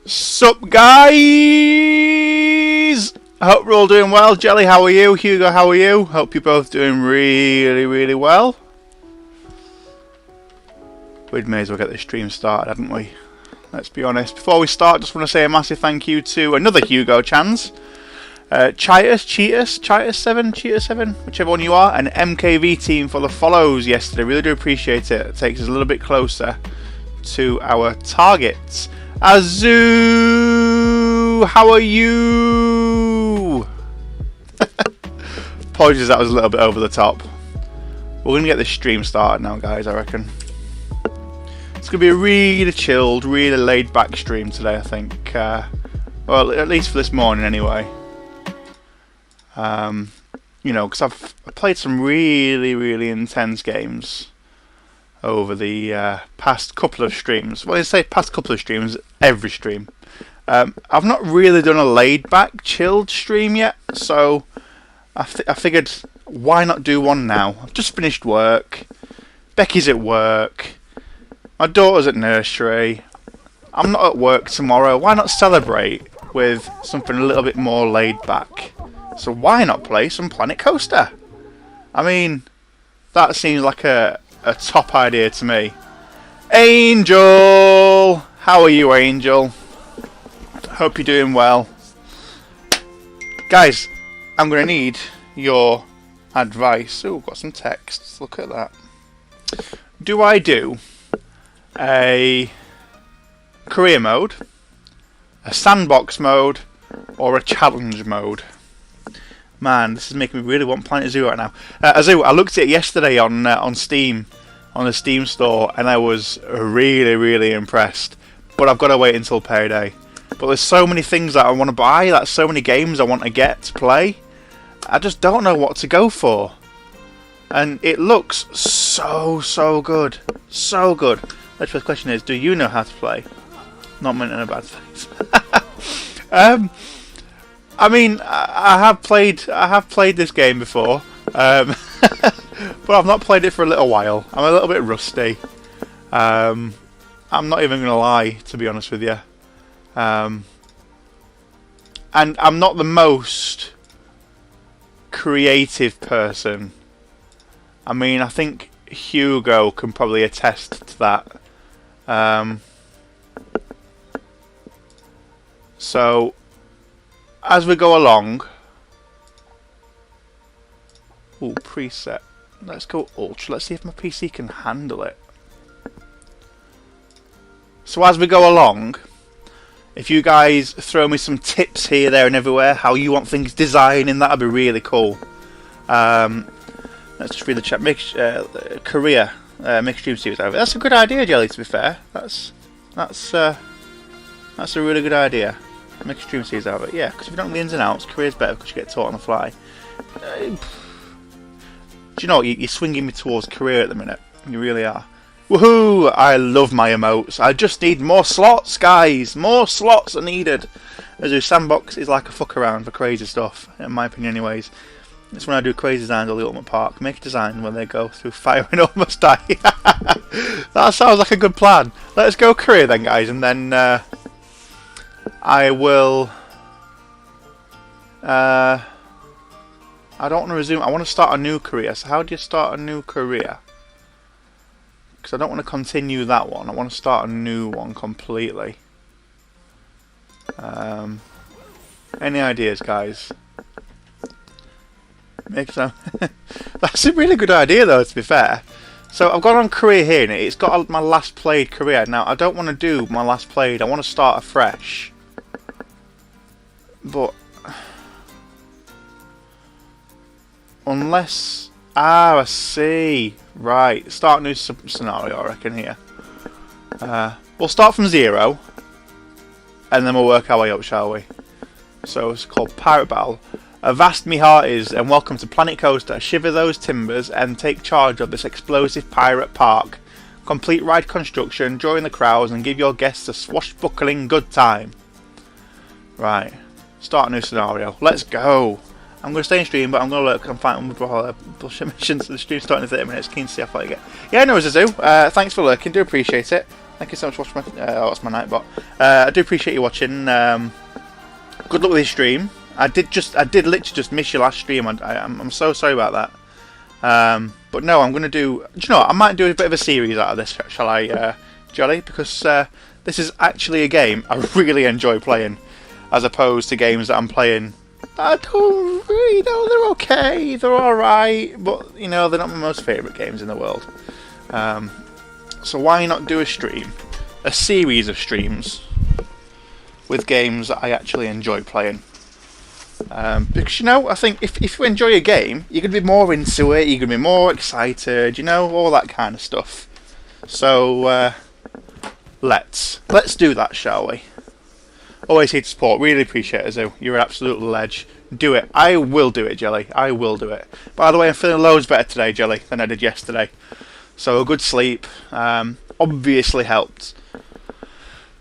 Sup guys! I hope we're all doing well. Jelly, how are you? Hugo, how are you? Hope you're both doing really well. We may as well get the stream started, hadn't we? Let's be honest. Before we start, just want to say a massive thank you to another Hugo Chans. Cheetah7, whichever one you are, and MKV team for the follows yesterday. Really do appreciate it. It takes us a little bit closer to our targets. Azu, how are you? Apologies, that was a little bit over the top. We're going to get this stream started now, guys, I reckon. It's going to be a really chilled, really laid back stream today, I think. Well, at least for this morning anyway. You know, because I've played some really intense games over the past couple of streams. Well, I say past couple of streams, every stream. I've not really done a laid-back, chilled stream yet, so I figured, why not do one now? I've just finished work. Becky's at work. My daughter's at nursery. I'm not at work tomorrow. Why not celebrate with something a little bit more laid-back? So why not play some Planet Coaster? I mean, that seems like a top idea to me. Angel! How are you, Angel? Hope you're doing well. Guys, I'm going to need your advice. Oh, got some texts. Look at that. Do I do a career mode, a sandbox mode, or a challenge mode? Man, this is making me really want Planet Zoo right now. Azu, I looked at it yesterday on Steam, on the Steam store, and I was really impressed. But I've got to wait until payday. But there's so many things that I want to buy, like so many games I want to get to play. I just don't know what to go for. And it looks so good. So good. The first question is, do you know how to play? Not meant in a bad face. I mean, I have played this game before, but I've not played it for a little while. I'm a little bit rusty. I'm not even going to lie, to be honest with you. And I'm not the most creative person. I mean, I think Hugo can probably attest to that. So, as we go along, preset. Let's go ultra. Let's see if my PC can handle it. So as we go along, if you guys throw me some tips here, there, and everywhere, how you want things designing, that'd be really cool. Let's just read the chat. Korea, make stream series over. That's a good idea, Jelly. To be fair, that's a really good idea. Make a stream series out of it, yeah, because if you don't know the ins and outs, Korea's better because you get taught on the fly. Do you know what? You're swinging me towards Korea at the minute. You really are. Woohoo! I love my emotes. I just need more slots, guys. More slots are needed. Azu Sandbox is like a fuck around for crazy stuff, in my opinion, anyways. It's when I do crazy designs on the Ultimate Park. Make a design when they go through fire and almost die. That sounds like a good plan. Let's go Korea then, guys, and then I will. I don't want to resume. I want to start a new career. So how do you start a new career? Because I don't want to continue that one. I want to start a new one completely. Any ideas, guys? Make some. That's a really good idea, though. To be fair. So I've got on career here, and it's got my last played career. Now I don't want to do my last played. I want to start afresh. But unless I see. Right, start a new scenario, I reckon here. We'll start from 0, and then we'll work our way up, shall we? So it's called Pirate Battle. Avast me hearties, and welcome to Planet Coaster. Shiver those timbers and take charge of this explosive pirate park. Complete ride construction, join the crowds, and give your guests a swashbuckling good time. Right. Start a new scenario. Let's go. I'm going to stay in stream, but I'm going to look and find bullshit missions. The stream's starting in 30 minutes. Keen to see how far you get. Yeah, no, Zazu. Thanks for lurking. Do appreciate it. Thank you so much for watching my Nightbot. I do appreciate you watching. Good luck with your stream. I did literally just miss your last stream. I'm so sorry about that. But no, I'm gonna do. Do you know what? I might do a bit of a series out of this. Shall I, Jolly? Because this is actually a game I really enjoy playing, as opposed to games that I'm playing. I don't really know. They're okay. They're all right, but you know they're not my most favourite games in the world. So why not do a stream, a series of streams with games that I actually enjoy playing? Because, you know, I think if you enjoy a game, you're going to be more into it, you're going to be more excited, you know, all that kind of stuff. So, let's do that, shall we? Always here to support, really appreciate it, Zoo. You're an absolute ledge. Do it. I will do it, Jelly. I will do it. By the way, I'm feeling loads better today, Jelly, than I did yesterday. So, a good sleep obviously helped.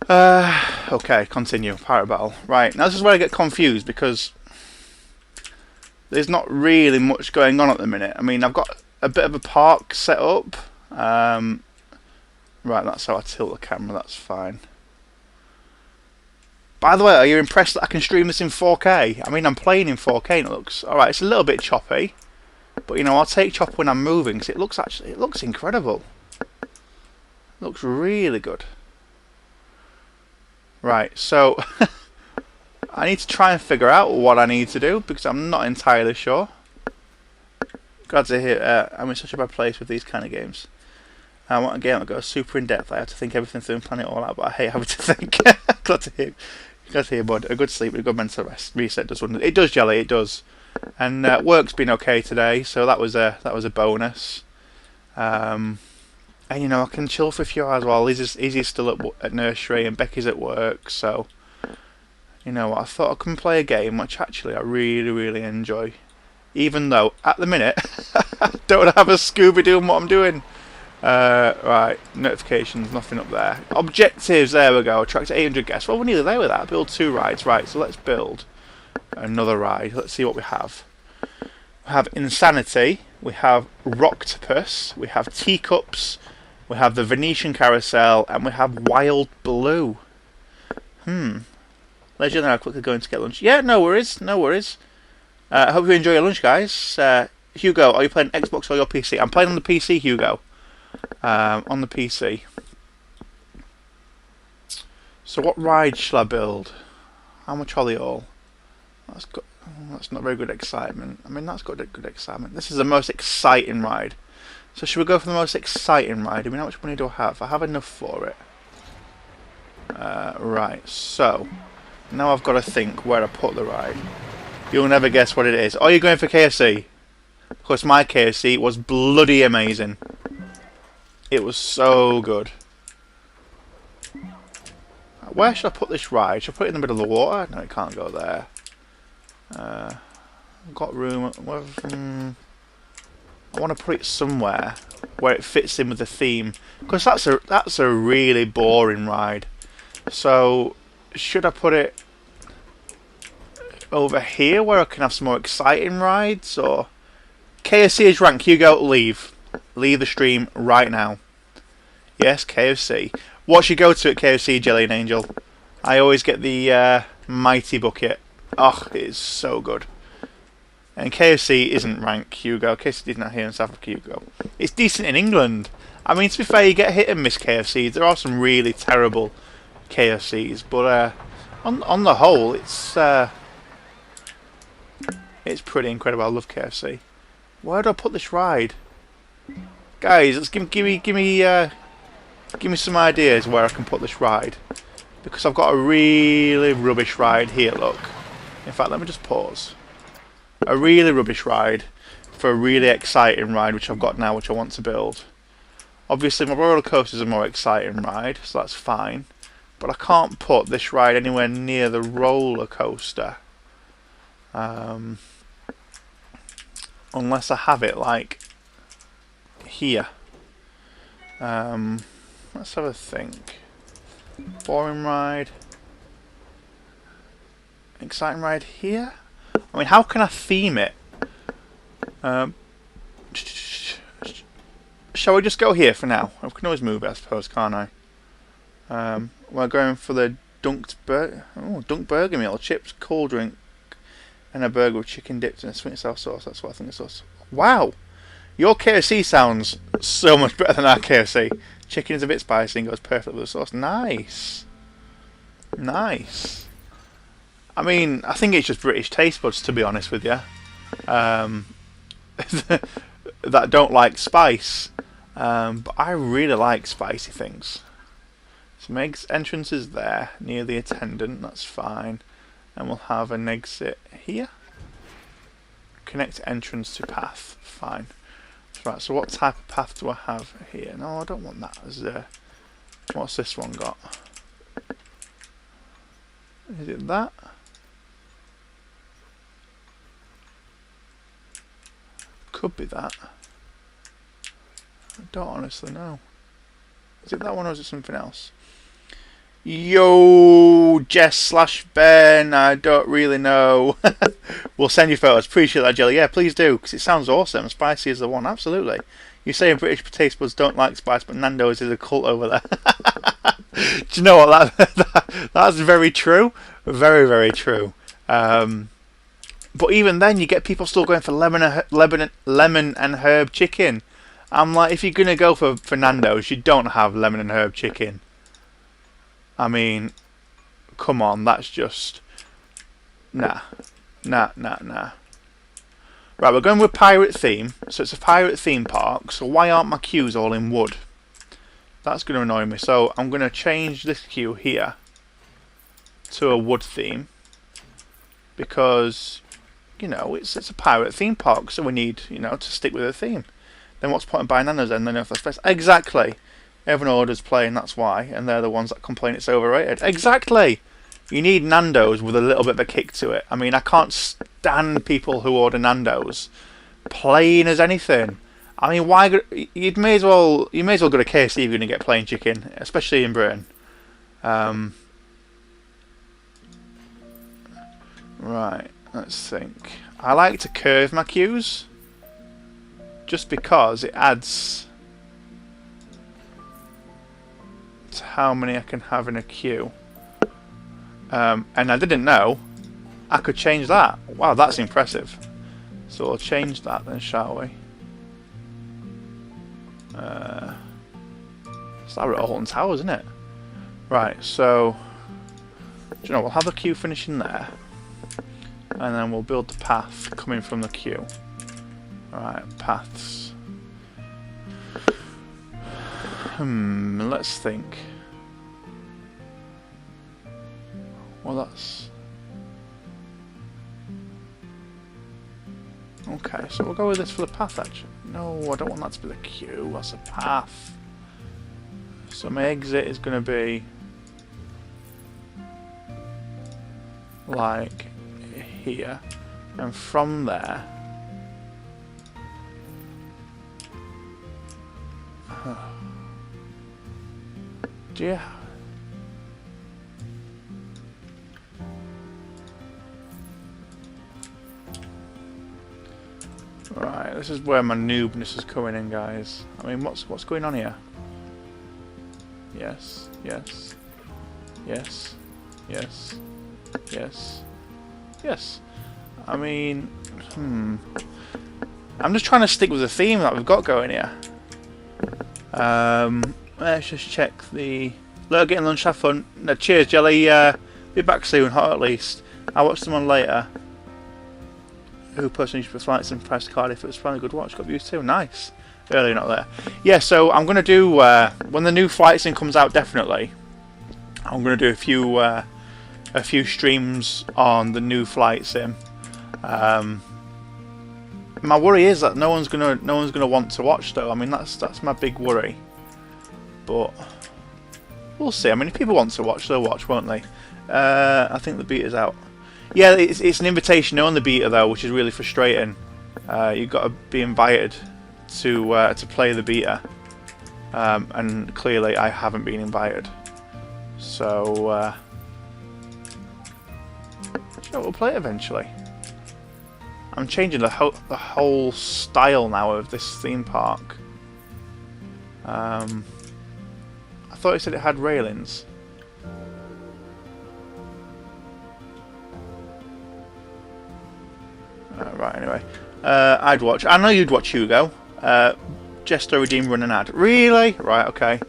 Okay, continue. Pirate Battle. Right, now this is where I get confused because there's not really much going on at the minute. I mean, I've got a bit of a park set up. Right, that's how I tilt the camera, that's fine. By the way, are you impressed that I can stream this in 4K? I mean, I'm playing in 4K and it looks... Alright, it's a little bit choppy. But, you know, I'll take chop when I'm moving because it looks incredible. It looks really good. Right, so... I need to try and figure out what I need to do because I'm not entirely sure. Glad to hear I'm in such a bad place with these kind of games. I want a game that goes super in depth. I have to think everything through and plan it all out, but I hate having to think. Glad to hear, bud. A good sleep and a good mental reset does wonders. It does, Jelly. It does. And work's been okay today, so that was a bonus. And you know, I can chill for a few hours while Izzy's still at nursery and Becky's at work. So you know what? I thought I could play a game which actually I really, really enjoy. Even though at the minute I don't have a Scooby doing what I'm doing. Right, notifications, nothing up there. Objectives, there we go. Attract 800 guests. Well, we're nearly there with that. Build 2 rides. Right, so let's build another ride. Let's see what we have. We have Insanity. We have Rocktopus. We have Teacups. We have the Venetian Carousel. And we have Wild Blue. Legend, I'm quickly going to get lunch. Yeah, no worries. No worries. I hope you enjoy your lunch, guys. Hugo, are you playing Xbox or your PC? I'm playing on the PC, Hugo. On the PC. So what ride shall I build? How much are they all? That's not very good excitement. I mean, that's got good excitement. This is the most exciting ride. So should we go for the most exciting ride? I mean, how much money do I have? I have enough for it. Right, so now I've got to think where I put the ride. You'll never guess what it is. Oh, you're going for KFC? Of course, my KFC was bloody amazing. It was so good. Where should I put this ride? Should I put it in the middle of the water? No, it can't go there. I've got room. I want to put it somewhere where it fits in with the theme, because that's a really boring ride. So should I put it over here where I can have some more exciting rides? Or KFC is ranked. Hugo, leave the stream right now. Yes, KFC. What should you go to at KFC, Jelly and Angel? I always get the Mighty Bucket. Oh, it is so good. And KFC isn't ranked, Hugo. KFC is not here in South Africa, Hugo. It's decent in England. I mean, to be fair, you get hit and miss KFCs. There are some really terrible KFCs, but on the whole, it's pretty incredible. I love KFC. Where do I put this ride, guys? Let's give me some ideas where I can put this ride, because I've got a really rubbish ride here. Look. In fact, let me just pause. A really rubbish ride for a really exciting ride, which I've got now, which I want to build. Obviously, my roller coaster is a more exciting ride, so that's fine. But I can't put this ride anywhere near the roller coaster. Unless I have it, like, here. Let's have a think. Boring ride. Exciting ride here? I mean, how can I theme it? Shall we just go here for now? I can always move it, I suppose, can't I? We're going for the dunked burger meal, chips, cold drink, and a burger with chicken dipped in a sweet and sour sauce. That's what I think it's sauce. Wow, your KFC sounds so much better than our KFC. Chicken is a bit spicy and goes perfectly with the sauce. Nice, nice. I mean, I think it's just British taste buds, to be honest with you, that don't like spice. But I really like spicy things. So Meg's entrance is there, near the attendant, that's fine. And we'll have an exit here. Connect entrance to path, fine. Right, so what type of path do I have here? No, I don't want that as a... What's this one got? Is it that? Could be that. I don't honestly know. Is it that one or is it something else? Yo, Jess/Ben, I don't really know. We'll send you photos. Appreciate that, Jelly. Yeah, please do, because it sounds awesome. Spicy is the one, absolutely. You say British taste buds don't like spice, but Nando's is a cult over there. Do you know what? That's very true. Very, very true. But even then, you get people still going for lemon and herb chicken. I'm like, if you're going to go for Nando's, you don't have lemon and herb chicken. I mean, come on, that's just... Nah. Right, we're going with pirate theme. So it's a pirate theme park. So why aren't my queues all in wood? That's going to annoy me. So I'm going to change this queue here to a wood theme. Because, you know, it's a pirate theme park. So we need, you know, to stick with the theme. Then what's the point in buying Nando's then? Then if there's space. Exactly. Everyone orders plain, that's why. And they're the ones that complain it's overrated. Exactly. You need Nando's with a little bit of a kick to it. I mean, I can't stand people who order Nando's plain as anything. I mean, why? You may as well go to KFC if you're going to get plain chicken, especially in Britain. Right, let's think. I like to curve my queues, just because it adds to how many I can have in a queue. And I didn't know I could change that. Wow, that's impressive. So we'll change that then, shall we? It's like Alton Towers, isn't it? Right, so do you know, we'll have the queue finishing there, and then we'll build the path coming from the queue. Alright, paths. Let's think. Well, that's... Okay, so we'll go with this for the path, actually. No, I don't want that to be the queue, that's a path. So my exit is going to be... like here. And from there... Yeah. Right, this is where my noobness is coming in, guys. I mean, what's going on here? Yes. I mean, I'm just trying to stick with the theme that we've got going here. Let's just check the... Look, getting lunch, have fun. No, cheers, Jelly. Be back soon, hot at least. I'll watch someone later who personally used to flights and priced Cardiff. It was finally a good watch. Got views too. Nice. Early, not there. Yeah, so I'm going to do, when the new flight sim comes out, definitely, I'm going to do a few streams on the new flight sim. My worry is that no one's gonna want to watch, though. I mean, that's my big worry. But we'll see. I mean, if people want to watch, they'll watch, won't they? I think the beta's out. Yeah, it's an invitation on the beta though, which is really frustrating. You've got to be invited to play the beta, and clearly I haven't been invited. So sure, we'll play it eventually. I'm changing the whole style now of this theme park. I thought it said it had railings. Right, anyway. I'd watch. I know you'd watch Hugo. Gesto Redeem run an ad. Really? Right, okay.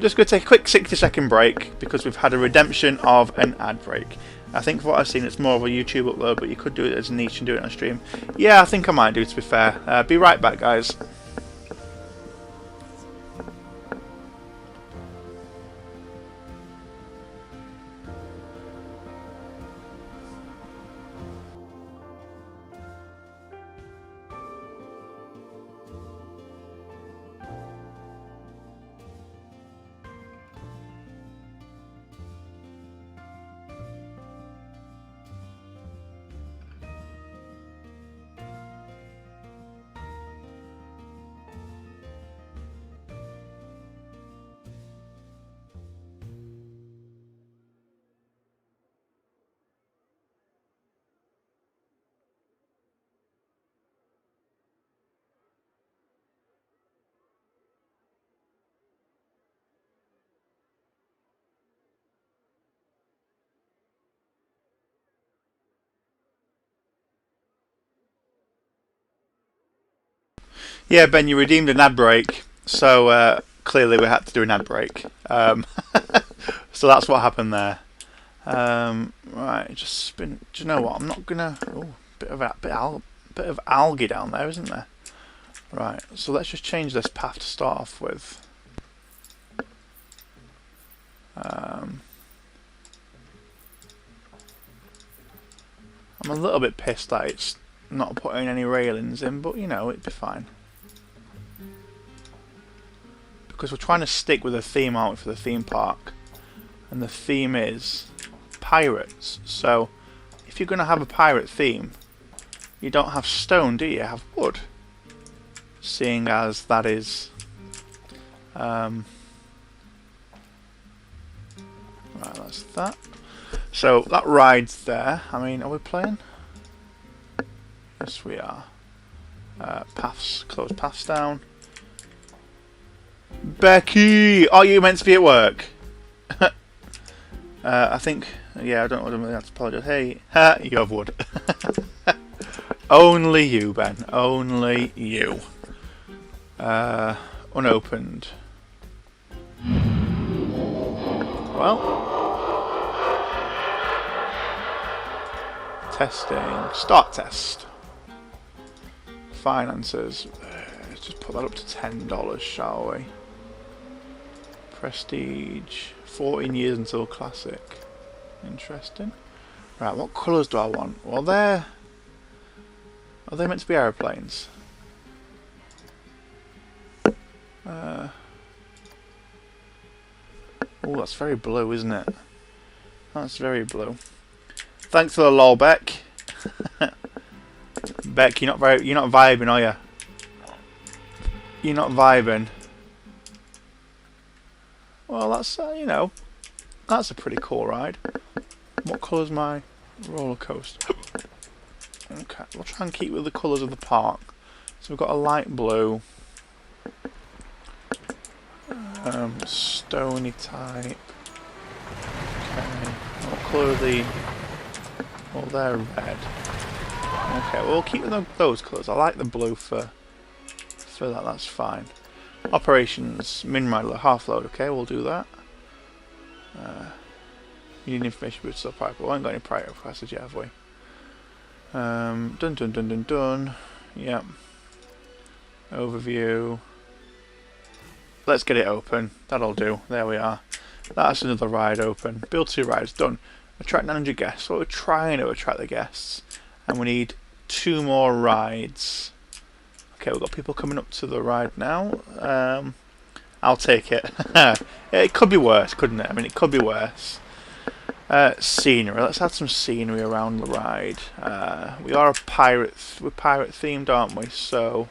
Just going to take a quick 60-second break because we've had a redemption of an ad break. I think from what I've seen it's more of a YouTube upload, but you could do it as a niche and do it on stream. Yeah, I think I might do, to be fair. Be right back, guys. Yeah, Ben, you redeemed an ad break, so clearly we had to do an ad break. So that's what happened there. Right, just spin. Do you know what? I'm not gonna. Oh, bit of algae down there, isn't there? Right. So let's just change this path to start off with. I'm a little bit pissed that it's not putting any railings in, but you know, it'd be fine. Because we're trying to stick with a theme, aren't we, for the theme park? And the theme is pirates. So if you're going to have a pirate theme, you don't have stone, do you? You have wood. Seeing as that is right, that's that. So that ride's there. I mean, are we playing? Yes, we are. Paths, close paths down. Becky, are you meant to be at work? I think, yeah, I don't really have to apologise. Hey, you have wood. Only you, Ben. Only you. Unopened. Well. Testing. Start test. Finances. Let's just put that up to $10, shall we? Prestige. 14 years until classic. Interesting. Right, what colours do I want? Well, are they meant to be aeroplanes? Oh, that's very blue, isn't it? That's very blue. Thanks for the lol, Beck. Beck, you're not vibing, are you? You're not vibing. Well, that's you know, that's a pretty cool ride. What colour's my roller coaster? Okay, we'll try and keep with the colours of the park. So we've got a light blue, stony type. Okay, what colour are the? Well, they're red. Okay, well, we'll keep with those colours. I like the blue for that. That's fine. Operations, min ride half load. Okay, we'll do that. You need information about stuff pipe, but we haven't got any priority classes yet, have we? Dun dun dun dun dun. Yep. Overview. Let's get it open. That'll do. There we are. That's another ride open. Build 2 rides done. Attract 900 guests. So we're trying to attract the guests, and we need 2 more rides. Okay, we've got people coming up to the ride now. I'll take it. It could be worse, couldn't it? I mean, it could be worse. Scenery. Let's add some scenery around the ride. We are we're pirate themed, aren't we? So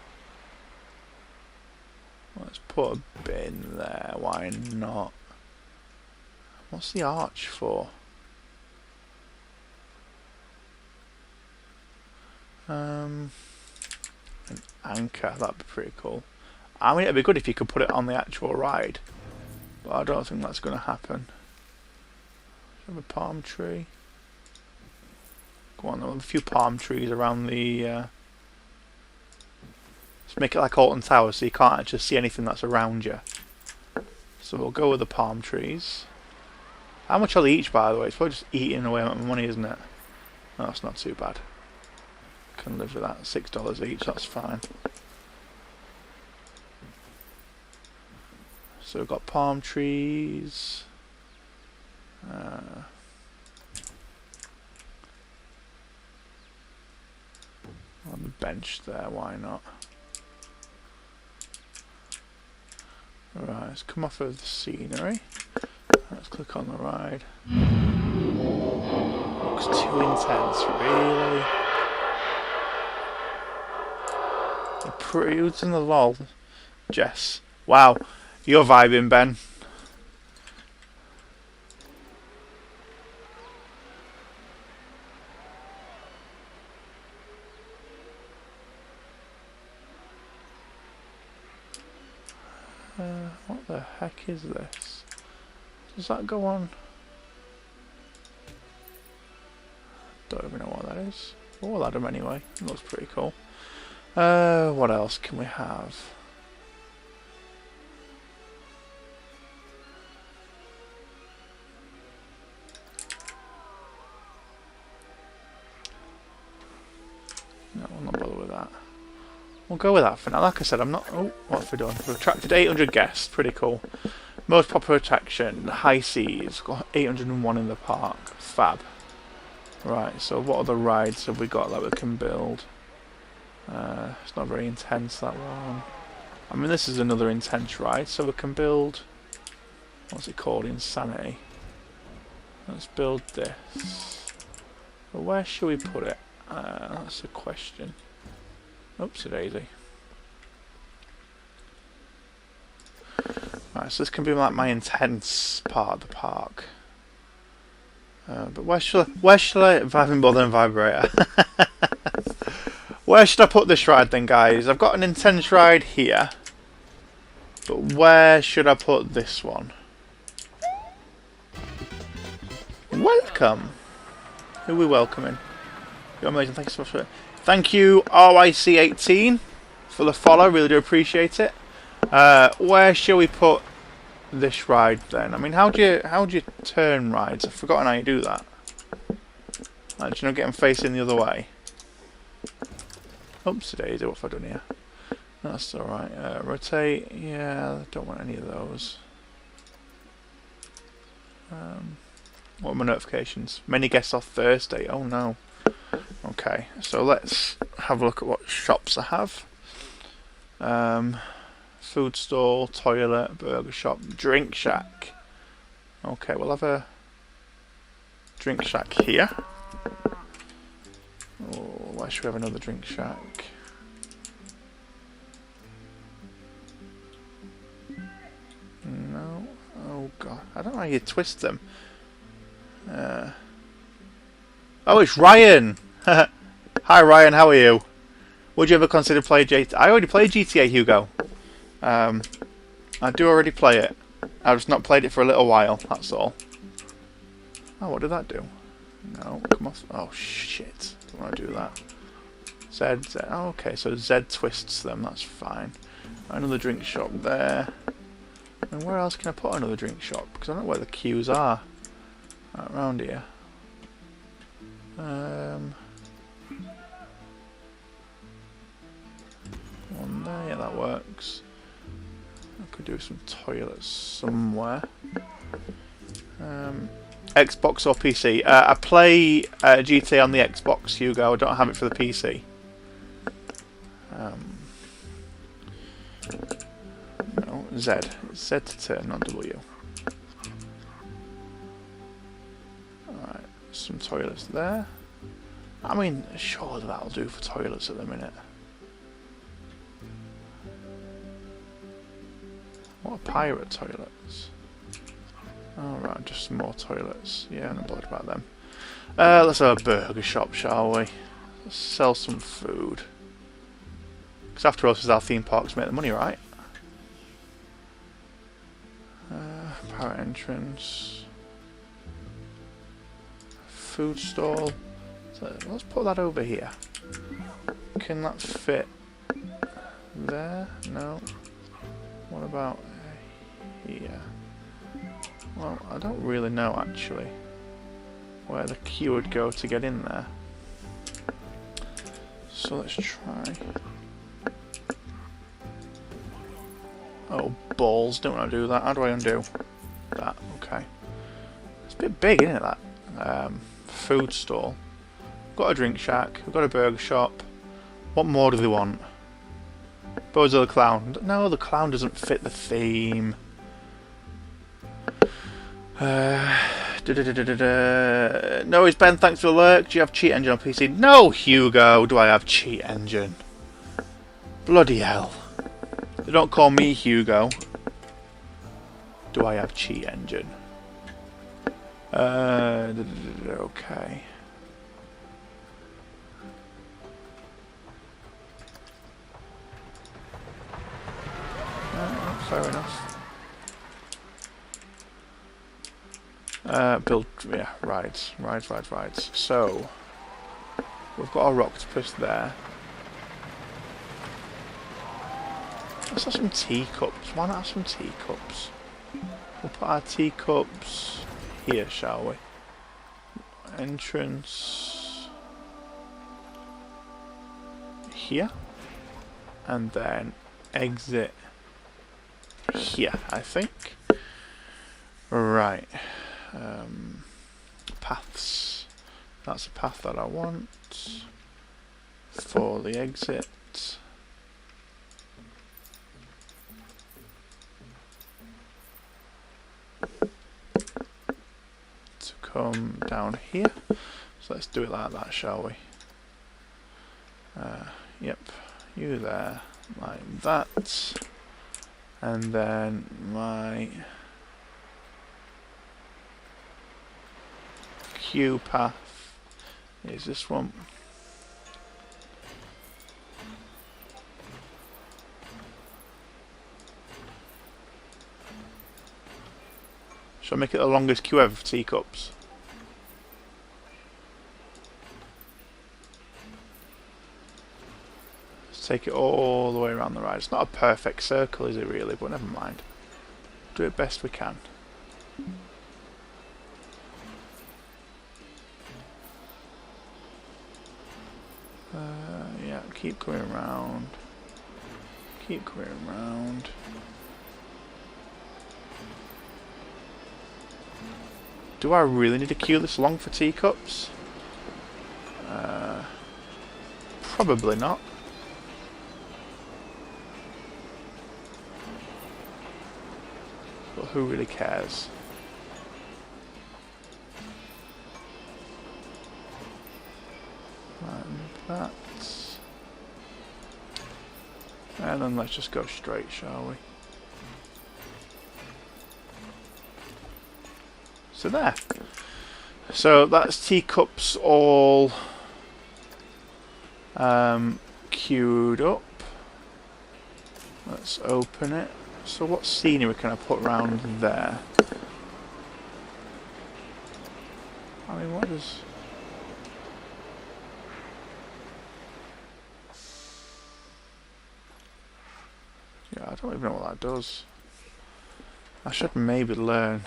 let's put a bin there. Why not? What's the arch for? An anchor. That'd be pretty cool. I mean, it'd be good if you could put it on the actual ride. But I don't think that's going to happen. Have a palm tree. Go on, there are a few palm trees around the... Let's make it like Alton Towers so you can't actually see anything that's around you. So we'll go with the palm trees. How much are they each, by the way? It's probably just eating away my money, isn't it? No, that's not too bad. Can live with that. $6 each, that's fine. So we've got palm trees. On the bench there, why not? Right, let's come off of the scenery. Let's click on the ride. Looks too intense, really. Who's in the lol? Jess. Wow, you're vibing, Ben. What the heck is this? Does that go on? Don't even know what that is. We'll add them anyway. It looks pretty cool. What else can we have? No, we'll not bother with that. We'll go with that for now. Like I said, I'm not... Oh, what have we done? We've attracted 800 guests. Pretty cool. Most popular attraction, High Seas. Got 801 in the park. Fab. Right, so what other rides have we got that we can build? It's not very intense, that one. I mean, this is another intense ride, so we can build... What's it called? Insanity. Let's build this. But where should we put it? That's a question. Oopsie daisy. Right, so this can be like my intense part of the park. But where should I vibing bother and vibrator? Where should I put this ride then, guys? I've got an intense ride here. But where should I put this one? Welcome. Who are we welcoming? You're amazing. Thank you so much for it. Thank you, RYC18, for the follow. Really do appreciate it. Where shall we put this ride then? I mean, how do you turn rides? I've forgotten how you do that. Like, do you know, get them facing the other way? Oops, daisy. What have I done here? That's all right. Rotate. Yeah, I don't want any of those. What are my notifications? Many guests off Thursday. Oh no. Okay, so let's have a look at what shops I have. Food stall, toilet, burger shop, drink shack. Okay, we'll have a drink shack here. Oh, why should we have another drink shack? No. Oh god, I don't know how you twist them. Oh, it's Ryan! Hi Ryan, how are you? Would you ever consider playing GTA? I already played GTA, Hugo. I do already play it. I've just not played it for a little while, that's all. Oh, what did that do? No, come off. Oh shit, don't want to do that. Z. Oh, okay, so Z twists them, that's fine. Another drink shop there. And where else can I put another drink shop? Because I don't know where the queues are. Right, around here. One there, yeah, that works. I could do some toilets somewhere. Xbox or PC? I play GTA on the Xbox, Hugo. I don't have it for the PC. No, Z. It's Z to turn, not W. Alright, some toilets there. I mean, sure that'll do for toilets at the minute. What are pirate toilets? Alright, just some more toilets. Yeah, I'm not bothered about them. Let's have a burger shop, shall we? Let's sell some food. Because after all, this is our theme parks make the money, right? Power entrance. Food stall. So let's put that over here. Can that fit there? No. What about here? Well, I don't really know actually where the queue would go to get in there. So let's try. Oh, balls, don't want to do that. How do I undo that? Okay. It's a bit big, isn't it, that? Food stall. We've got a drink shack. We've got a burger shop. What more do they want? Bozo the Clown. No, the clown doesn't fit the theme. No, it's Ben, thanks for the lurk. Do you have Cheat Engine on PC? No, Hugo, do I have Cheat Engine? Bloody hell. They don't call me Hugo. Do I have Cheat Engine? Okay. Fair enough. Build, yeah, rides. So, we've got our octopus there. Let's have some teacups. Why not have some teacups? We'll put our teacups here, shall we? Entrance here. And then exit here, I think. Right. Paths. That's a path that I want for the exit. To come down here. So let's do it like that, shall we? Yep. You there, like that. And then my queue path is this one. Shall I make it the longest queue ever for teacups? Let's take it all the way around the ride. It's not a perfect circle, is it really? But never mind. Do it best we can. Yeah, keep going around. Keep going around. Do I really need to queue this long for teacups? Probably not. But who really cares? Like that. And then let's just go straight, shall we? So there. So that's teacups all queued up. Let's open it. So what scenery can I put around there? I mean, what does... Yeah, I don't even know what that does. I should maybe learn.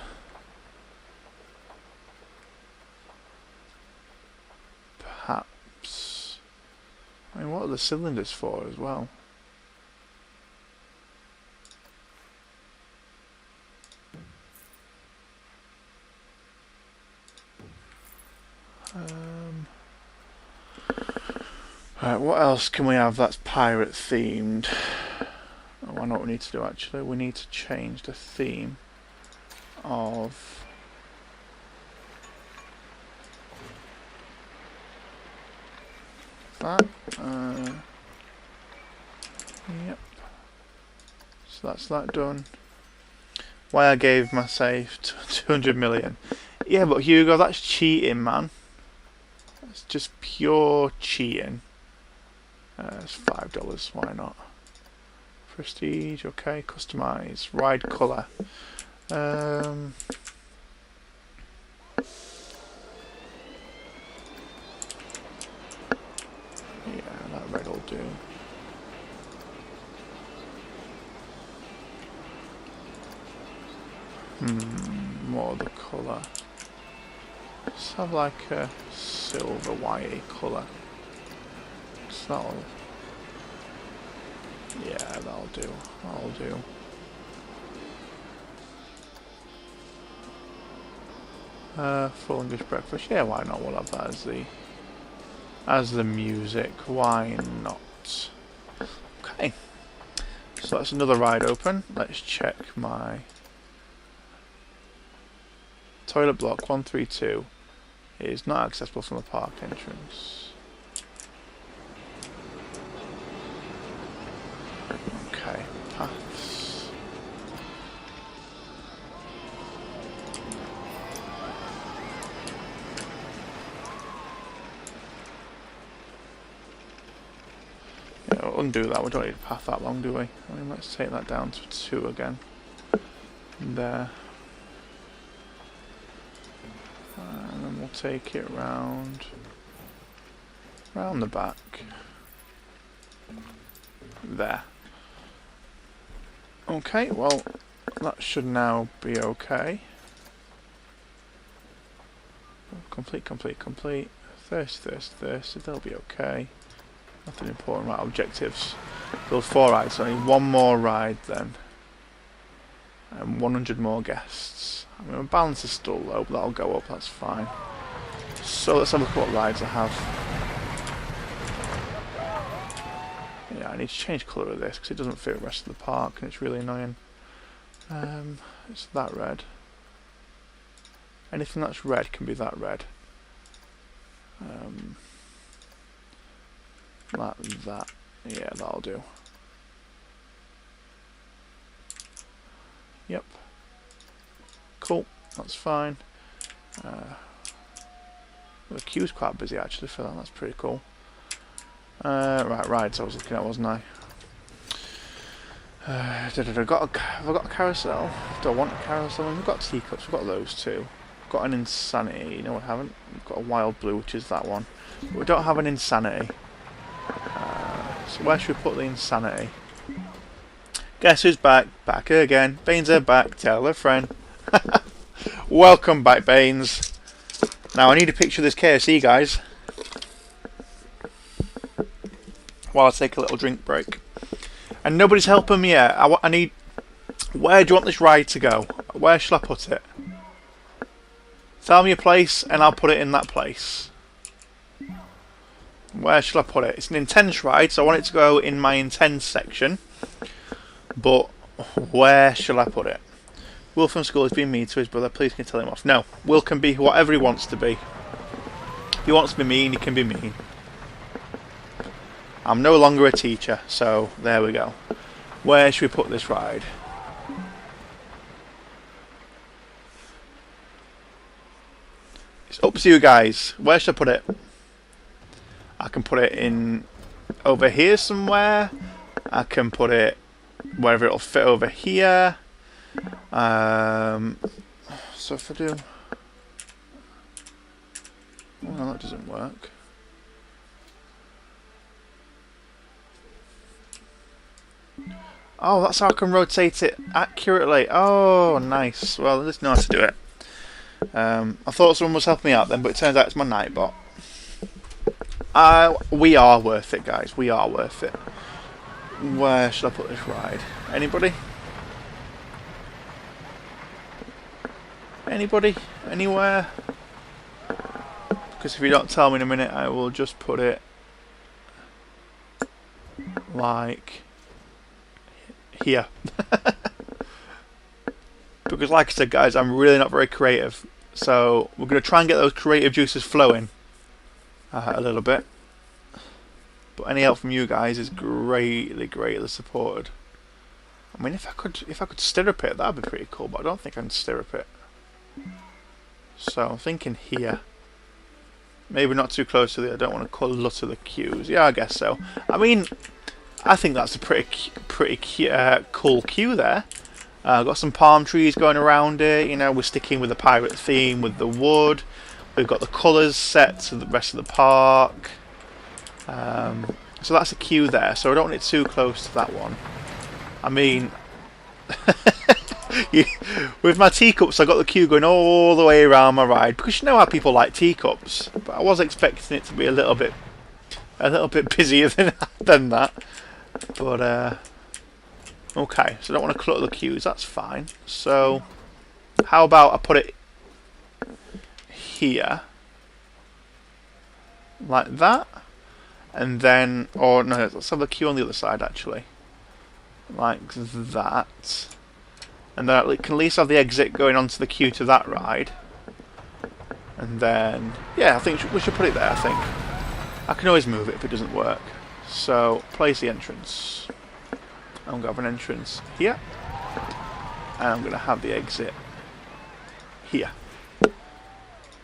Perhaps. I mean, what are the cylinders for as well? Right, what else can we have that's pirate themed? Oh, I know what we need to do actually. We need to change the theme of that. Yep. So that's that done. Why I gave myself 200 million. Yeah, but Hugo, that's cheating, man. That's just pure cheating. It's $5. Why not? Prestige. Okay. Customize. Ride color. Um, yeah, that red will do. More the colour. Let's have like a silver whitey colour. So that'll, yeah, that'll do. That'll do. Full English breakfast. Yeah, why not? We'll have that as the music. Why not? Okay. So that's another ride open. Let's check my toilet block 132 is not accessible from the park entrance. Okay, paths. Yeah, we'll undo that. We don't need a path that long, do we? I mean, let's take that down to 2 again. There. And then we'll take it round the back. There. Okay, well, that should now be okay. Complete. Thirsty, they'll be okay. Nothing important, right, objectives. Build 4 rides, so I need 1 more ride then. And 100 more guests. I mean, my balance is still low, but that'll go up, that's fine. So let's have a look at what rides I have. Yeah, I need to change colour of this because it doesn't fit the rest of the park and it's really annoying. It's that red. Anything that's red can be that red. Like that. Yeah, that'll do. Yep. Cool, that's fine. The queue's quite busy actually for that, that's pretty cool. Right, rides I was looking at, wasn't I? Have I got a carousel? Do I want a carousel? We've got teacups, we've got those too. We've got an insanity, no we haven't. We've got a wild blue, which is that one. But we don't have an insanity. So where should we put the insanity? Guess who's back? Back again. Baines are back, tell a friend. Welcome back, Baines. Now I need a picture of this KFC, guys. While I take a little drink break. And nobody's helping me yet. I need... Where do you want this ride to go? Where shall I put it? Tell me a place and I'll put it in that place. Where shall I put it? It's an intense ride, so I want it to go in my intense section. But where shall I put it? Will from school has been mean to his brother. Please can you tell him off? No. Will can be whatever he wants to be. If he wants to be mean, he can be mean. I'm no longer a teacher, so there we go. Where should we put this ride? It's up to you guys. Where should I put it? I can put it in over here somewhere. I can put it wherever it'll fit over here. So if I do... Oh, no, that doesn't work. Oh, that's how I can rotate it accurately. Oh, nice. Well, I just know how to do it. I thought someone was helping me out then, but it turns out it's my Nightbot. We are worth it, guys. We are worth it. Where should I put this ride? Anybody? Anybody? Anywhere? Because if you don't tell me in a minute, I will just put it like here. Because like I said, guys, I'm really not very creative. So we're going to try and get those creative juices flowing a little bit. But any help from you guys is greatly supported. I mean, if I could stirrup it, that'd be pretty cool. But I don't think I can stirrup it. So I'm thinking here. Maybe not too close to the. I don't want to clutter the queues. Yeah, I guess so. I mean, I think that's a pretty cool queue there. Got some palm trees going around it. You know, we're sticking with the pirate theme with the wood. We've got the colours set to the rest of the park. So that's a queue there. So I don't want it too close to that one. I mean, with my teacups, I got the queue going all the way around my ride because you know how people like teacups. But I was expecting it to be a little bit busier than that. But okay, so I don't want to clutter the queues. That's fine. So how about I put it here, like that, and then, or no, let's have the queue on the other side actually, like that. And then we can at least have the exit going onto the queue to that ride. And then, yeah, I think we should put it there, I think. I can always move it if it doesn't work. So, place the entrance. I'm going to have an entrance here. And I'm going to have the exit here.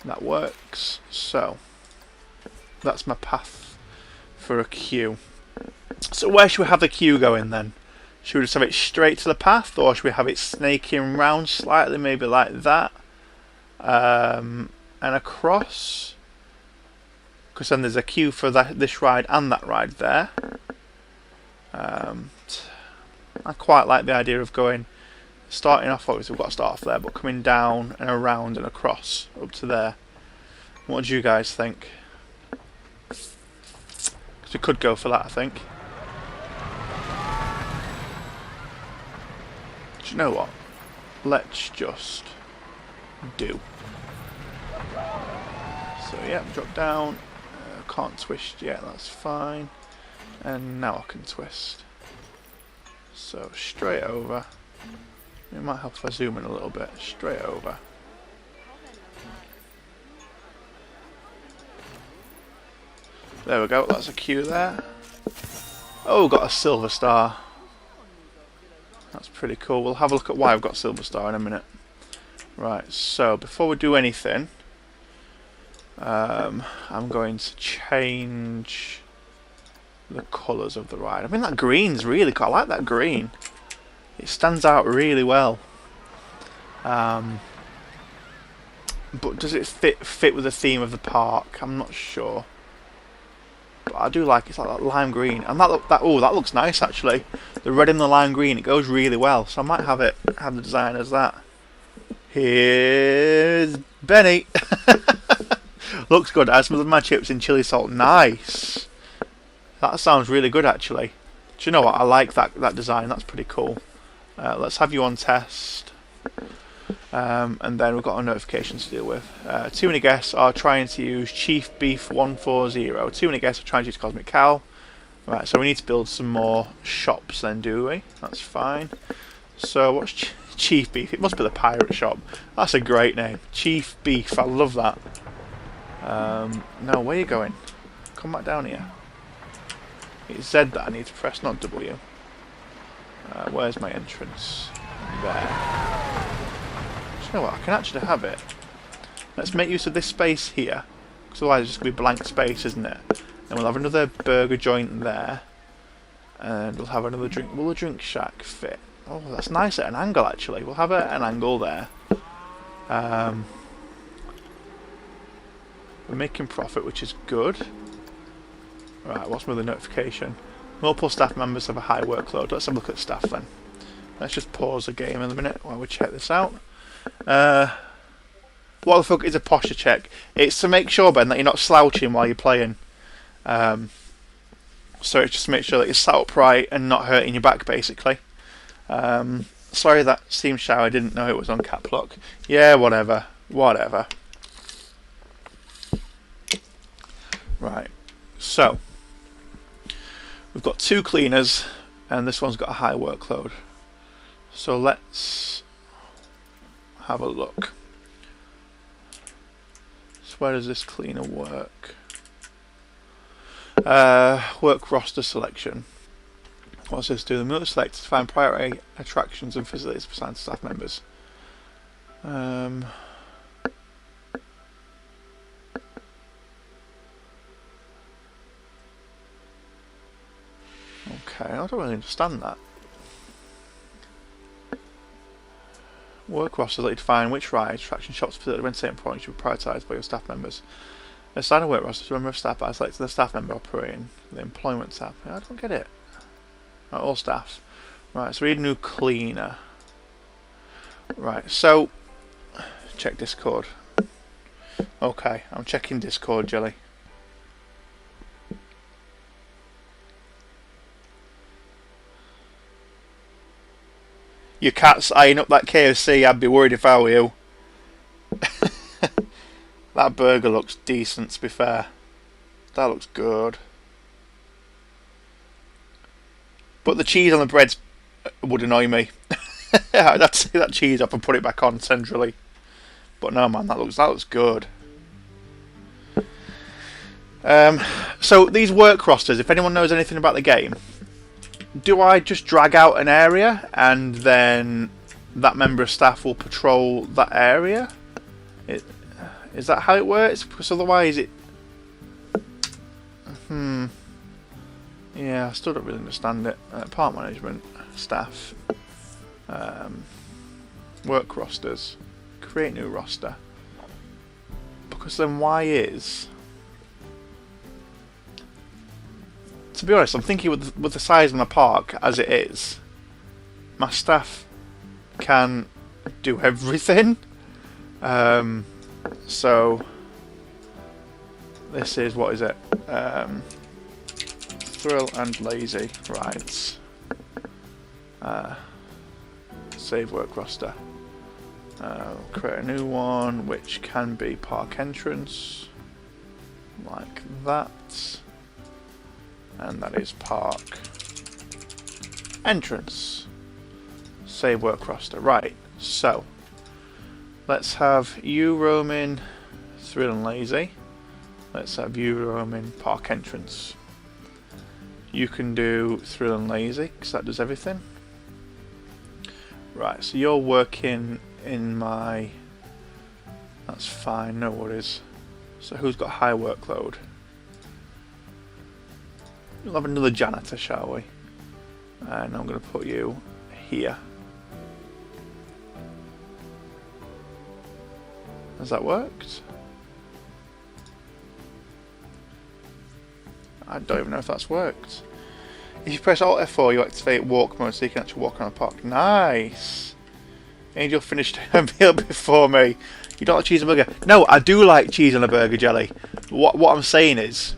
That works. So, that's my path for a queue. So where should we have the queue going then? Should we just have it straight to the path, or should we have it snaking round slightly, maybe like that, and across? Because then there's a queue for this ride and that ride there. I quite like the idea of starting off, obviously we've got to start off there, but coming down and around and across up to there. What do you guys think? Because we could go for that, I think. Do you know what? Let's just do. So yeah, drop down. Can't twist yet, that's fine. And now I can twist. So straight over. It might help if I zoom in a little bit. Straight over. There we go, that's a queue there. Oh, got a silver star. That's pretty cool. We'll have a look at why I've got silver star in a minute. Right, so before we do anything, I'm going to change the colours of the ride. I mean, that green's really cool. I like that green. It stands out really well. But does it fit with the theme of the park? I'm not sure. But I do like it's like that lime green, and that looks nice actually. The red and the lime green, it goes really well. So I might have the design as that. Here's Benny. Looks good. I smothered my chips in chili salt. Nice. That sounds really good actually. Do you know what? I like that design. That's pretty cool. Let's have you on test. And then we've got our notifications to deal with. Too many guests are trying to use Chief Beef 140. Too many guests are trying to use Cosmic Cow. Right, so we need to build some more shops then, do we? That's fine. So what's Chief Beef? It must be the pirate shop. That's a great name. Chief Beef. I love that. No, where are you going? Come back down here. It's Z that I need to press, not W. Where's my entrance? There. You know what, I can actually have it. Let's make use of this space here, because otherwise it's just going to be blank space, isn't it? And we'll have another burger joint there, and we'll have another drink. Will the drink shack fit? Oh, that's nice at an angle actually. We'll have it at an angle there. We're making profit, which is good. Right, what's with the notification? Multiple staff members have a high workload. Let's have a look at staff then. Let's just pause the game in a minute while we check this out. What the fuck is a posture check? It's to make sure, Ben, that you're not slouching while you're playing. So it's just to make sure that you're sat upright and not hurting your back, basically. Sorry that Steam Shower didn't know it was on cap lock. Yeah, whatever. Right, so we've got 2 cleaners, and this one's got a high workload. So let's have a look. So where does this cleaner work? Work roster selection. What's this do? The multi select to find priority attractions and facilities for assigned staff members. Okay, I don't really understand that. Work rosters let you define which rides, attraction shops, facility, when certain points should be prioritised by your staff members. Assign a work roster to a member of staff by selecting the staff member operating the employment tab. I don't get it. Right, all staff. Right, so we need a new cleaner. Right, so check Discord. Okay, I'm checking Discord, Jelly. Your cat's eyeing up that KFC. I'd be worried if I were you. That burger looks decent, to be fair. That looks good. But the cheese on the bread would annoy me. I'd have to take that cheese off and put it back on centrally. But no, man, that looks good. So these work rosters, if anyone knows anything about the game, do I just drag out an area and then that member of staff will patrol that area? Is that how it works? Because otherwise it... Yeah, I still don't really understand it. Park management, staff, work rosters, create new roster. Because then why is... To be honest, I'm thinking with the size of my park as it is, my staff can do everything. So this is, what is it? Thrill and lazy rides. Save work roster. Create a new one which can be park entrance, like that, and that is park entrance. Save work roster. Right, so let's have you roaming thrill and lazy. Let's have you roaming park entrance. You can do thrill and lazy because that does everything. Right, so you're working in my... That's fine, no worries. So who's got high workload? We'll have another janitor, shall we? And I'm going to put you here. Has that worked? I don't even know if that's worked. If you press Alt F4, you activate walk mode so you can actually walk around the park. Nice! Angel finished a meal before me. You don't like cheese on a burger? No, I do like cheese on a burger, Jelly. What I'm saying is,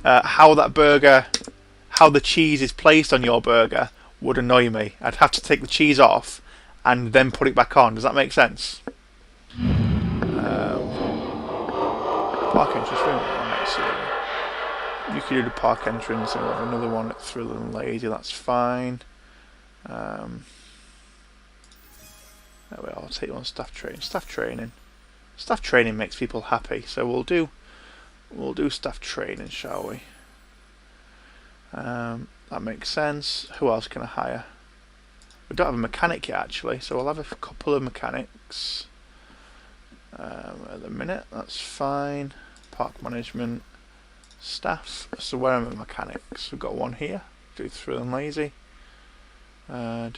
how the cheese is placed on your burger would annoy me. I'd have to take the cheese off and then put it back on. Does that make sense? Park entrance room. Right, so you can do the park entrance and we'll have another one at Thrill and Lazy. That's fine. There we are. I'll take you on staff training. Staff training. Staff training makes people happy, so we'll do staff training, shall we? That makes sense. Who else can I hire? We don't have a mechanic yet, actually, so we'll have a couple of mechanics. At the minute, that's fine. Park management, staff. So where are my mechanics? We've got one here. Do Thrill and Lazy. You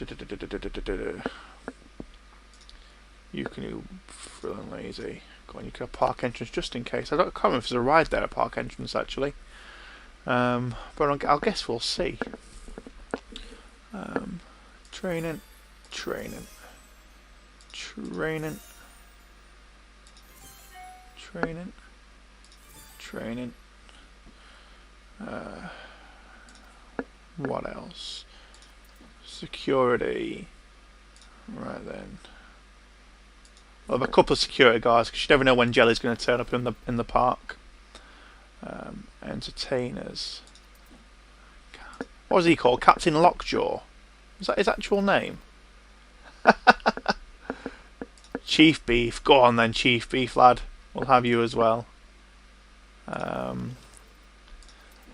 can do Thrill and Lazy. Go on, you can have park entrance just in case. I can't remember if there's a ride there at park entrance actually. But I guess we'll see. Training, training, training, training, training. What else? Security. Right then. We'll have a couple of security guards because you never know when Jelly's going to turn up in the park. Entertainers. What was he called? Captain Lockjaw. Is that his actual name? Chief Beef. Go on then, Chief Beef lad. We'll have you as well. And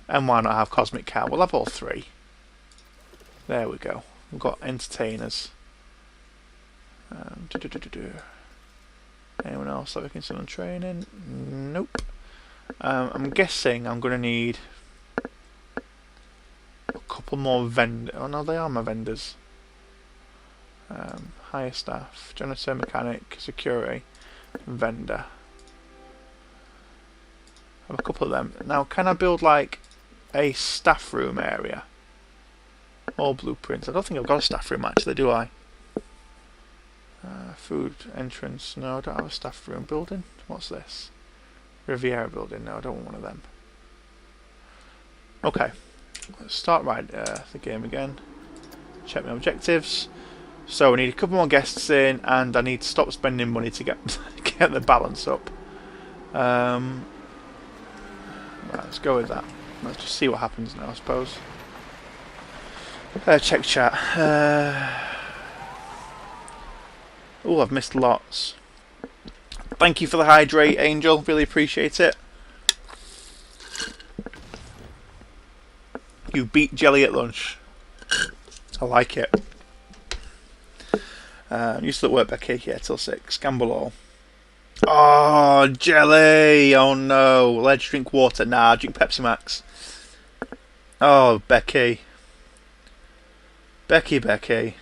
why not have Cosmic Cow? We'll have all three. There we go. We've got entertainers. Anyone else that we can send on training? Nope. I'm guessing I'm going to need a couple more vendors. Oh no, they are my vendors. hire staff, janitor, mechanic, security, vendor. I have a couple of them. Now, can I build like a staff room area? All blueprints. I don't think I've got a staff room actually, do I? Food entrance. No, I don't have a staff room building. What's this? Riviera building. No, I don't want one of them. Okay. Let's start the game again. Check my objectives. So we need a couple more guests in, and I need to stop spending money to get get the balance up. Right, let's go with that. Let's just see what happens now, I suppose. Check chat. Oh, I've missed lots. Thank you for the hydrate, Angel. Really appreciate it. You beat Jelly at lunch. I like it. Used to work Becky, yeah, till 6. Gamble all. Oh, Jelly! Oh no. Let's drink water. Nah, drink Pepsi Max. Oh, Becky. Becky.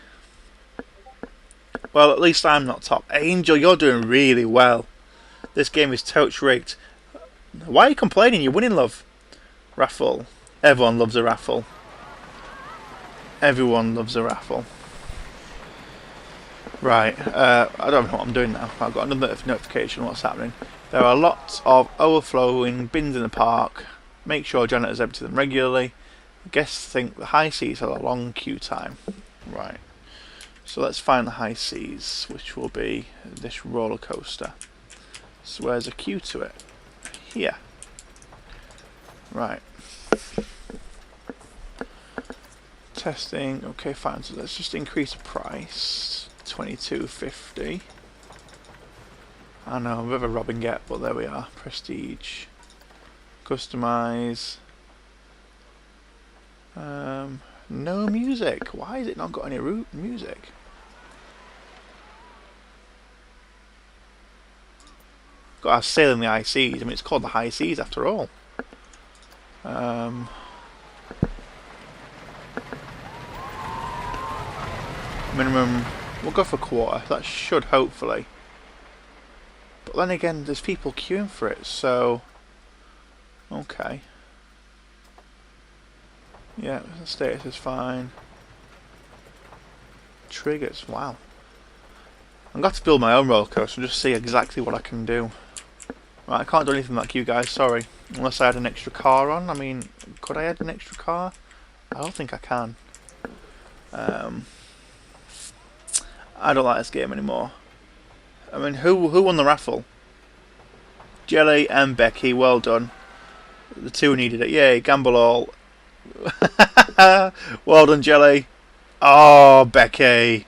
Well, at least I'm not top. Angel, you're doing really well. This game is totes rigged. Why are you complaining? You're winning, love. Raffle. Everyone loves a raffle. Everyone loves a raffle. Right, I don't know what I'm doing now. I've got another notification what's happening. There are lots of overflowing bins in the park. Make sure janitors empty them regularly. Guests think the high seas have a long queue time. Right, so let's find the high seas, which will be this roller coaster. So where's a queue to it? Here. Right. Testing. Okay, fine. So let's just increase the price. $22.50. I know, a bit of a robbing get, but there we are. Prestige. Customize. No music. Why has it not got any music? Got to sail in the high seas. I mean, it's called the high seas after all. Minimum. We'll go for a quarter. That should hopefully. But then again, there's people queuing for it, so okay. Yeah, the status is fine. Triggers, wow. I'm going to build my own roller coaster and just see exactly what I can do. Right, I can't do anything like you guys, sorry. Unless I had an extra car on. I mean, could I add an extra car? I don't think I can. I don't like this game anymore. I mean, who won the raffle? Jelly and Becky, well done. The two needed it. Yay, gamble all. Well done, Jelly. Oh, Becky.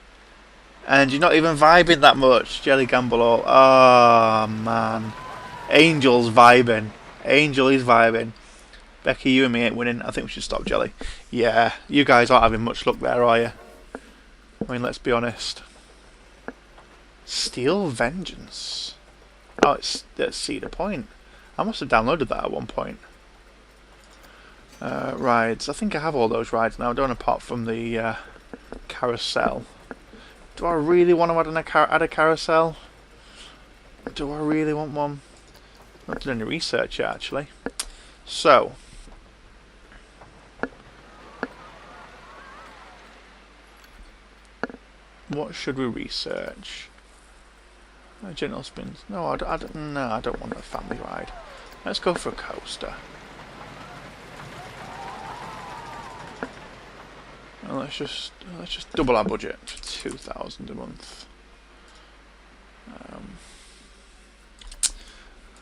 And you're not even vibing that much. Jelly, gamble all. Oh, man. Angel's vibing. Angel is vibing. Becky, you and me ain't winning. I think we should stop, Jelly. Yeah, you guys aren't having much luck there, are you? I mean, let's be honest. Steel Vengeance. Oh, it's Cedar Point. I must have downloaded that at one point. Rides. I think I have all those rides now, don't I, apart from the carousel. Do I really want to add a carousel? Do I really want one? I've not done any research yet, actually. So. What should we research? Gentle spins. No, I don't want a family ride. Let's go for a coaster. And let's just double our budget to 2,000 a month.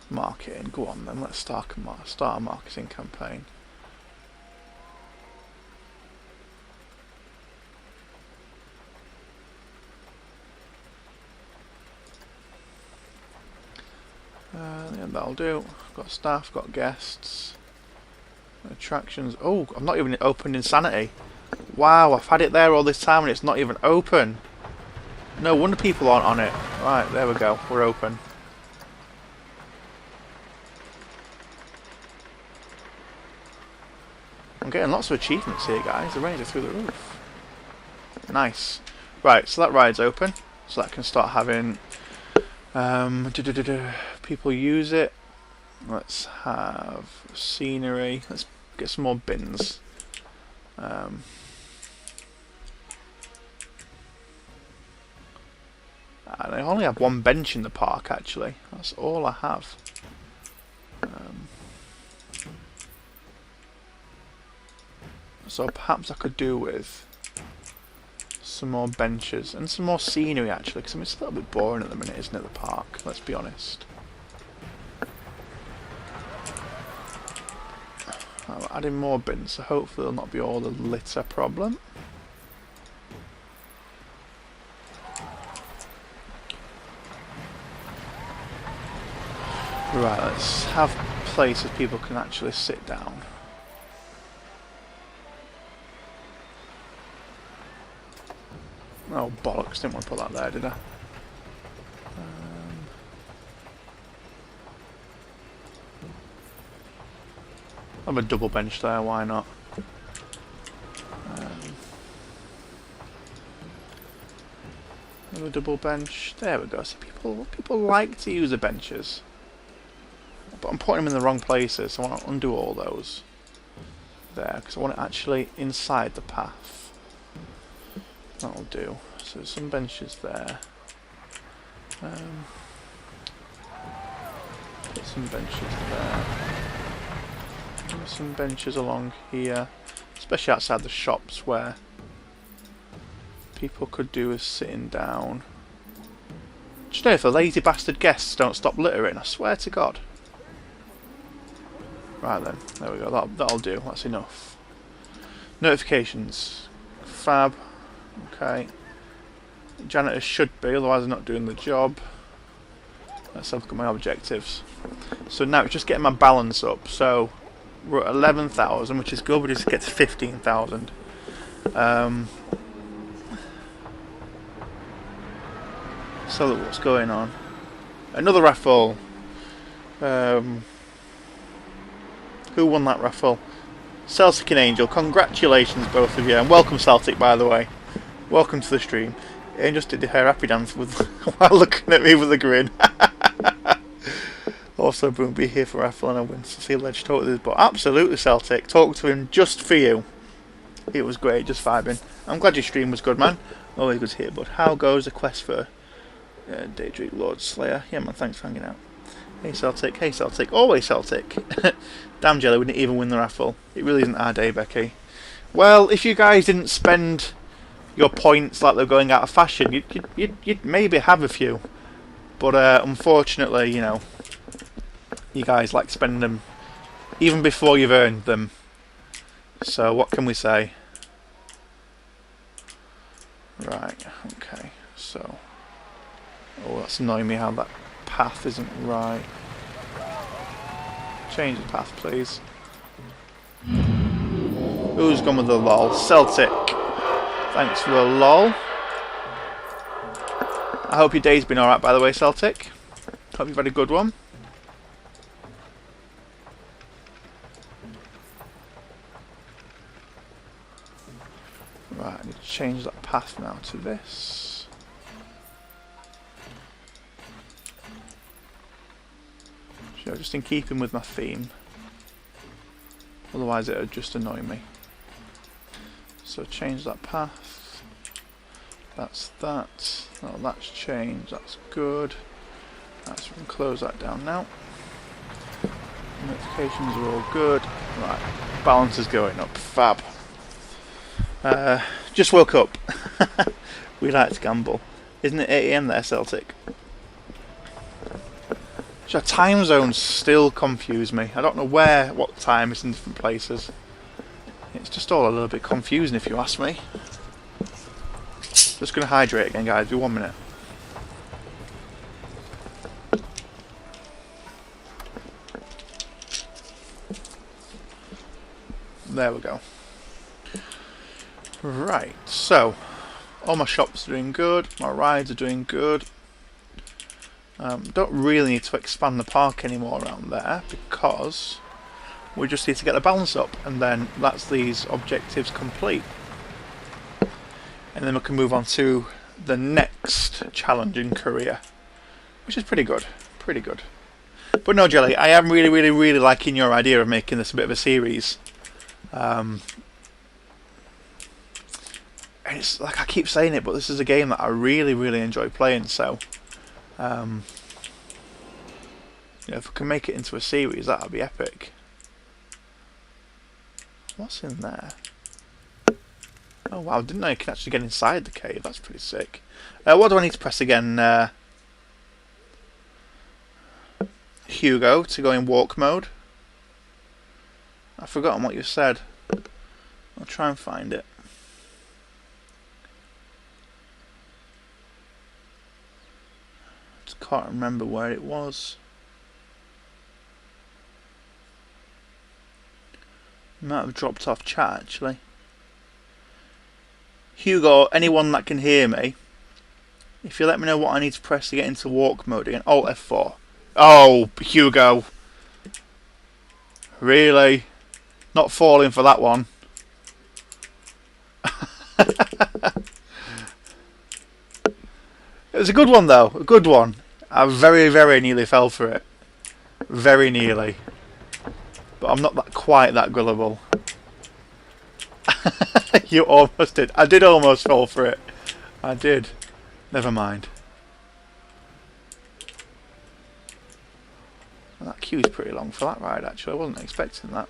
Marketing. Go on then. Let's start a marketing campaign. Yeah, that'll do. Got staff, got guests, attractions. Oh, I've not even opened Insanity. Wow, I've had it there all this time and it's not even open. No wonder people aren't on it. Right, there we go. We're open. I'm getting lots of achievements here, guys. The ratings are through the roof. Nice. Right, so that ride's open. so that I can start having people use it. Let's have scenery. Let's get some more bins. And I only have one bench in the park, actually. That's all I have. So perhaps I could do with some more benches and some more scenery, actually, because I mean, it's a little bit boring at the minute, isn't it, the park? Let's be honest. I'm adding more bins, so hopefully there'll not be all the litter problem. Right, let's have places people can actually sit down. Oh bollocks, didn't want to put that there, did I? I'll have a double bench there, why not? Have a double bench, there we go. See, people like to use the benches. But I'm putting them in the wrong places, so I want to undo all those. There, because I want it actually inside the path. That'll do. So some benches there. Put some benches there. And some benches along here. Especially outside the shops where people could do with sitting down. Do you know if the lazy bastard guests don't stop littering, I swear to God. Right then, there we go, that'll do, that's enough. Notifications. Fab. Okay. Janitors should be, otherwise they're not doing the job. Let's have a look at my objectives. So now it's just getting my balance up. So we're at 11,000, which is good, we just get to 15,000. So look what's going on. Another raffle. Who won that raffle? Celtic and Angel. Congratulations, both of you, and welcome, Celtic, by the way. Welcome to the stream. Angel just did her happy dance with while looking at me with a grin. Also, Boom be here for raffle and a win. So see Ledge talk with us, but absolutely, Celtic. Talk to him just for you. It was great, just vibing. I'm glad your stream was good, man. Always good to hear, bud. How goes the quest for Daedric Lord Slayer? Yeah, man, thanks for hanging out. Hey Celtic, hey Celtic, always Celtic. Damn jelly, we didn't even win the raffle. It really isn't our day, Becky. Well, if you guys didn't spend your points like they're going out of fashion, you'd maybe have a few. But unfortunately, you know, you guys like spending them even before you've earned them. So what can we say? Right, okay, so... Oh, that's annoying me how that path isn't right. Change the path, please. Who's gone with the lol? Celtic. Thanks for the lol. I hope your day's been alright, by the way, Celtic. Hope you've had a good one. Right, I need to change that path now to this. So just in keeping with my theme. Otherwise it would just annoy me. So change that path. That's that. Oh, that's changed. That's good. That's, we can close that down now. Notifications are all good. Right, balance is going up. Fab. Just woke up. We like to gamble. Isn't it 8 AM there, Celtic? So time zones still confuse me. I don't know what time it's in different places. It's just all a little bit confusing if you ask me. Just going to hydrate again, guys. Be 1 minute. There we go. Right, so all my shops are doing good, my rides are doing good. Don't really need to expand the park anymore around there because we just need to get the balance up, and then that's these objectives complete. And then we can move on to the next challenging career, which is pretty good, pretty good. But no, Jelly, I am really liking your idea of making this a bit of a series. And it's like I keep saying it, but this is a game that I really enjoy playing. So, you know, if I can make it into a series, that would be epic. What's in there? Oh wow, didn't know you can actually get inside the cave. That's pretty sick. What do I need to press again? Hugo, to go in walk mode. I've forgotten what you said. I'll try and find it. Just can't remember where it was. Might have dropped off chat actually. Hugo, anyone that can hear me, if you let me know what I need to press to get into walk mode again. Alt F4. Oh, Hugo. Really? Not falling for that one. It was a good one though, a good one. I very nearly fell for it. Very nearly. But I'm not quite that gullible. You almost did. I did almost fall for it. I did. Never mind. Well, that queue is pretty long for that ride actually. I wasn't expecting that.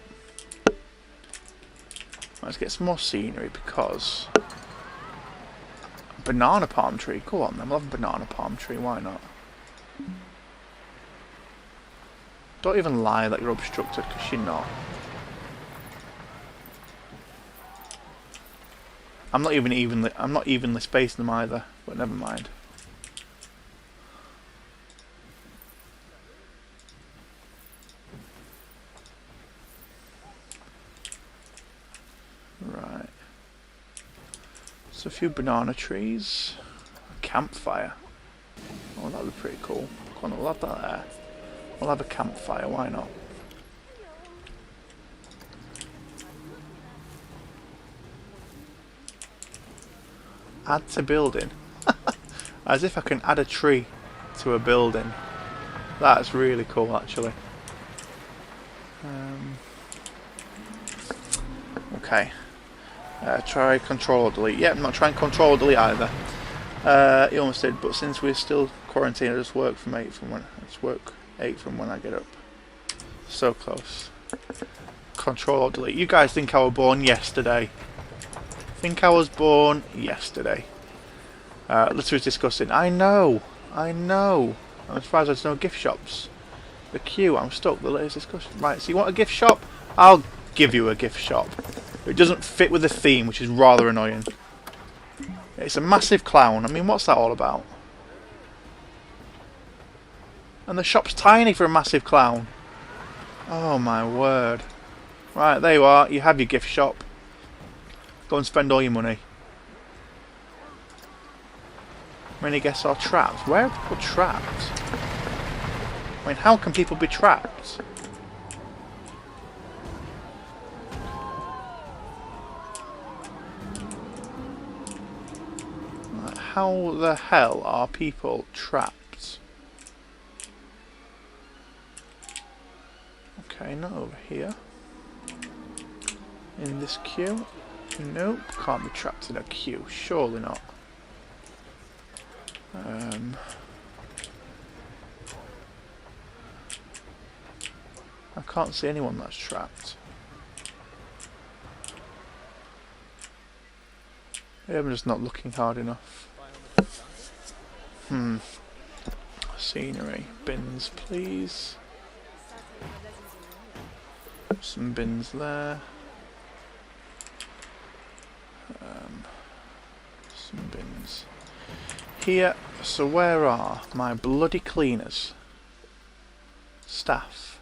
Let's get some more scenery because... Banana palm tree. Go on then, we'll have a banana palm tree. Why not? Don't even lie that you're obstructed because you're not. I'm not evenly spacing them either, but never mind. Right. So a few banana trees. A campfire. Oh, that would be pretty cool. Come on, we'll have that there. We'll have a campfire, why not? Add to building. As if I can add a tree to a building. That's really cool actually. Okay. Try control or delete. Yeah, I'm not trying control or delete either. He almost did, but since we're still quarantined, I just work from 8 from when I get up. So close. Control or delete. You guys think I was born yesterday? Think I was born yesterday. Litter is disgusting. I know. I'm surprised there's no gift shops. The queue, I'm stuck. The litter is disgusting. Right, so you want a gift shop? I'll give you a gift shop. It doesn't fit with the theme, which is rather annoying. It's a massive clown. I mean, what's that all about? And the shop's tiny for a massive clown. Oh my word. Right, there you are. You have your gift shop. Go and spend all your money. Many guests are trapped. Where are people trapped? I mean, how can people be trapped? Like, how the hell are people trapped? Okay, not over here. In this queue? Nope, can't be trapped in a queue. Surely not. I can't see anyone that's trapped. Maybe I'm just not looking hard enough. Scenery. Bins, please. Some bins there. Some bins here. So where are my bloody cleaners? Staff.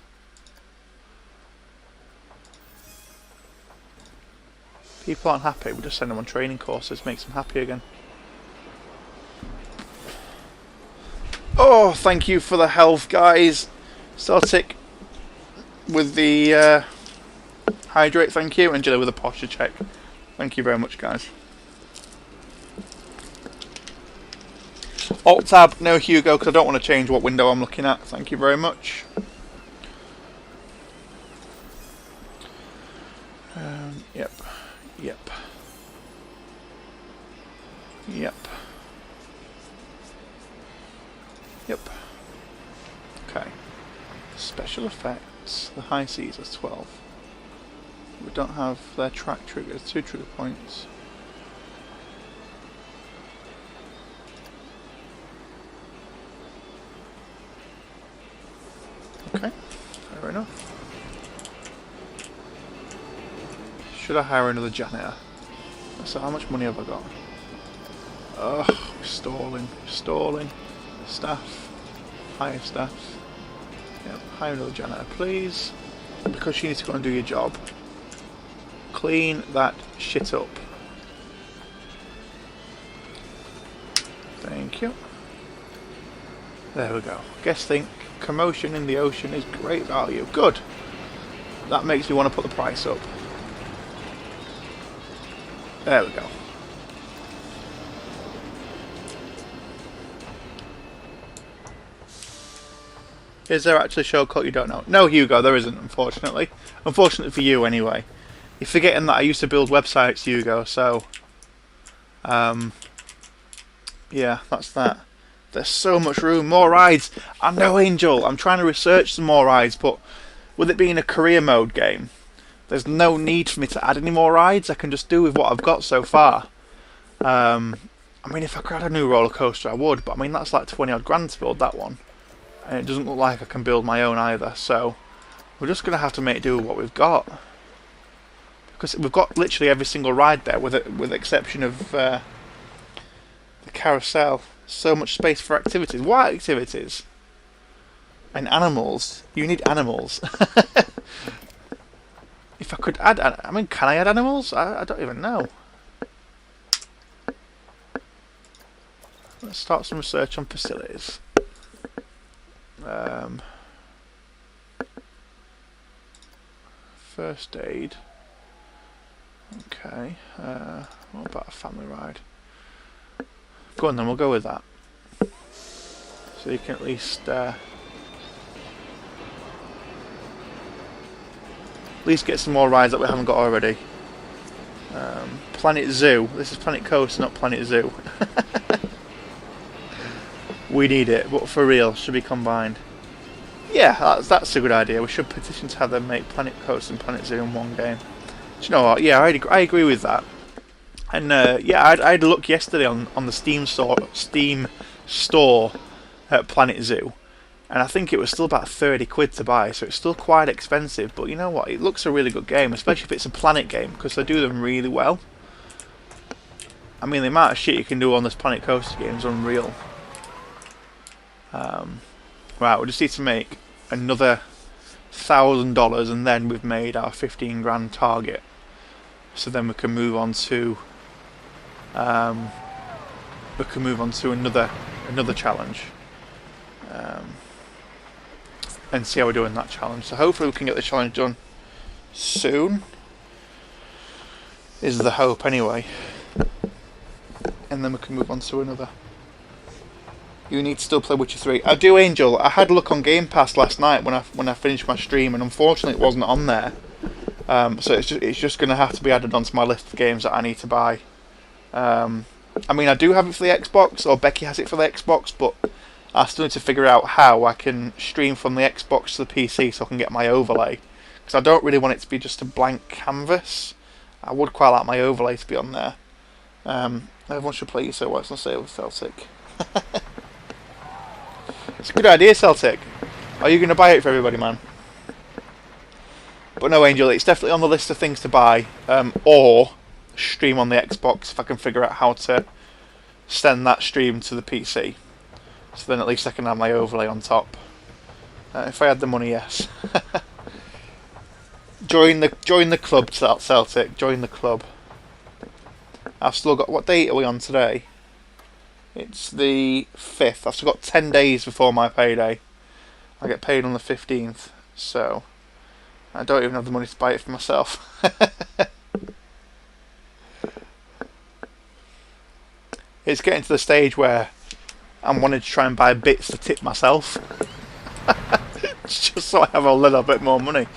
People aren't happy, we just send them on training courses, makes them happy again. Oh, thank you for the health, guys. Celtic with the hydrate, thank you, and Jilla with a posture check. Thank you very much, guys. Alt tab, no Hugo, because I don't want to change what window I'm looking at. Thank you very much. Yep. Yep. Yep. Yep. Okay. Special effects. The high seas is 12. We don't have their track triggers. 2 trigger points. Okay. Fair enough. Should I hire another janitor? So how much money have I got? Oh, stalling. Stalling. Staff. Hire staff. Yep, hire another janitor, please. Because you need to go and do your job. Clean that shit up. Thank you. There we go. Guest think commotion in the ocean is great value. Good. That makes me want to put the price up. There we go. Is there actually a shortcut you don't know? No, Hugo, there isn't, unfortunately. Unfortunately for you, anyway. You're forgetting that I used to build websites, Hugo, so... yeah, that's that. There's so much room. More rides. I know, Angel. I'm trying to research some more rides, but with it being a career mode game, there's no need for me to add any more rides. I can just do with what I've got so far. I mean, if I could add a new roller coaster, I would, but I mean, that's like 20 odd grand to build that one. And it doesn't look like I can build my own either, so we're just going to have to make do with what we've got. Because we've got literally every single ride there, with the exception of the carousel. So much space for activities. What activities? And animals. You need animals. If I could add... I mean, can I add animals? I don't even know. Let's start some research on facilities. First aid. Okay. What about a family ride? Go on then, we'll go with that. So you can at least get some more rides that we haven't got already. Planet Zoo. This is Planet Coaster, not Planet Zoo. We need it, but for real, should be combined. Yeah, that's a good idea. We should petition to have them make Planet Coaster and Planet Zoo in one game. Do you know what? Yeah, I agree with that. And yeah, I had a look yesterday on the Steam store at Planet Zoo, and I think it was still about 30 quid to buy, so it's still quite expensive. But you know what? It looks a really good game, especially if it's a Planet game, because they do them really well. I mean, the amount of shit you can do on this Planet Coaster game is unreal. Right, we just need to make another $1,000, and then we've made our 15 grand target. So then we can move on to another challenge, and see how we're doing that challenge. So hopefully we can get the challenge done soon. Is the hope anyway, and then we can move on to another. You need to still play Witcher 3. I do, Angel. I had a look on Game Pass last night when I finished my stream, and unfortunately it wasn't on there. So it's just going to have to be added onto my list of games that I need to buy. I mean, I do have it for the Xbox, or Becky has it for the Xbox, but I still need to figure out how I can stream from the Xbox to the PC so I can get my overlay. Because I don't really want it to be just a blank canvas. I would quite like my overlay to be on there. Everyone should play So What's on Sale with Celtic. It's a good idea, Celtic. Are you going to buy it for everybody, man? But no, Angel, it's definitely on the list of things to buy, or stream on the Xbox if I can figure out how to send that stream to the PC. So then at least I can have my overlay on top. If I had the money, yes. Join the club, Celtic. Join the club. I've still got... What date are we on today? It's the 5th. I've still got 10 days before my payday. I get paid on the 15th, so I don't even have the money to buy it for myself. It's getting to the stage where and wanted to try and buy bits to tip myself. Just so I have a little bit more money.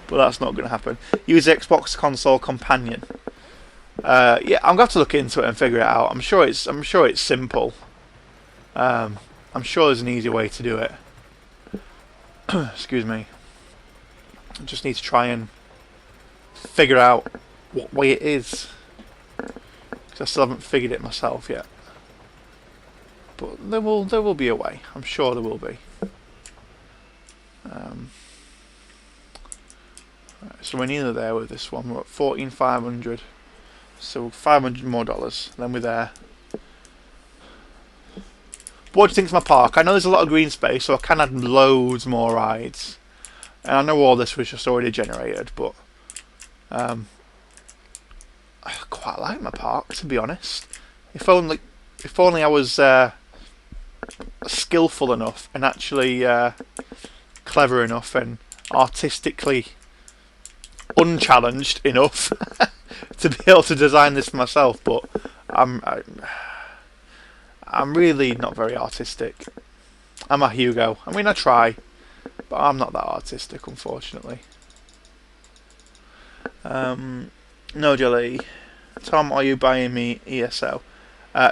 But that's not going to happen. Use Xbox Console Companion. Yeah, I'm going to have to look into it and figure it out. I'm sure it's simple. I'm sure there's an easy way to do it. Excuse me. I just need to try and figure out what way it is. Because I still haven't figured it myself yet. But there will be a way. I'm sure there will be. Right, so we're nearly there with this one. We're at 14,500. So $500 more. Then we're there. What do you think of my park? I know there's a lot of green space, so I can add loads more rides. And I know all this was just already generated, but I quite like my park, to be honest. If only I was skillful enough and actually clever enough and artistically unchallenged enough to be able to design this for myself. But I'm really not very artistic. I'm a Hugo. I mean, I try, but I'm not that artistic, unfortunately. No, Jelly. Tom, are you buying me ESO?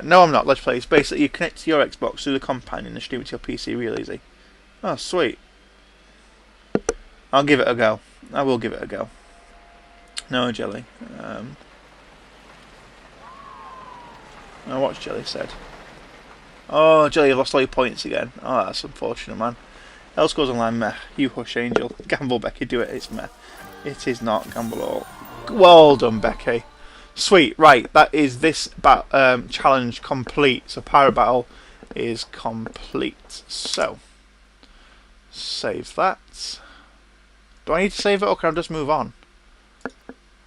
No, I'm not. Let's play. It's basically you connect to your Xbox through the companion and stream it to your PC real easy. Oh, sweet. I'll give it a go. I will give it a go. No, Jelly. Now, what's Jelly said? Oh, Jelly, you've lost all your points again. Oh, that's unfortunate, man. Else goes online, meh. You hush, Angel. Gamble, Becky, do it. It's meh. It is not gamble at all. Well done, Becky. Sweet. Right, that is this challenge complete. So Pirate Battle is complete. So, save that. Do I need to save it, or can I just move on?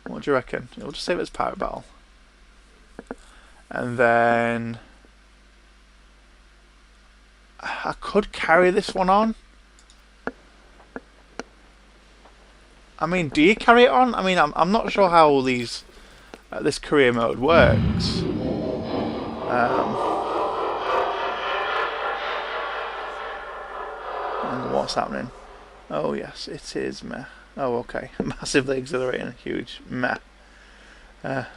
What do you reckon? We'll just save it as Pirate Battle. And then I could carry this one on. I mean, do you carry it on? I mean, I'm not sure how these this career mode works. And what's happening? Oh yes, it is meh. Oh okay, massively exhilarating, huge meh.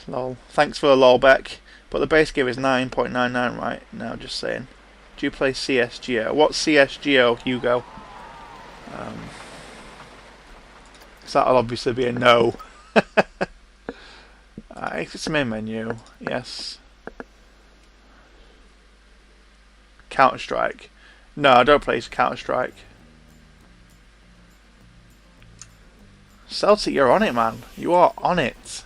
Lol. Thanks for the lol, Beck. But the base game is 9.99 right now. Just saying. Do you play CSGO? What's CSGO, Hugo? So that'll obviously be a no. It's main menu. Yes. Counter Strike. No, I don't play Counter Strike. Celtic, you're on it, man. You are on it.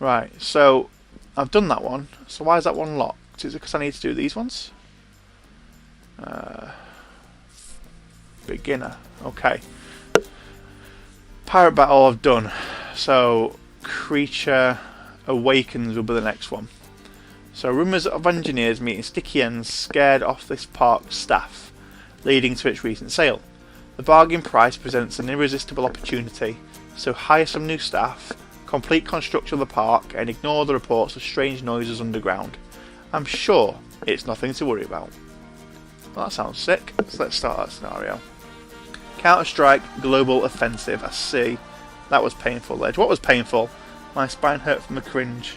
Right, so I've done that one. So why is that one locked? Is it because I need to do these ones? Beginner. Okay. Pirate Battle I've done. So Creature Awakens will be the next one. So rumours of engineers meeting sticky ends scared off this park's staff, leading to its recent sale. The bargain price presents an irresistible opportunity, so hire some new staff, complete construction of the park, and ignore the reports of strange noises underground. I'm sure it's nothing to worry about. Well, that sounds sick. So let's start that scenario. Counter-Strike Global Offensive. I see. That was painful, Ledge. What was painful? My spine hurt from the cringe.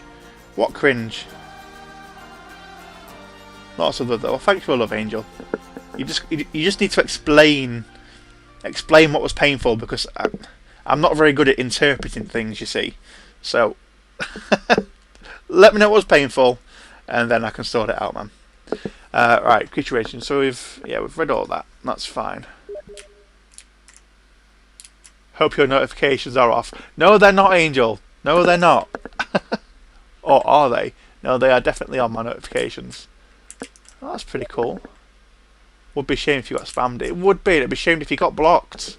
What cringe? Lots of love, though. Well, thanks for love, Angel. You just need to explain what was painful, because I'm not very good at interpreting things, you see. So let me know what was painful, and then I can sort it out, man. Right, creature rating. So we've read all that. That's fine. Hope your notifications are off. No, they're not, Angel. No, they're not. Or are they? No, they are definitely on my notifications. Oh, that's pretty cool. Would be a shame if you got spammed. It would be. It'd be a shame if you got blocked.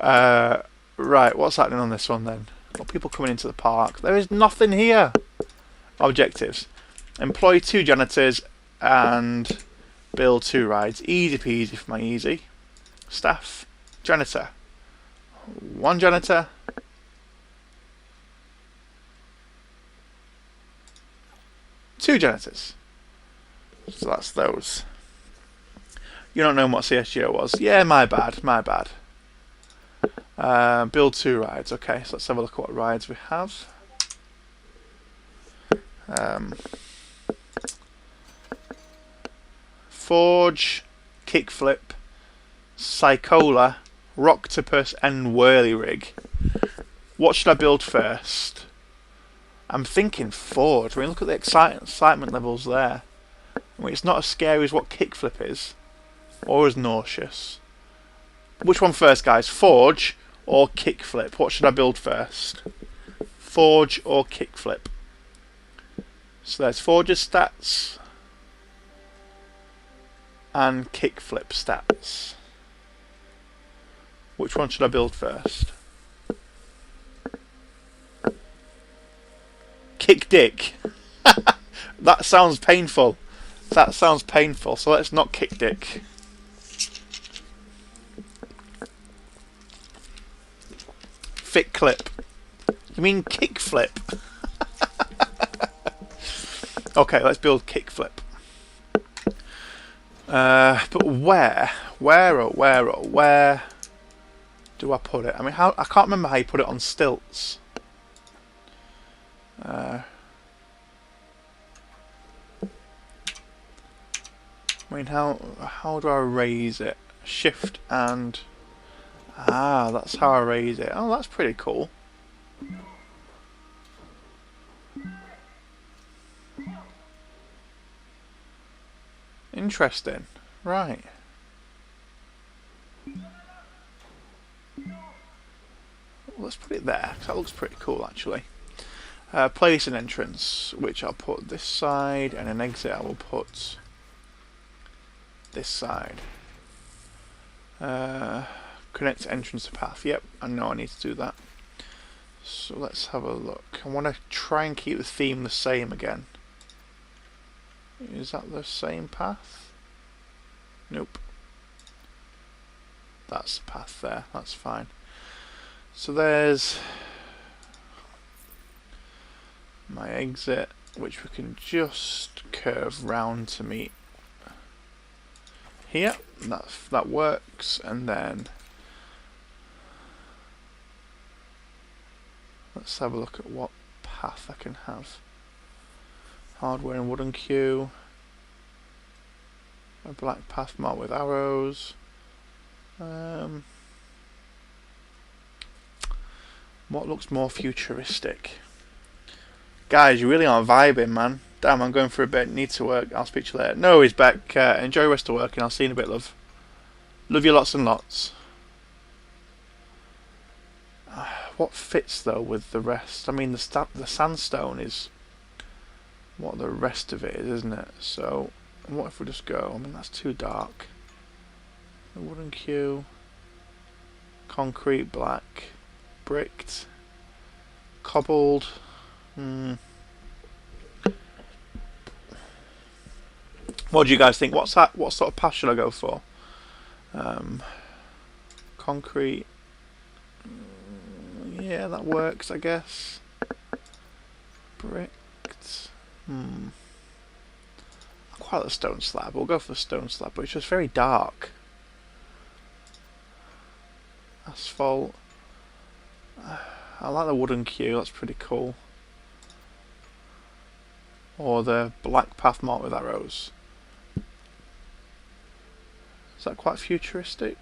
Right, what's happening on this one then? Got people coming into the park. There is nothing here. Objectives. Employ 2 janitors and build 2 rides. Easy peasy for my easy. Staff. Janitor. 1 janitor. 2 janitors. So that's those. You don't know what CSGO was? Yeah, my bad, my bad. Build 2 rides. Okay, so let's have a look at what rides we have. Forge, Kickflip, Psychola, Rocktopus, and Whirly Rig. What should I build first? I'm thinking Forge. I mean, look at the excitement levels there. I mean, it's not as scary as what Kickflip is, or as nauseous. Which one first, guys? Forge or Kickflip? What should I build first? Forge or Kickflip? So there's Forge's stats and Kickflip stats. Which one should I build first? Kick Dick. That sounds painful. That sounds painful. So let's not Kick Dick. Fit Clip. You mean Kickflip? Okay, let's build Kickflip. But where do I put it? I mean, I can't remember how you put it on stilts. I mean, how do I raise it? Shift and that's how I raise it. Oh, that's pretty cool. Interesting. Right. Let's put it there, because that looks pretty cool, actually. Place an entrance, which I'll put this side, and an exit I will put this side. Connect entrance to path. Yep, I know I need to do that. So let's have a look. I want to try and keep the theme the same again. Is that the same path? Nope. That's the path there. That's fine. So there's my exit, which we can just curve round to meet here. That works. And then let's have a look at what path I can have. Hardware and wooden queue. A black path marked with arrows. What looks more futuristic? Guys, you really aren't vibing, man. Damn, I'm going for a bit. Need to work. I'll speak to you later. No, he's back. Enjoy the rest of work, and I'll see you in a bit, love. Love you lots and lots. What fits, though, with the rest? I mean, the sandstone is what the rest of it is, isn't it? So, what if we just go? I mean, that's too dark. The wooden queue. Concrete, black. Bricked. Cobbled. What do you guys think? What's that? What sort of path should I go for? Concrete. Yeah, that works, I guess. Bricked. I quite like the stone slab. We'll go for the stone slab, but it's just very dark. Asphalt. I like the wooden queue. That's pretty cool. Or the black path marked with arrows. Is that quite futuristic?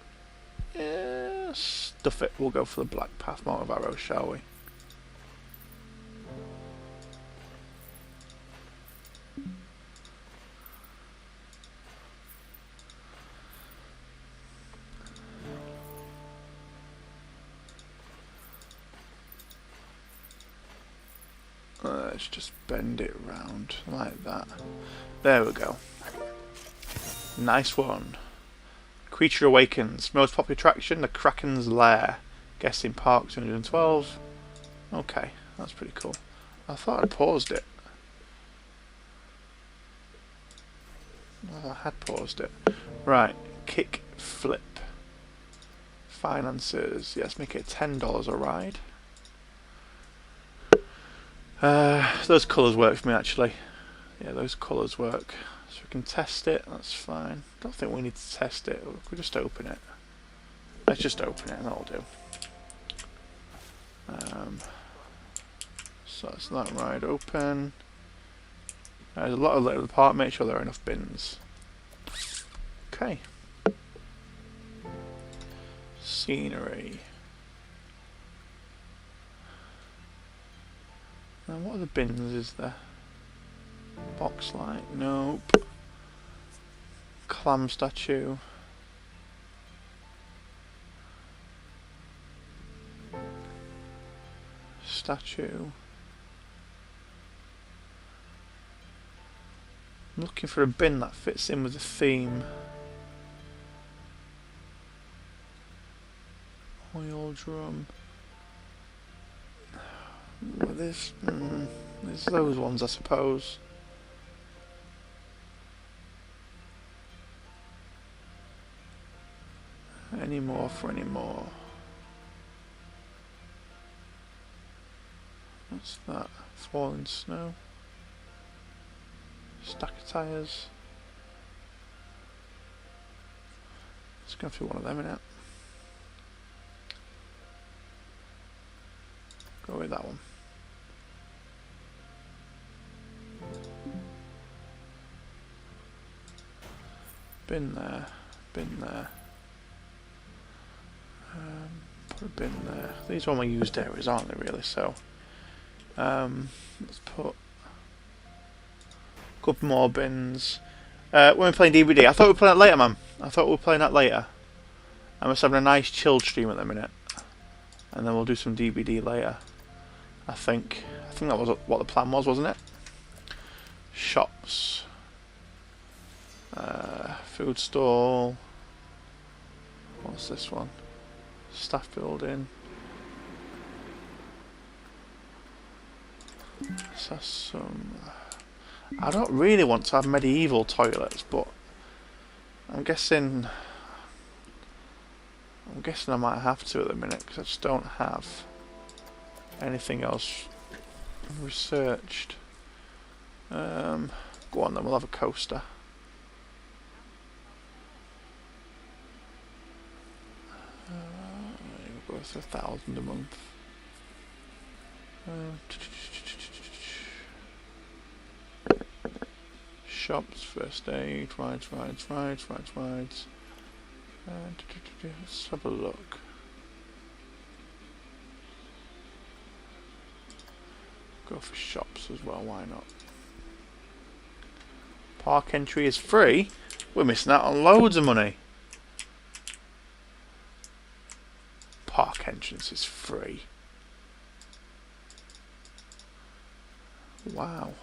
Yeah, stuff it. We'll go for the black path marked with arrows, shall we? Let's just bend it round like that. There we go. Nice one. Creature awakens. Most popular attraction, the Kraken's Lair. Guessing Park 212. Okay, that's pretty cool. I thought I'd paused it. Well, I had paused it. Right, kick flip. Finances. Yes, make it $10 a ride. Those colours work for me actually. Yeah, those colours work. So we can test it, that's fine. Don't think we need to test it, we'll just open it. Let's just open it and that'll do. So that's that ride open. There's a lot of little part, make sure there are enough bins. Okay. Scenery. Now what other bins is there? Box light, nope. Clam statue. Statue. I'm looking for a bin that fits in with the theme. Oil drum. Well, there's those ones, I suppose. Any more for any more? What's that? Falling snow. Stack of tyres. Let's go through one of them in it. Go with that one. Bin there. Bin there. Put a bin there. These are all my used areas, aren't they, really? So, let's put a couple more bins. When we're playing DVD, I thought we were playing that later, man. I thought we were playing that later. I'm just having a nice chilled stream at the minute, and then we'll do some DVD later. I think that was what the plan was, wasn't it? Shops, food stall. What's this one? Staff building. So some. I don't really want to have medieval toilets, but I'm guessing I might have to at the minute because I just don't have anything else researched. Go on then, we'll have a coaster. Worth 1,000 a month. Shops, first aid, rides. Let's have a look. Go for shops as well, why not? Park entry is free? We're missing out on loads of money. Park entrance is free. Wow.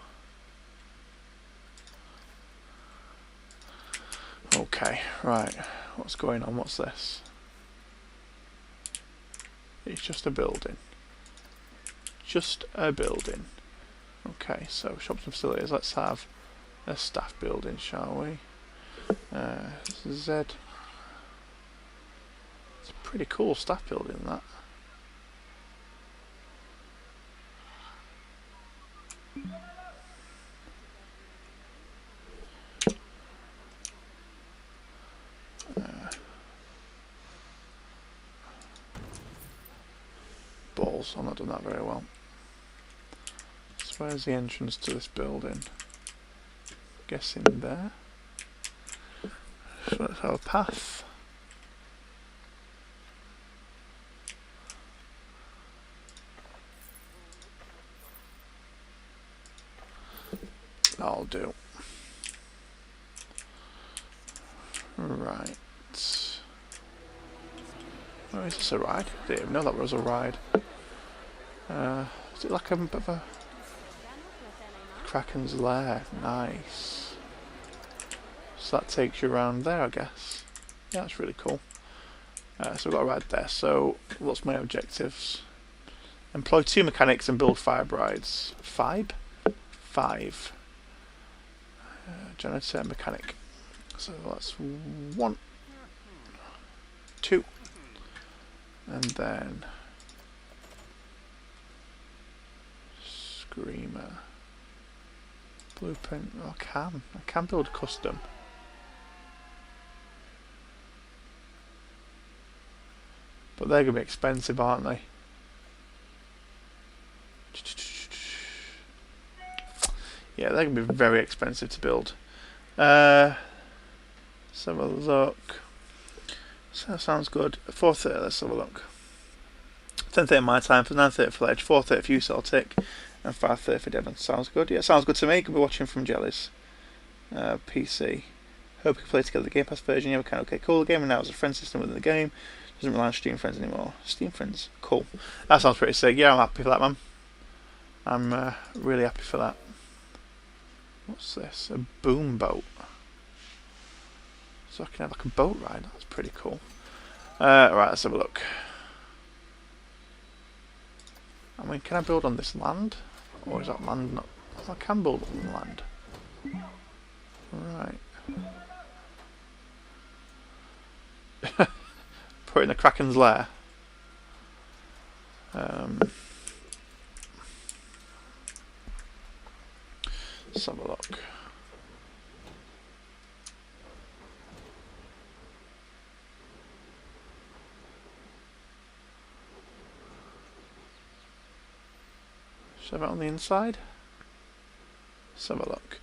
Okay, right. What's going on? What's this? It's just a building. Just a building. Okay, so shops and facilities. Let's have a staff building, shall we? Z. It's a pretty cool staff building, that. Balls, I'm not done that very well. So where's the entrance to this building? Guessing there. So let's have a path. That'll do. Right. Oh, is this a ride? Didn't even know that was a ride. Is it like a bit of a Kraken's lair? Nice. So that takes you around there, I guess. Yeah, that's really cool. So we've got a ride there. So what's my objectives? Employ 2 mechanics and build 5 rides. 5? 5. Generator mechanic. So that's 1, 2, and then Screamer. Blueprint. Oh, I can build custom. But they're going to be expensive, aren't they? Yeah, they're going to be very expensive to build. Let's have a look. So that sounds good. 4:30, let's have a look. 10:30 my time, for 9:30 for Ledge, 4:30 for you Celtic, and 5:30 for Devon. Sounds good. Yeah, sounds good to me. Could be watching from Jellies. PC. Hope you can play together the Game Pass version. Yeah, we can. Okay, cool. The game now has a friend system within the game. Doesn't rely on Steam friends anymore. Steam friends. Cool. That sounds pretty sick. Yeah, I'm happy for that, man. I'm really happy for that. What's this? A boom boat. So I can have like a boat ride. That's pretty cool. Right, let's have a look. I mean, can I build on this land? Or is that land not... I can build on land. Right. Put it in the Kraken's lair. Let's have a look. Should I have it on the inside? Let's have a look.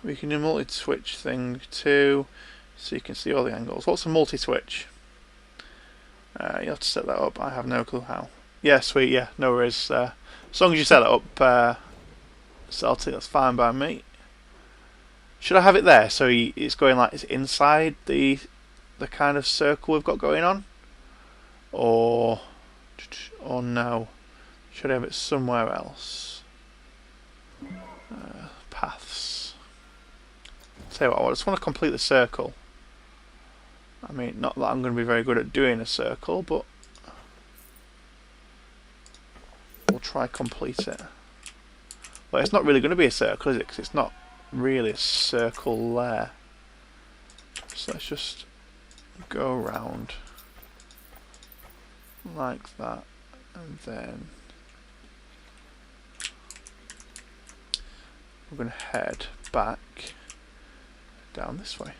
We can do multi-switch thing too, so you can see all the angles. What's a multi-switch? You have to set that up. I have no clue how. Yeah, sweet. Yeah, no worries. As long as you set it up, Celtic, that's fine by me. Should I have it there so it's going like it's inside the kind of circle we've got going on, or no? Should I have it somewhere else? Paths. Tell you what, I just want to complete the circle. I mean, not that I'm going to be very good at doing a circle, but we'll try complete it. Well, it's not really going to be a circle, is it? Because it's not really a circle there. So let's just go around like that, and then we're going to head back down this way.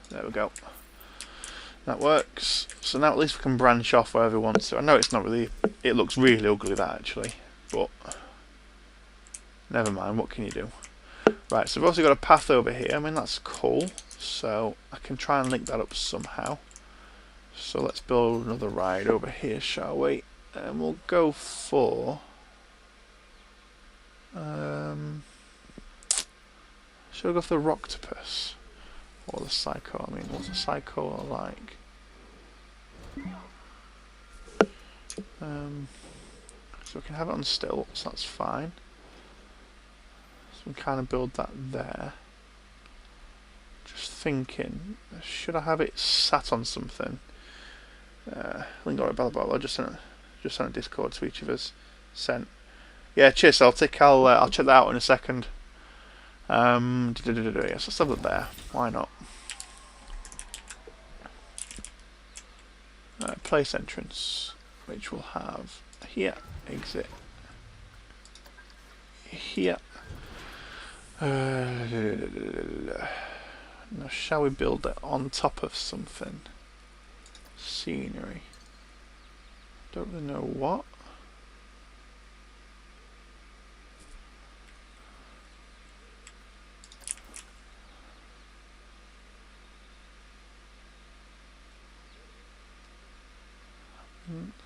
There we go. That works. So now at least we can branch off wherever we want to. I know it's not really... It looks really ugly, that, actually. But never mind, what can you do? Right, so we've also got a path over here. I mean, that's cool. So I can try and link that up somehow. So let's build another ride over here, shall we? And we'll go for... should we go for the Rocktopus? Or the Psycho? I mean, what's a Psycho like? So we can have it on stilts, that's fine. So we can kind of build that there. Just thinking, should I have it sat on something? Link or blah blah blah. Just sent a Discord to each of us. Sent. Yeah, cheers Celtic. I'll check that out in a second. Yes, let's have it there. Why not? Place entrance, which we'll have here. Exit here. Now, shall we build it on top of something? Scenery. Don't really know what.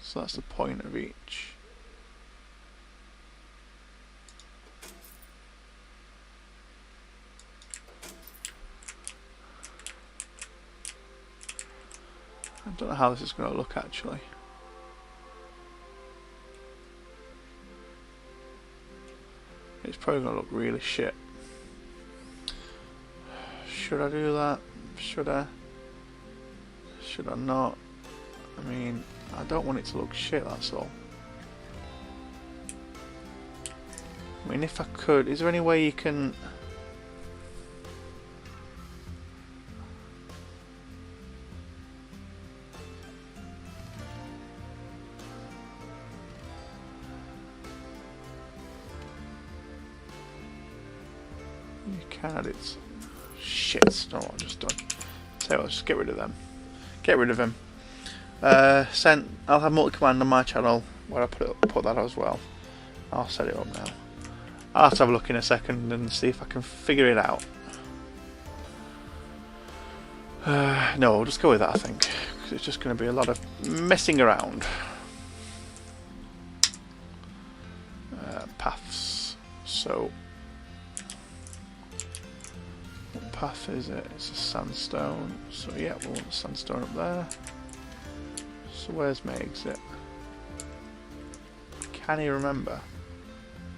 So that's the point of each. I don't know how this is going to look actually. It's probably going to look really shit. Should I do that? Should I? Should I not? I mean, I don't want it to look shit, that's all. I mean, if I could, is there any way you can... Candidates. Shit, no, I've just done. So let's just get rid of them. Get rid of him. Sent. I'll have multi-command on my channel where I put that as well. I'll set it up now. I'll have to have a look in a second and see if I can figure it out. No, we'll just go with that, I think, because it's just going to be a lot of messing around. Paths. So, what path is it? It's a sandstone. So yeah, we'll want the sandstone up there. So where's my exit? Can you remember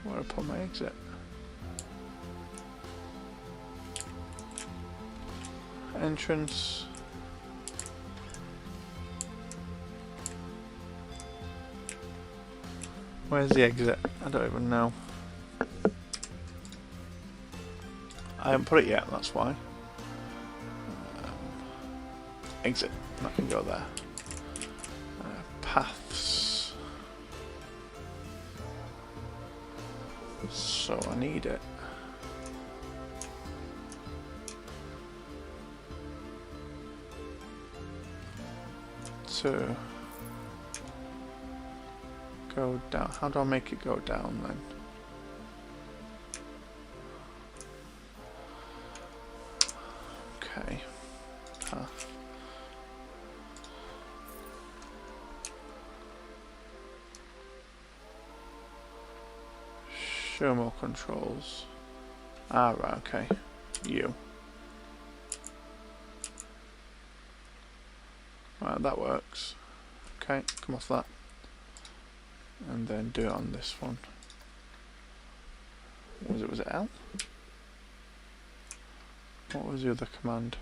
where I put my exit? Entrance. Where's the exit? I don't even know. I haven't put it yet, that's why. Exit. I can go there. Paths. So I need it. To go down. How do I make it go down then? Okay. Path. Show more controls. Ah, right, okay. You. Right, that works. Okay, come off that. And then do it on this one. What was it L? What was the other command?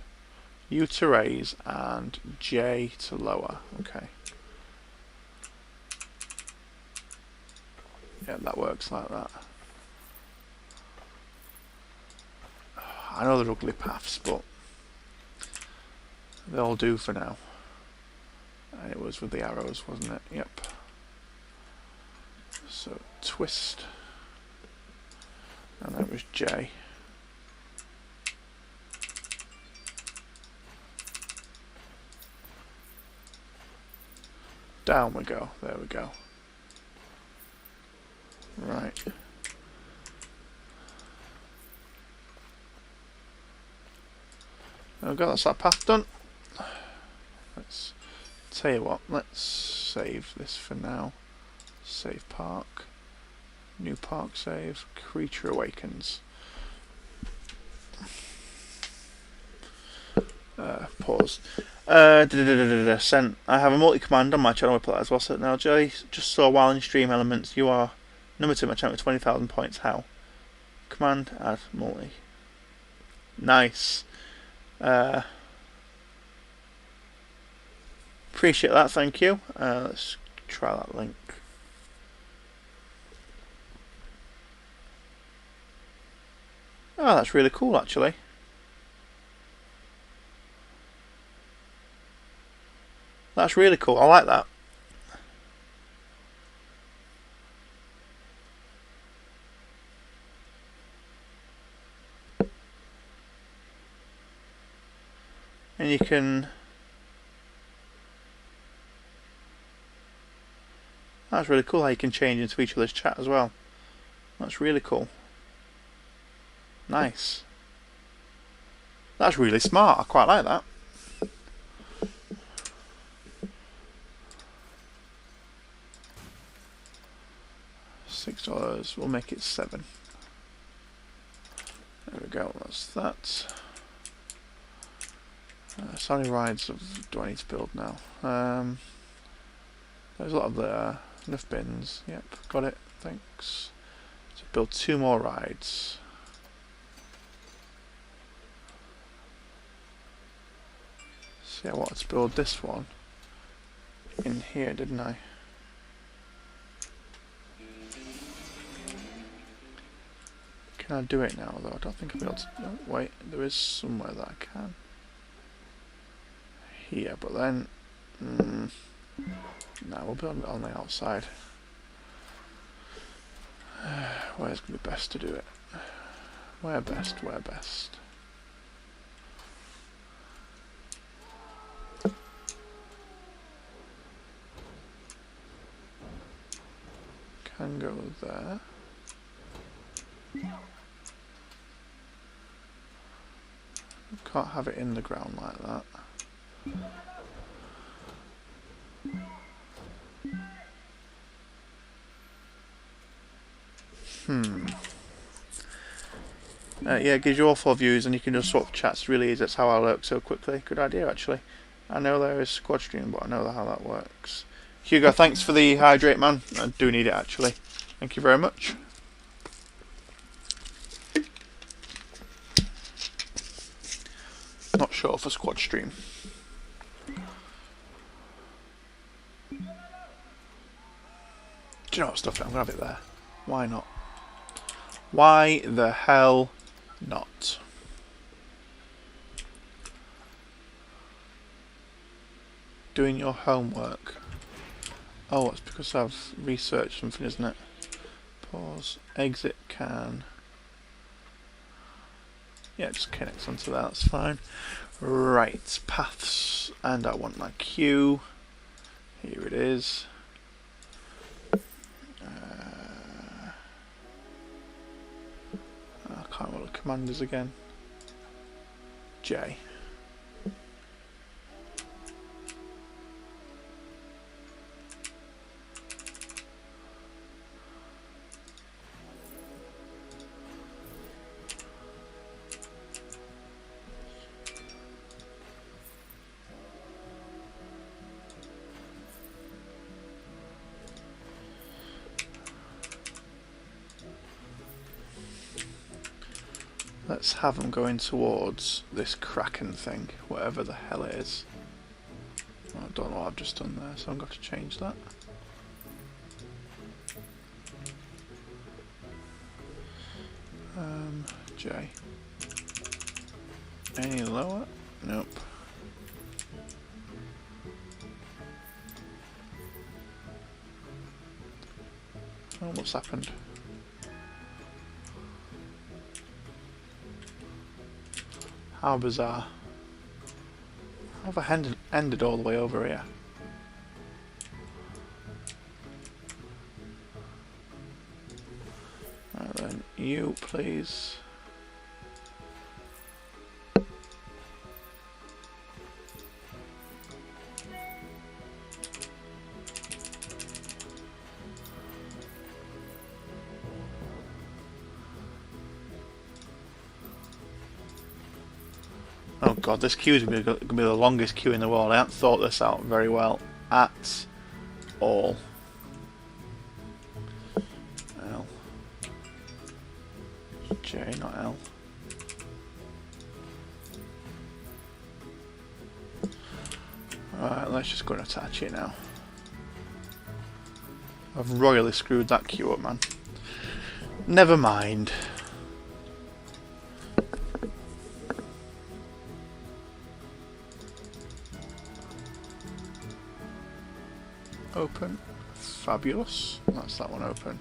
U to raise and J to lower. Okay. Yeah, that works like that. I know they're ugly paths, but they'll do for now. And it was with the arrows, wasn't it? Yep. So twist. And that was J. Down we go. There we go. Right. There we go, that's that path done. Let's tell you what, let's save this for now. Save park. New park save. Creature awakens. Pause. Sent. I have a multi-command on my channel. I put that as well. So now, Joy, just saw while in stream elements, you are number 2 on my channel with 20,000 points. How? Command add multi. Nice. Appreciate that. Thank you. Let's try that link. Oh, that's really cool, actually. That's really cool. I like that. And you can... That's really cool how you can change into each other's chat as well. That's really cool. Nice. That's really smart. I quite like that. $6. We'll make it 7. There we go. That's that. So many rides do I need to build now? There's a lot of the enough bins. Yep, got it. Thanks. So build 2 more rides. See, I wanted to build this one in here, didn't I? Can I do it now though? I don't think I'll be able to. No, wait, there is somewhere that I can. Here, but then no, we'll build it on the outside. Where's going to be best to do it? Where best? Where best? Can go there. Can't have it in the ground like that. Yeah, it gives you all 4 views and you can just swap chats really easy. That's how I lurk so quickly. Good idea, actually. I know there is squad stream, but I know how that works. Hugo, thanks for the hydrate, man. I do need it, actually. Thank you very much. Not sure for squad stream. Do you know what, stuff it? I'm going to have it there. Why not? Why the hell not? Doing your homework. Oh, it's because I've researched something, isn't it? Pause. Exit can. Yeah, just connects onto that, that's fine. Right, paths. And I want my queue. Here it is. I can't remember what the command is again. J. Let's have them going towards this Kraken thing, whatever the hell it is. I don't know what I've just done there, so I'm going to change that. J. Any lower? Nope. Oh, what's happened? How bizarre. How have I ended all the way over here? Right then, you please. Oh god, this queue is going to be the longest queue in the world. I haven't thought this out very well at all. L. J, not L. Alright, let's just go and attach it now. I've royally screwed that queue up, man. Never mind. Open. Fabulous. That's that one open.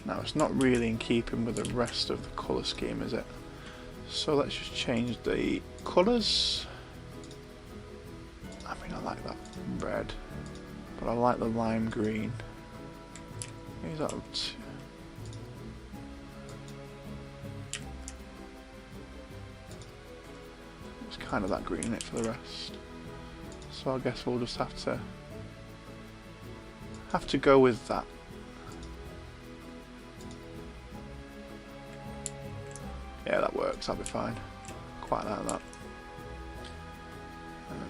Now it's not really in keeping with the rest of the colour scheme, is it? So let's just change the colours. I mean, I like that red, but I like the lime green. Is that it's kind of that green in it for the rest. So I guess we'll just have to go with that. Yeah, that works. That'll be fine. Quite like that.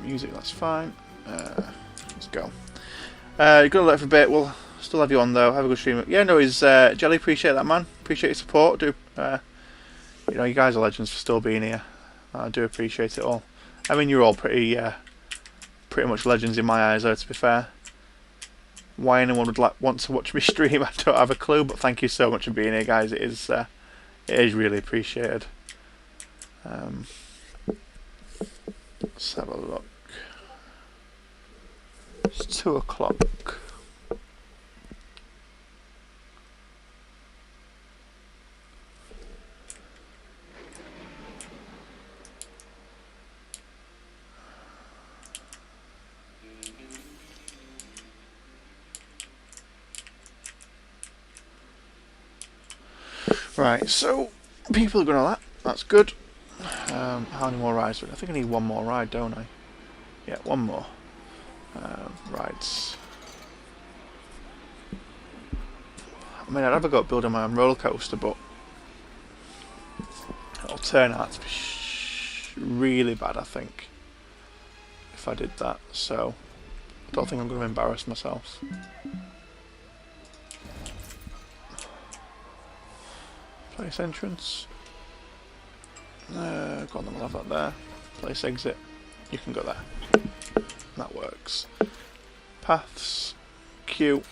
Music, that's fine. Let's go. You're gonna let for a bit. We'll still have you on though. Have a good stream. Yeah, no, is Jelly. Appreciate that, man. Appreciate your support. Do you know, you guys are legends for still being here. I do appreciate it all. I mean, you're all pretty much legends in my eyes, though. To be fair. Why anyone would want to watch me stream, I don't have a clue. But thank you so much for being here, guys. It is really appreciated. Let's have a look. It's 2 o'clock. Right, so people are going to that. That's good. How many more rides? I think I need one more ride, don't I? Yeah, one more. Rides. I mean, I'd rather go building my own roller coaster, but it'll turn out to be really bad, I think, if I did that. So I don't think I'm going to embarrass myself. Place entrance. Go on, then we'll have that there. Place exit. You can go there. That works. Paths. Queue.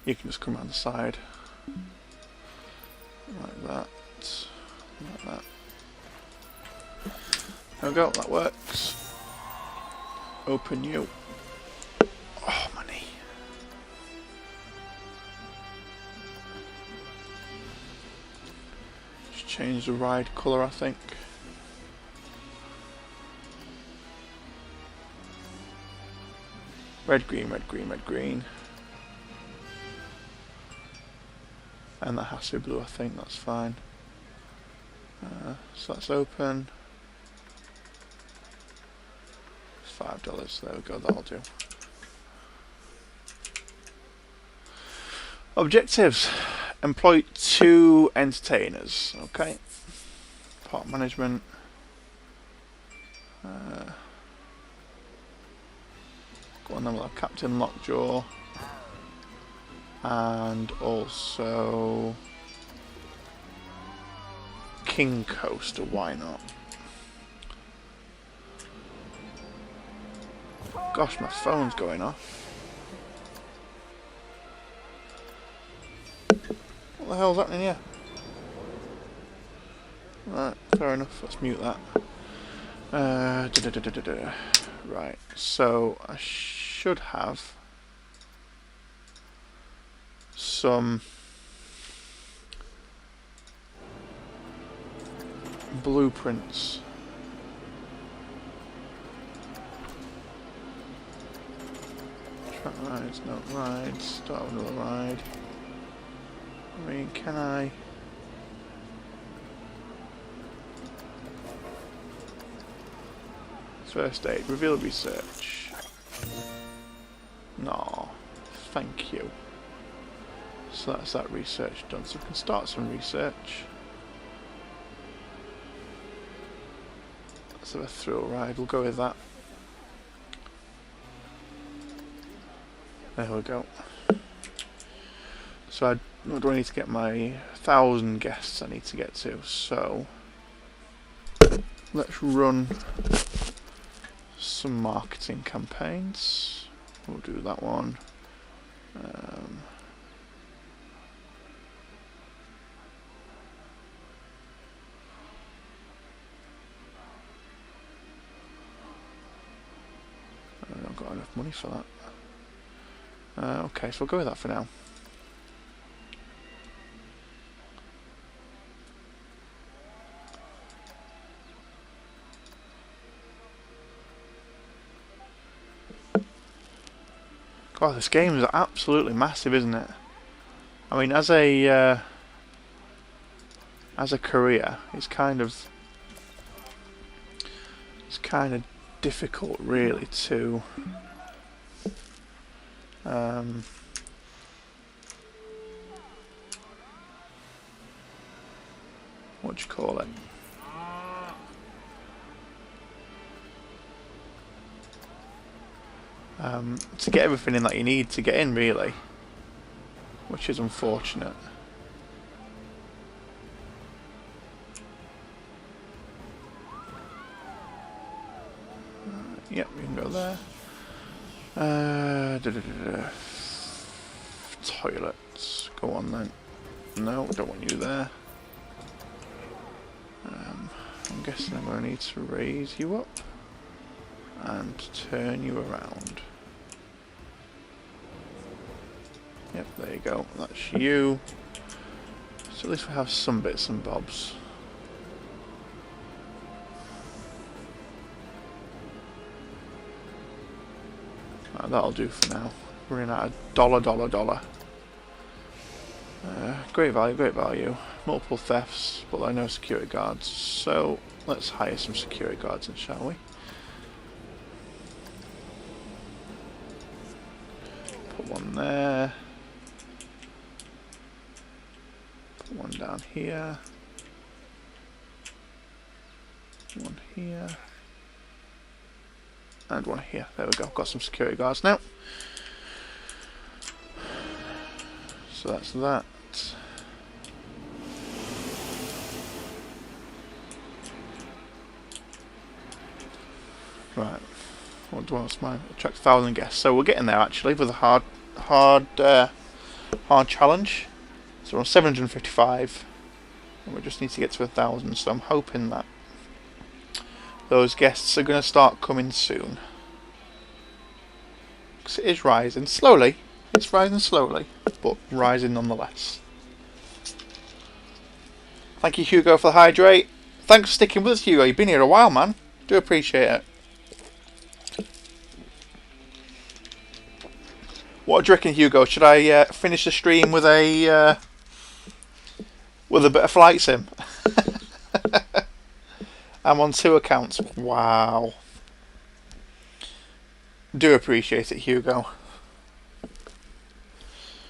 You can just come around the side. Like that. Like that. There we go, that works. Open you. Oh, money. Just change the ride colour, I think. Red, green, red, green, red, green. And that has to be blue, I think, that's fine. So that's open. $5, there we go, that'll do. Objectives. Employ 2 entertainers, okay. Park management. Go on then, we'll have Captain Lockjaw. And also King Coaster, why not? Gosh, my phone's going off. What the hell's happening here? Right, fair enough, let's mute that. Right, so I should have some blueprints. Track rides, no rides, start with another ride. I mean, can I? First aid, reveal research. No, thank you. So that's that research done. So we can start some research. Let's have a thrill ride, we'll go with that. There we go. So what do I need to get my 1,000 guests I need to get to? So let's run some marketing campaigns. We'll do that one. I've not got enough money for that. Okay, so we'll go with that for now. God, this game is absolutely massive, isn't it? I mean, as a career, it's kind of difficult, really, to what do you call it? To get everything in that you need to get in, really, which is unfortunate. Yep, we can go there. Toilets, go on then. No, don't want you there. I'm guessing I'm going to need to raise you up and turn you around. Yep, there you go, that's you. So at least we have some bits and bobs. That'll do for now. Running out of dollar. Great value. Multiple thefts, but there are no security guards. So let's hire some security guards, then, shall we? Put one there. Put one down here. One here. And one here. There we go. Got some security guards now. So that's that. Right. What was mine? Attract 1,000 guests. So we're getting there actually with a hard challenge. So we're on 755, and we just need to get to 1,000. So I'm hoping that those guests are going to start coming soon. Because it is rising slowly. It's rising slowly, but rising nonetheless. Thank you, Hugo, for the hydrate. Thanks for sticking with us, Hugo. You've been here a while, man. Do appreciate it. What do you reckon, Hugo? Should I finish the stream with a bit of flight sim? I'm on 2 accounts. Wow. Do appreciate it, Hugo.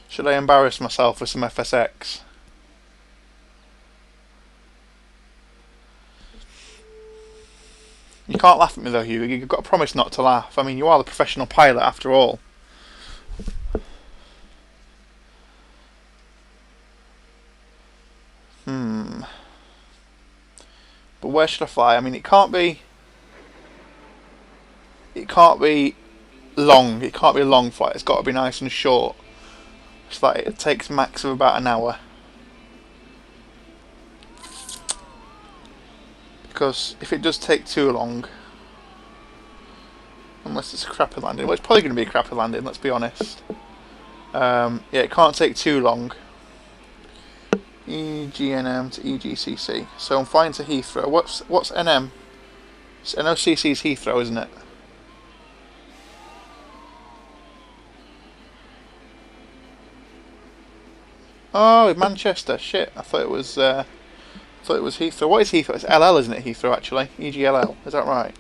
Should I embarrass myself with some FSX? You can't laugh at me though, Hugo. You've got to promise not to laugh. I mean, you are the professional pilot after all. But where should I fly? I mean, it can't be long. It can't be a long flight. It's got to be nice and short. It's like it takes max of about an hour. Because if it does take too long, unless it's a crappy landing, well, it's probably going to be a crappy landing, let's be honest. Yeah, it can't take too long. EGNM to EGCC. So I'm flying to Heathrow. What's NM? It's NOCC's Heathrow, isn't it? Oh, Manchester. Shit, I thought it was Heathrow. What is Heathrow? It's LL, isn't it? Heathrow, actually. EGLL. Is that right?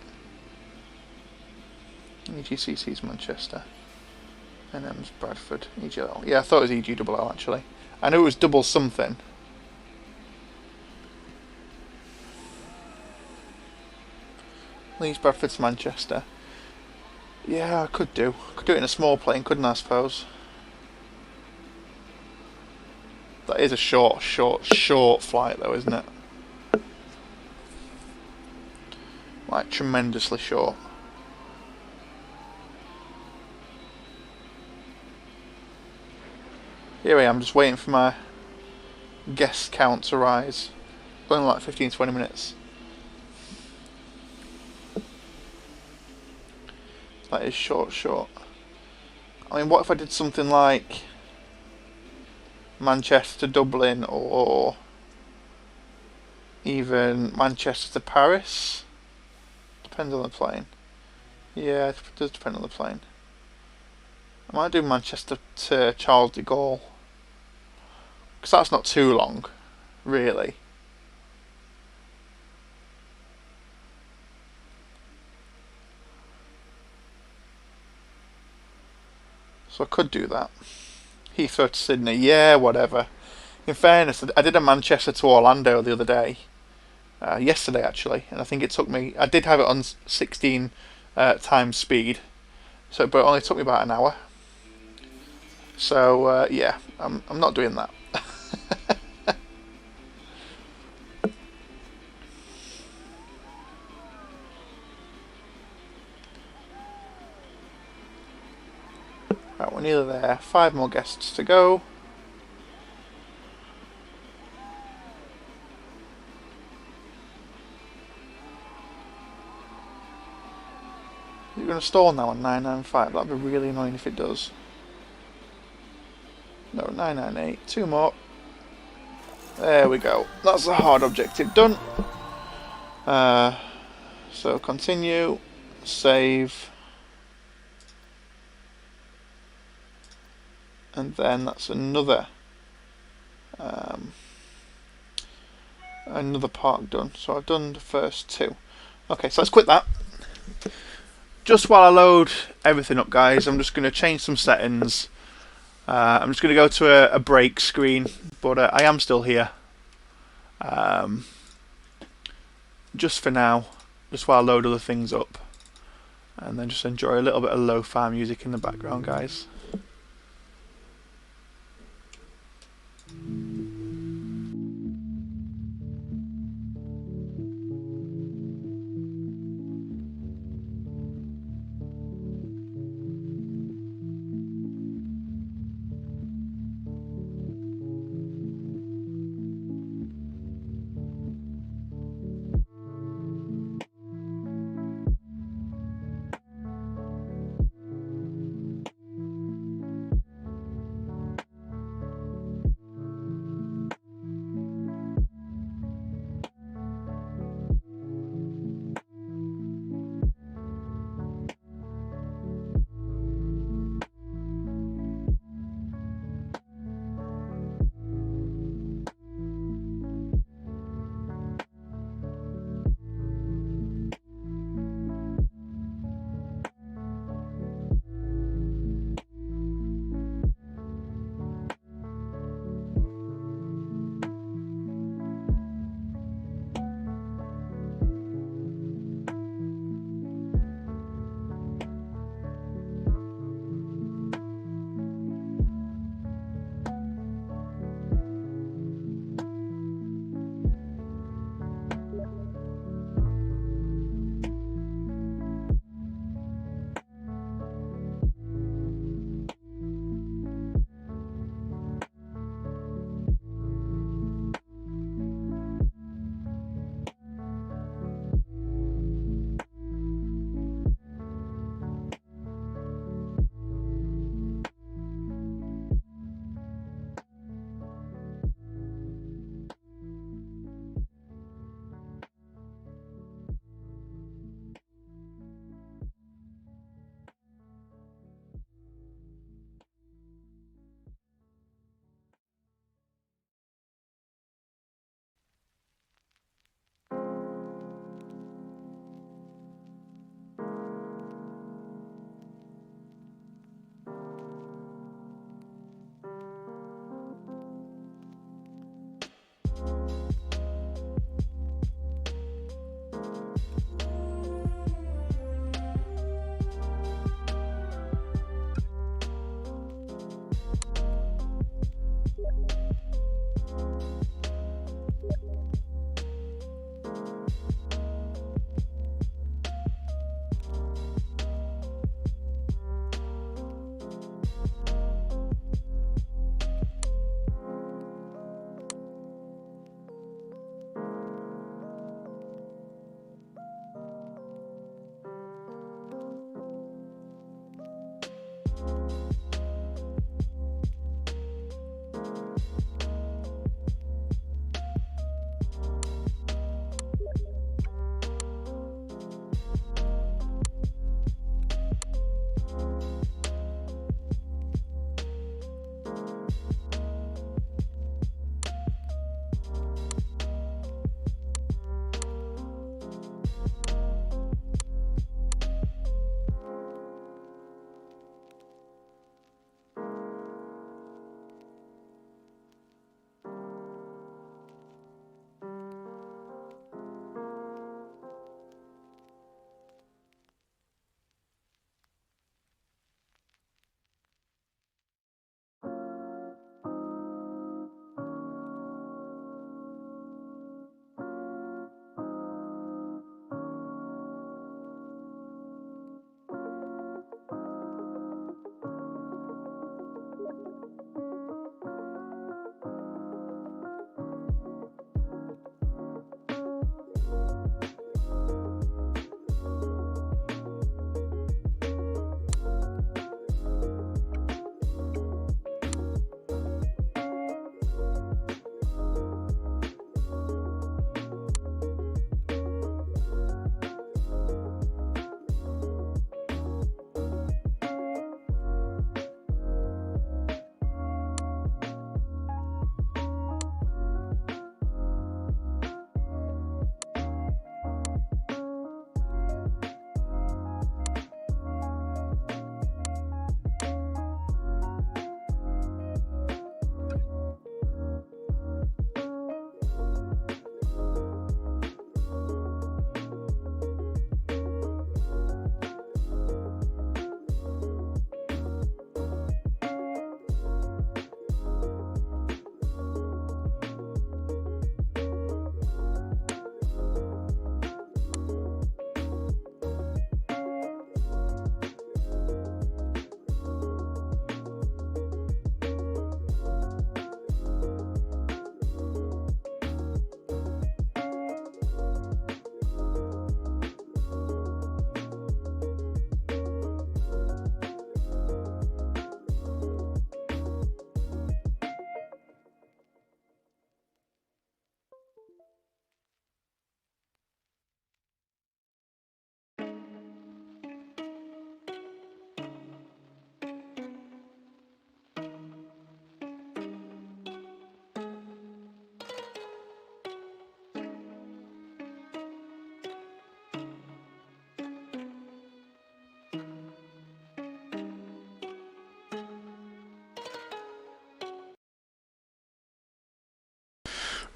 EGCC's Manchester. NM's Bradford. EGLL. Yeah, I thought it was EGLL, actually. I knew it was double something. Leeds, Bradford to Manchester. Yeah, I could do. I could do it in a small plane, couldn't I, suppose? That is a short flight, though, isn't it? Like, tremendously short. Here I am, just waiting for my guest count to rise. Only like 15-20 minutes. That is short. I mean, what if I did something like Manchester to Dublin, or even Manchester to Paris? Depends on the plane. Yeah, it does depend on the plane. I might do Manchester to Charles de Gaulle, because that's not too long, really. So I could do that. Heathrow to Sydney, yeah, whatever. In fairness, I did a Manchester to Orlando the other day. Yesterday, actually. And I think it took me... I did have it on 16 times speed. But it only took me about an hour. So, yeah, I'm not doing that. Right, we're nearly there. 5 more guests to go. You're going to stall now on 995. That'd be really annoying if it does. No, 998. 2 more. There we go. That's a hard objective done. So continue. Save. and then that's another park done. So I've done the first two. Okay, so let's quit that. Just while I load everything up, guys, I'm just going to change some settings. I'm just going to go to a break screen, but I am still here. Just for now, just while I load other things up, and then just enjoy a little bit of lo-fi music in the background, guys.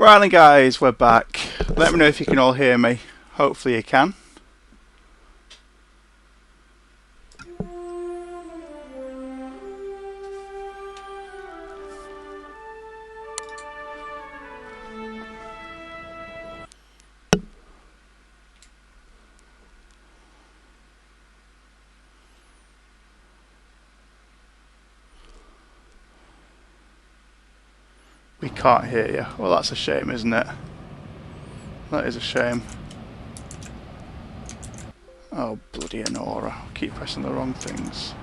Right then guys, we're back. Let me know if you can all hear me. Hopefully you can. We can't hear you. Well, that's a shame, isn't it? That is a shame. Oh, bloody Anora. I keep pressing the wrong things.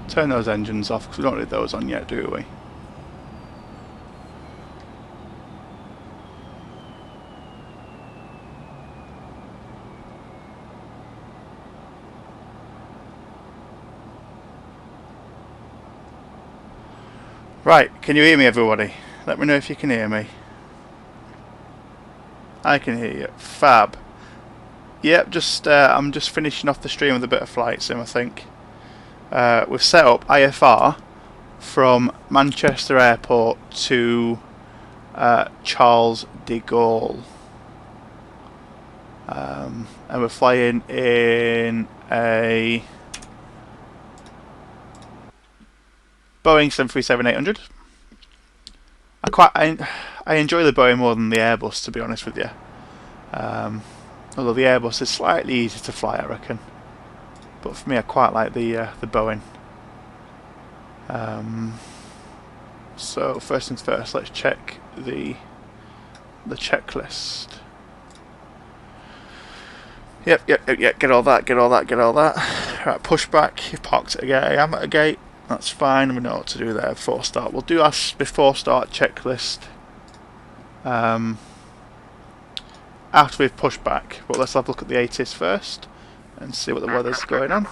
Turn those engines off, because we don't need those on yet, do we? Right, can you hear me, everybody? Let me know if you can hear me. I can hear you. Fab. Yep, I'm just finishing off the stream with a bit of flight sim, I think. We've set up IFR from Manchester Airport to Charles de Gaulle. And we're flying in a Boeing 737-800. I enjoy the Boeing more than the Airbus, to be honest with you. Although the Airbus is slightly easier to fly, I reckon. But for me, I quite like the Boeing. So first things first, let's check the checklist. Yep. Get all that. Right, push back. You've parked at a gate. I am at a gate. That's fine. We know what to do there before start. We'll do our before start checklist after we've pushed back. But let's have a look at the ATIS first and see what the weather's going on.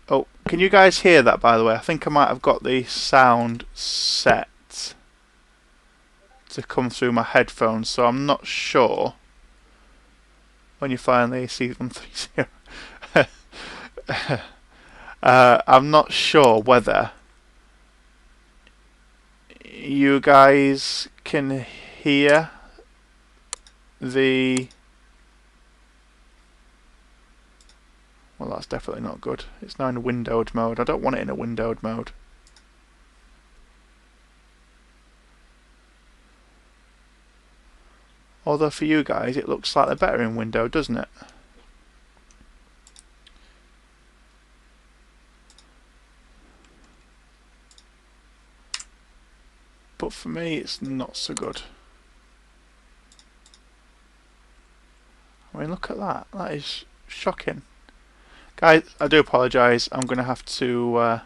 Oh, can you guys hear that, by the way? I think I might have got the sound set to come through my headphones, so I'm not sure when you finally see 130. I'm not sure whether you guys can hear the... Well, that's definitely not good. It's now in windowed mode. I don't want it in a windowed mode. Although for you guys it looks slightly better in windowed, doesn't it? But for me it's not so good. I mean, look at that. That is shocking. Guys, I do apologise. I'm going to have to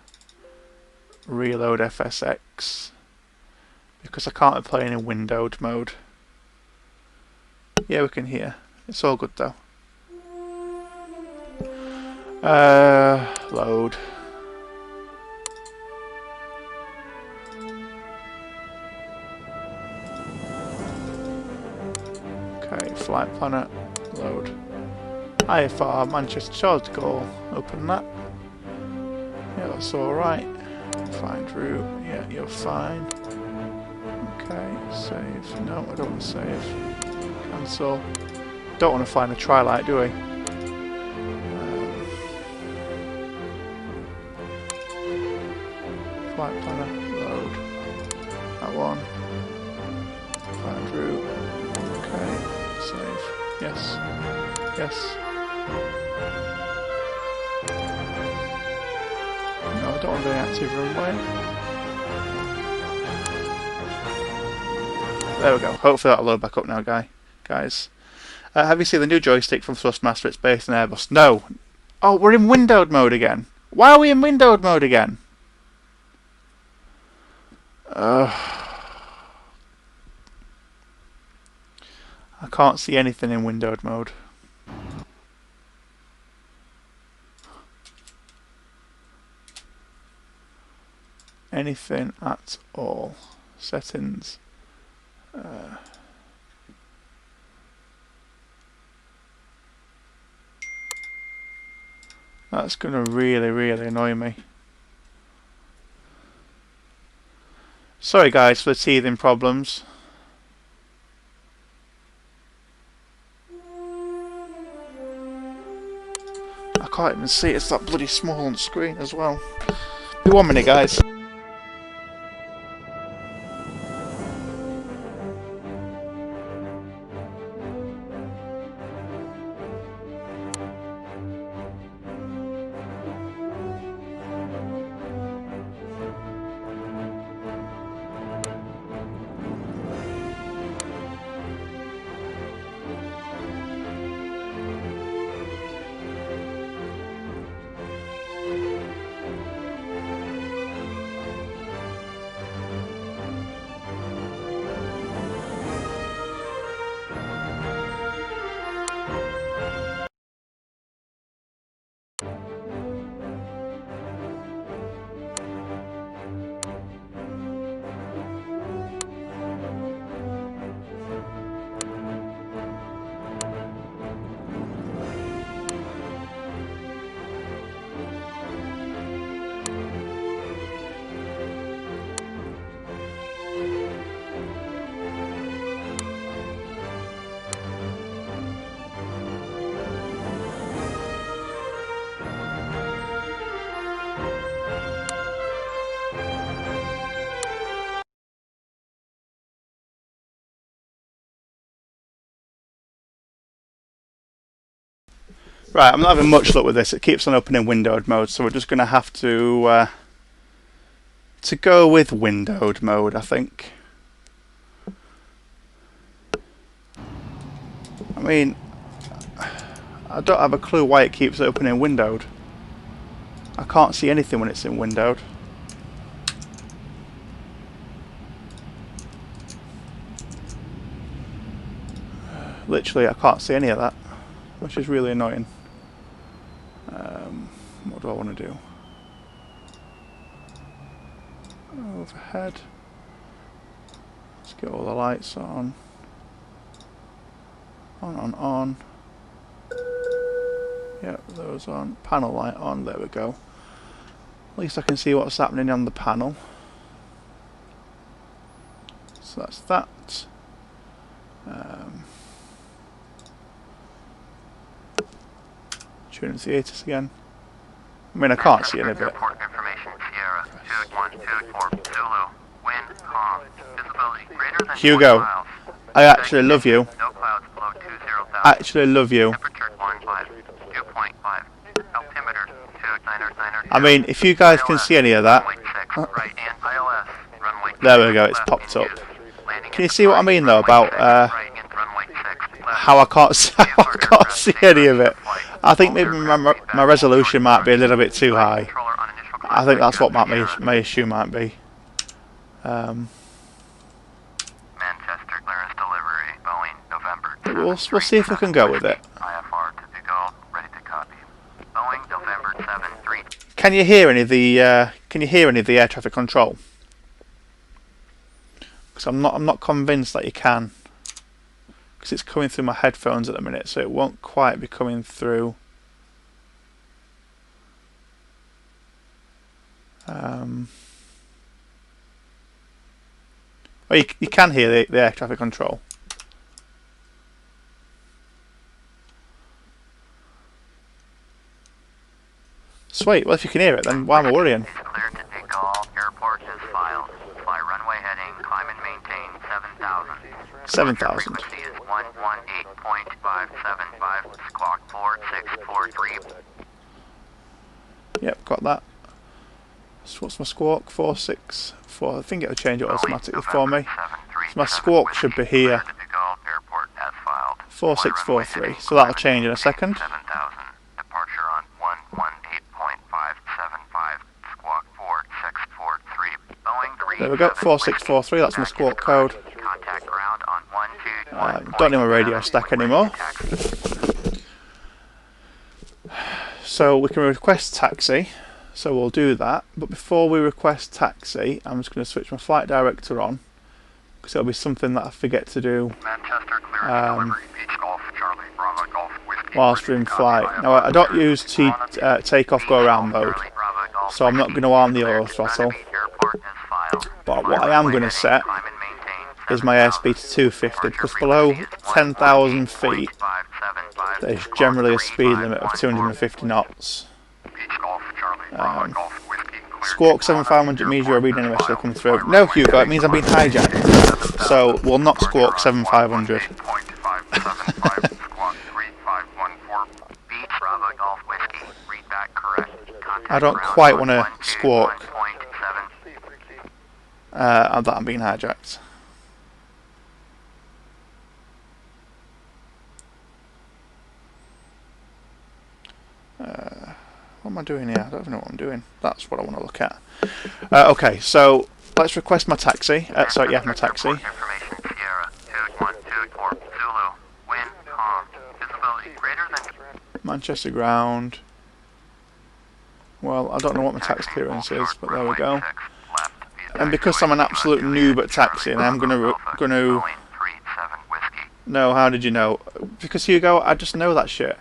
reload FSX because I can't be playing in windowed mode. Yeah, we can hear. It's all good though. Load. Okay, flight planner. Load. IFR, Manchester, Charles de Gaulle. Open that. Yeah, that's alright. Find route. Yeah, you're fine. Okay, save. No, I don't want to save. Cancel. Don't want to find a tri-light, do we? Flight planner. Load. That one. Find route. Okay, save. Yes. Yes. No, I don't want the active runway. There we go. Hopefully that'll load back up now, guys. Have you seen the new joystick from Thrustmaster? It's based on Airbus. No. Oh, we're in windowed mode again. Why are we in windowed mode again? I can't see anything in windowed mode. Anything at all. Settings. That's going to really annoy me. Sorry guys for the teething problems. I can't even see it, it's that bloody small on screen as well. Be 1 minute guys. Right, I'm not having much luck with this. It keeps on opening windowed mode, so we're just going to have to go with windowed mode, I think. I mean, I don't have a clue why it keeps opening windowed. I can't see anything when it's in windowed. Literally, I can't see any of that, which is really annoying. What do I want to do? Overhead. Let's get all the lights on. On. Yep, those on. Panel light on, there we go. At least I can see what's happening on the panel. So that's that. Tuning theatres again. I mean, I can't see any of it. Hugo, I actually love you. I actually love you. I mean, if you guys can see any of that. There we go, it's popped up. Can you see what I mean though about how I can't see any of it? I think maybe my resolution might be a little bit too high. I think that's what my issue might be. Manchester clearance delivery, Boeing, November. We'll see if we can go with it. IFR to Google, ready to copy. Boeing, November 73. Can you hear any of the air traffic control? Because I'm not convinced that you can. Because it's coming through my headphones at the minute, so it won't quite be coming through. Oh, you can hear the air traffic control. Sweet, well if you can hear it then why am I worrying? Clear to take all, airport is filed. Fly runway heading, climb and maintain 7,000. 7,000. Frequency is 118.575, squawk 4643. Yep, got that. So what's my squawk? 464. I think it'll change it automatically for me. So my squawk should be here. 4643. So that'll change in a second. Departure on 118.575, squawk 4643. Boeing 3. There we go, 4643. That's my squawk code. Contact ground on 121. Don't need my radio stack anymore. So we can request taxi. So we'll do that, but before we request taxi, I'm just going to switch my flight director on, because it'll be something that I forget to do whilst we're in flight. Now I don't use take off go around mode, so I'm not going to arm the auto throttle, but what I am going to set is my airspeed to 250, because below 10,000 feet there's generally a speed limit of 250 knots. Squawk 7500 means you're reading any message coming through. No, Hugo, it means I'm being hijacked. So we'll not squawk 7500. I don't quite want to squawk that I'm being hijacked. What am I doing here? I don't even know what I'm doing. That's what I want to look at. Okay, so let's request my taxi. Sorry, yeah, my taxi. Manchester ground. Well, I don't know what my tax clearance is, but there we go. And because I'm an absolute noob at taxiing, I'm gonna. No, how did you know? Because Hugo, I just know that shit.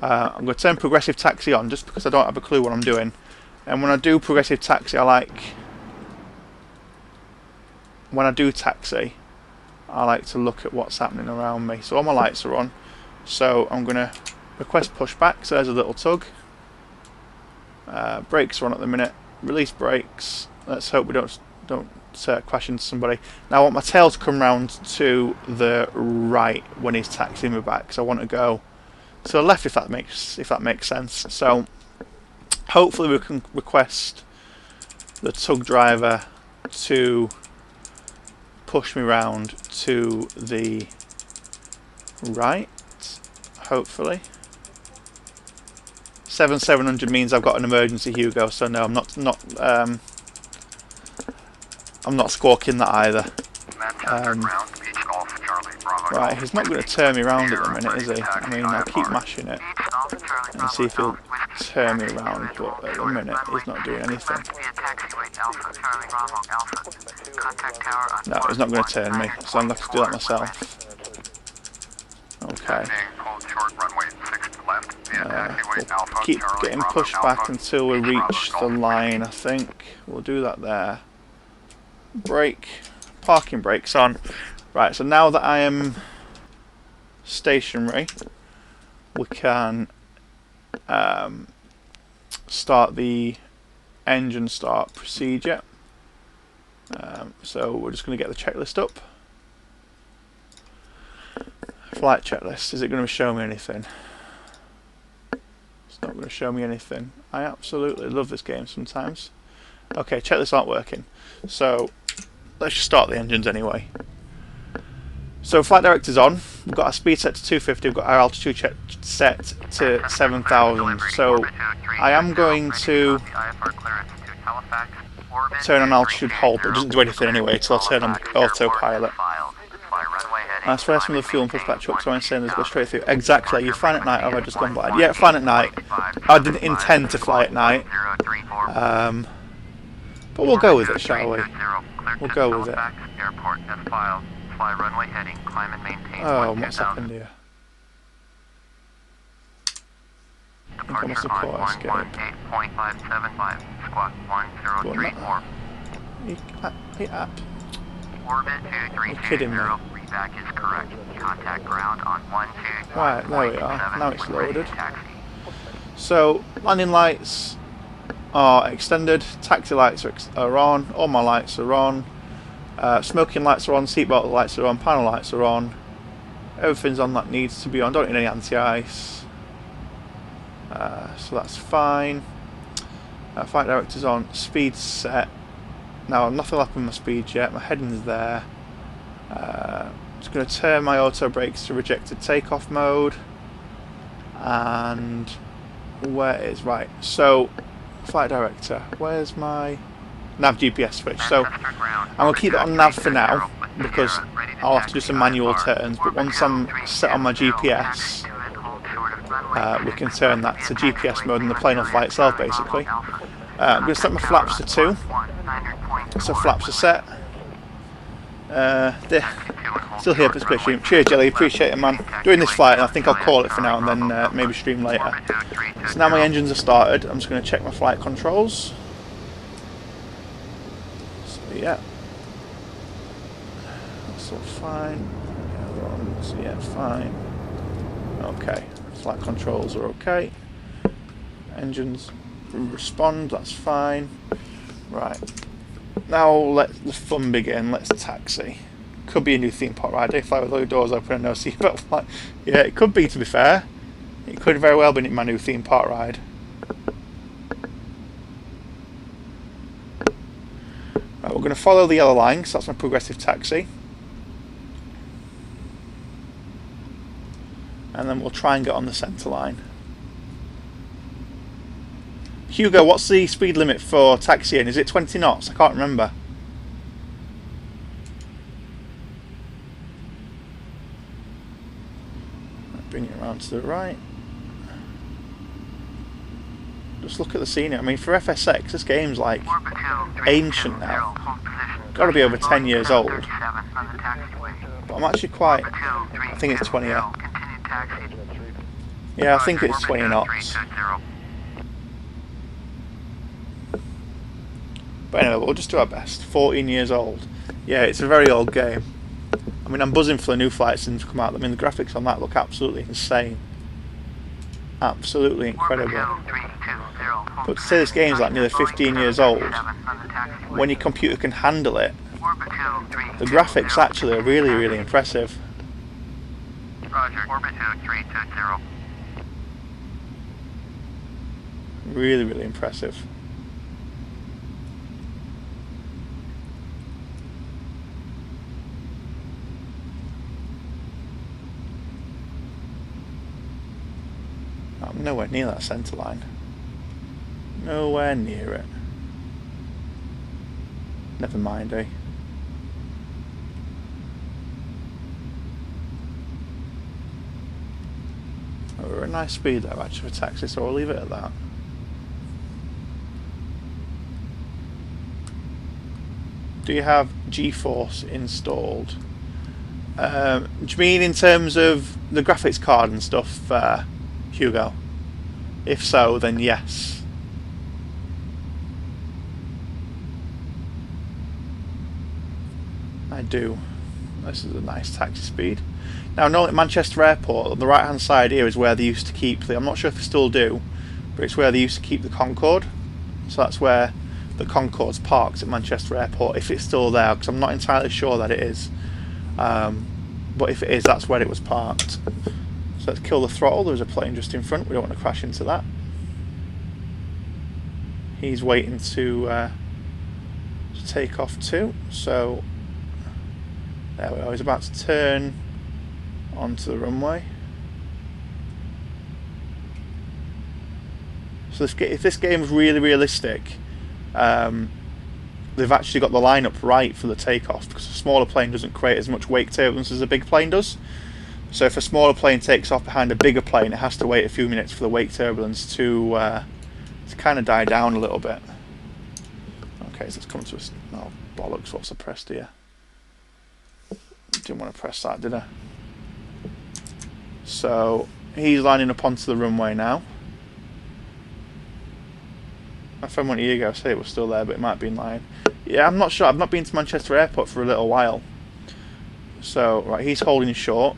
I'm going to turn progressive taxi on just because I don't have a clue what I'm doing. And when I do progressive taxi, when I do taxi, I like to look at what's happening around me. So all my lights are on. So I'm going to request pushback. So there's a little tug. Brakes are on at the minute. Release brakes. Let's hope we don't crash into somebody. Now I want my tail to come round to the right when he's taxiing me back. So I want to go to the left, if that makes sense. So hopefully we can request the tug driver to push me round to the right. Hopefully. 700 means I've got an emergency, Hugo. So no, I'm not squawking that either. Right, he's not going to turn me around at the minute, is he? I mean, I'll keep mashing it and see if he'll turn me around, but at the minute he's not doing anything. No, he's not going to turn me, so I'm going to have to do that myself. Okay. We'll keep getting pushed back until we reach the line, I think. We'll do that there. Brake. Parking brakes on. Right, so now that I am stationary, we can start the engine start procedure. So we're just going to get the checklist up. Flight checklist. Is it going to show me anything? It's not going to show me anything. I absolutely love this game sometimes. Okay, checklists aren't working. So let's just start the engines anyway. So flight director's on. We've got our speed set to 250. We've got our altitude set to 7,000. So I am going to turn on altitude hold, but it doesn't do anything anyway, so I'll turn on autopilot. I swear some of the fuel and pushback trucks are saying let's go straight through. Exactly, you're flying at night, or have I just gone blind? Yeah, flying at night. I didn't intend to fly at night. But we'll go with it, shall we? We'll go with it. Oh, what's happened here? I think I must have caught escape. You're kidding me. Right, there we are. Now it's loaded. So, landing lights are extended, taxi lights are on, all my lights are on, smoking lights are on, seatbelt lights are on, panel lights are on, everything's on that needs to be on, don't need any anti-ice, so that's fine. Flight director's on, speed set. Now nothing will happen with my speed yet, my heading's there. Just going to turn my auto brakes to rejected takeoff mode, and where is right, so flight director, where's my nav GPS switch? So I'm going to keep it on nav for now because I'll have to do some manual turns, but once I'm set on my GPS we can turn that to GPS mode and the plane will fly itself basically. I'm going to set my flaps to 2, so flaps are set. Still here for split stream. Cheers Jelly, appreciate it man. Doing this flight and I think I'll call it for now and then maybe stream later. So now my engines are started, I'm just going to check my flight controls. So yeah, that's all fine. Ailerons, yeah, fine. Okay, flight controls are okay. Engines respond, that's fine. Right, now let the fun begin. Let's taxi. Could be a new theme park ride. They fly with all your doors open and no seatbelt flight. Yeah, it could be, to be fair. It could very well be my new theme park ride. Right, we're going to follow the yellow line, so that's my progressive taxi. And then we'll try and get on the centre line. Hugo, what's the speed limit for taxiing? Is it 20 knots? I can't remember. Bring it around to the right. Just look at the scenery. I mean, for FSX, this game's like ancient now. Got to be over 10 years old. But I'm actually quite... I think it's 20. Yeah, I think it's 20 knots. But anyway, we'll just do our best. 14 years old. Yeah, it's a very old game. I mean, I'm buzzing for the new flights to come out. I mean, the graphics on that look absolutely insane. Absolutely incredible. But to say this game's like nearly 15 years old, when your computer can handle it, the graphics actually are really, really impressive. Really, really impressive. I'm nowhere near that centre line. Nowhere near it. Never mind, eh? Oh, we're at a nice speed though, actually, for taxi, so I'll leave it at that. Do you have GeForce installed? Do you mean in terms of the graphics card and stuff, Hugo? If so, then yes. I do. This is a nice taxi speed. Now, normally at Manchester Airport, on the right hand side here is where they used to keep I'm not sure if they still do, but it's where they used to keep the Concorde. So that's where the Concorde's parked at Manchester Airport, if it's still there, because I'm not entirely sure that it is. But if it is, that's where it was parked. So let's kill the throttle. There's a plane just in front. We don't want to crash into that. He's waiting to take off too. So there we are. He's about to turn onto the runway. So if this game is really realistic, they've actually got the lineup right for the takeoff, because a smaller plane doesn't create as much wake turbulence as a big plane does. So if a smaller plane takes off behind a bigger plane, it has to wait a few minutes for the wake turbulence to kind of die down a little bit. Okay, so it's come to us. Oh, bollocks, what's I pressed here? Didn't want to press that, did I? So he's lining up onto the runway now. My friend went a year ago, said it was still there, but it might be in line. Yeah, I'm not sure. I've not been to Manchester Airport for a little while. So, right, he's holding short.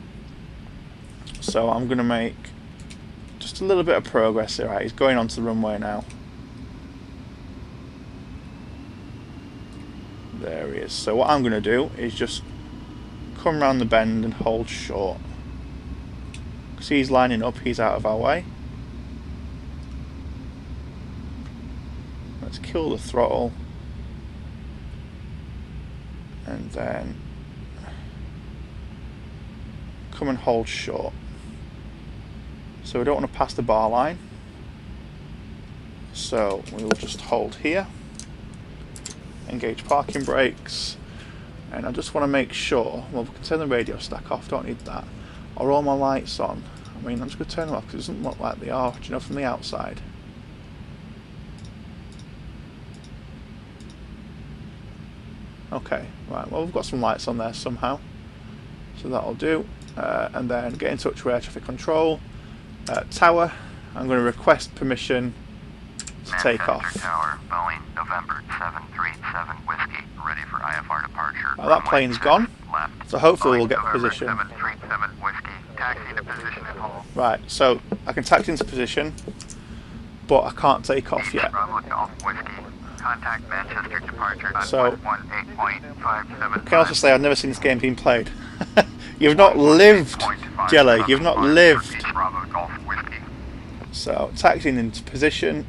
So I'm going to make just a little bit of progress here. Right, he's going onto the runway now. There he is. So what I'm going to do is just come round the bend and hold short. Because he's lining up, he's out of our way. Let's kill the throttle. And then come and hold short. So we don't want to pass the bar line. So we will just hold here. Engage parking brakes. And I just want to make sure, well, we can turn the radio stack off, don't need that. Are all my lights on? I mean, I'm just going to turn them off because it doesn't look like they are, do you know, from the outside. Okay, right, well, we've got some lights on there somehow. So that'll do. And then get in touch with air traffic control. Tower, I'm going to request permission to take off. Tower, Boeing, November 737 Whiskey, ready for IFR departure. That plane's gone. left. So hopefully we'll Boeing get November position. 737 Whiskey, taxi to position at Hull. Right, so I can taxi into position, but I can't take off yet. Bravo Golf Whiskey, contact Manchester departure on So, 118.575. I can also say I've never seen this game being played. You've not lived, Jelly, you've not lived. Bravo Golf Whiskey. So, taxiing into position,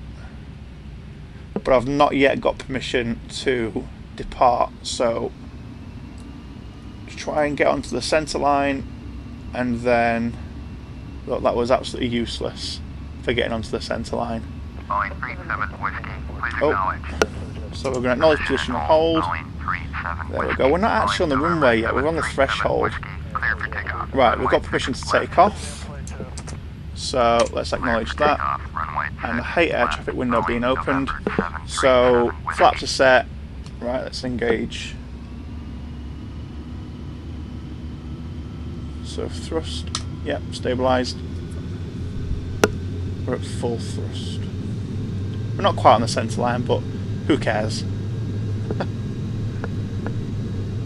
but I've not yet got permission to depart, so try and get onto the centre line, and then look, that was absolutely useless for getting onto the centre line. Boeing 37 Whiskey, please Oh. acknowledge. So we're going to acknowledge position and hold. Boeing 37 There we Whiskey, go. We're not actually on the Boeing runway yet. We're on the November threshold. 737 Whiskey, clear for takeoff. Right, we've got Runway permission to 6 take left. off. So let's Clear acknowledge for that. takeoff, runway And I 6 hate air left. traffic window Boeing being opened. November 737 So Whiskey. flaps are set. Right, let's engage. So thrust, yep, stabilised. We're at full thrust. We're not quite on the centre line, but who cares?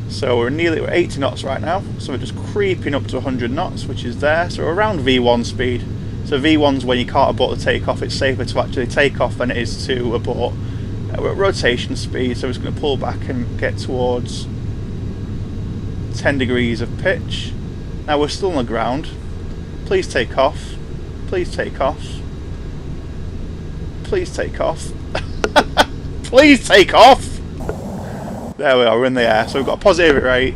So we're 80 knots right now. So we're just creeping up to 100 knots, which is there. So we're around V1 speed. So V1's when you can't abort the takeoff. It's safer to actually take off than it is to abort. We're at rotation speed, so we're just going to pull back and get towards 10 degrees of pitch. Now we're still on the ground. Please take off. Please take off. Please take off. Please take off! There we are, we're in the air. So we've got a positive rate,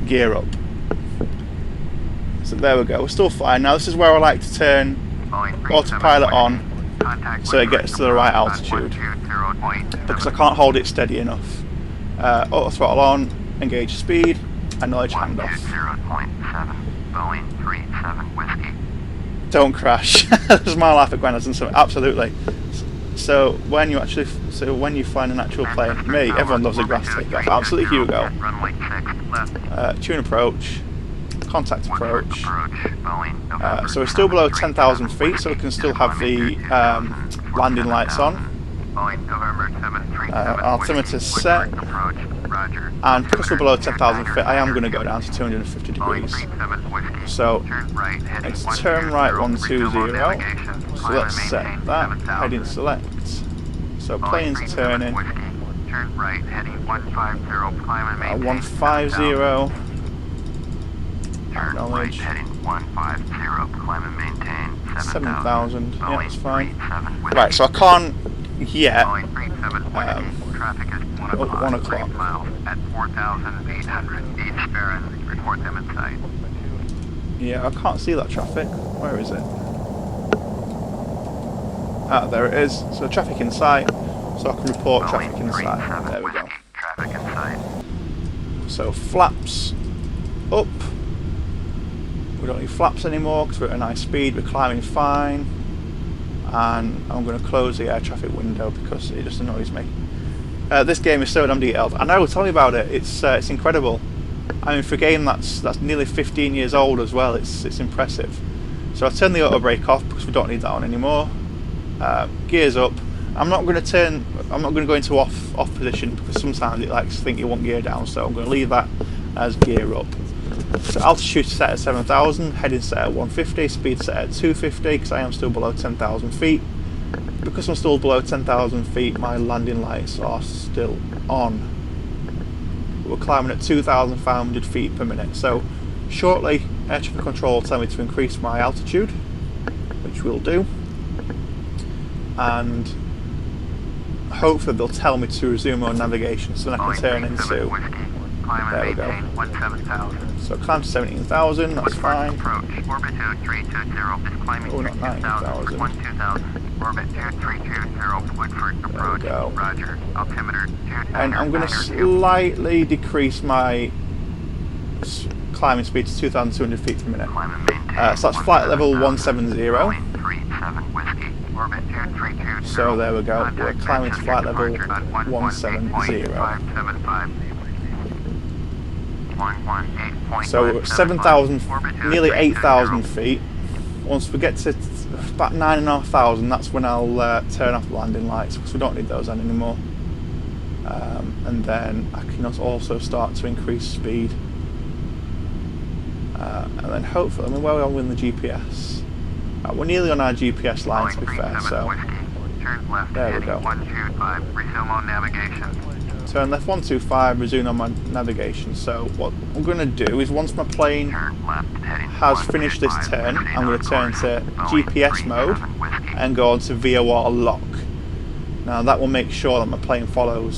gear up. So there we go, we're still flying. Now this is where I like to turn Boeing autopilot 37 on Contact so it with gets to the right on altitude, 120.7. because I can't hold it steady enough. Auto throttle on, engage speed, acknowledge handoff. 120.7. Boeing 37 Whiskey. Don't crash. There's my life at Granada, so absolutely. So when you find an actual plane, me, everyone loves a grass takeoff. Absolutely Hugo. Runway 6 left. Tune approach, contact approach. Boeing, So we're still below 10,000 feet, so we can still have the landing lights on. Boeing November 737 Altimeter set. Approach. Roger. And because we're below 10,000 feet, I am going to go down to 250 degrees. So it's turn right 120. So let's set that. Heading select. So plane's turning. Turn right heading 150. Climb and maintain 150. Turn right Acknowledge. heading 150. Climb and maintain 7,000. Yeah, that's fine. 37 Right, so I can't yet. Boeing 37 traffic is 1 o'clock. 1 o'clock. 3 miles at 4,800. Each Baron, report them in sight. Yeah, I can't see that traffic. Where is it? Ah, there it is. So traffic in sight. So I can report traffic in sight. There we go. Traffic in sight. So flaps up. We don't need flaps anymore because we're at a nice speed. We're climbing fine. And I'm going to close the air traffic window because it just annoys me. This game is so damn detailed. I know, tell me about it. It's incredible. I mean, for a game that's nearly 15 years old as well, it's impressive. So I turn the auto brake off because we don't need that on anymore. Gears up. I'm not going to go into off position because sometimes it likes to think you want gear down. So I'm going to leave that as gear up. So altitude set at 7,000, heading set at 150, speed set at 250 because I am still below 10,000 feet. Because I'm still below 10,000 feet, my landing lights are still on. We're climbing at 2,500 feet per minute. So shortly, air traffic control will tell me to increase my altitude, which we'll do. And hopefully they'll tell me to resume on navigation so then I can turn into... There we go. So climb to 17,000, that's fine. Approach. Orbit 2320 is climbing. Oh, not 9,000. 12000. Orbit 2320 Woodford approach. go. Roger. Altimeter 2. And I'm going to slightly decrease my climbing speed to 2,200 feet per minute. Climb and maintain. So that's flight level 170. 37 Whiskey. Orbit 2320. So there we go. We're Contact climbing to flight level Manchester departure on 170. 118.575. 118.575. So we're at 7,000, nearly 8,000 feet. Once we get to about 9,500, that's when I'll turn off the landing lights because we don't need those on anymore. And then I can also start to increase speed And then hopefully, I mean, where are we on the GPS? We're nearly on our GPS line, to be fair, so there we go. 125, resume on navigation. Turn left 125, resume on my navigation. So what I'm going to do is once my plane has finished this turn, I'm going to turn to GPS mode and go on to VOR lock. Now that will make sure that my plane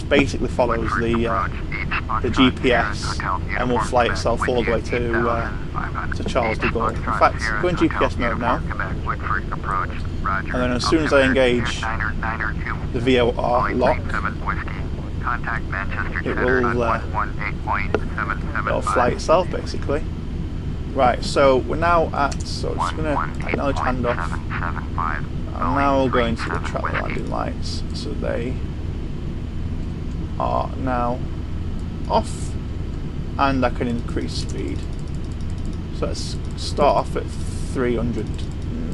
basically follows the GPS and will fly itself all the way to Charles de Gaulle. In fact, go in GPS mode now, and then as soon as I engage the VOR lock, it'll fly itself basically. Right, so we're now at, so I'm just going to acknowledge handoff. And now we'll go into the track landing lights. So they are now off, and I can increase speed. So let's start off at 300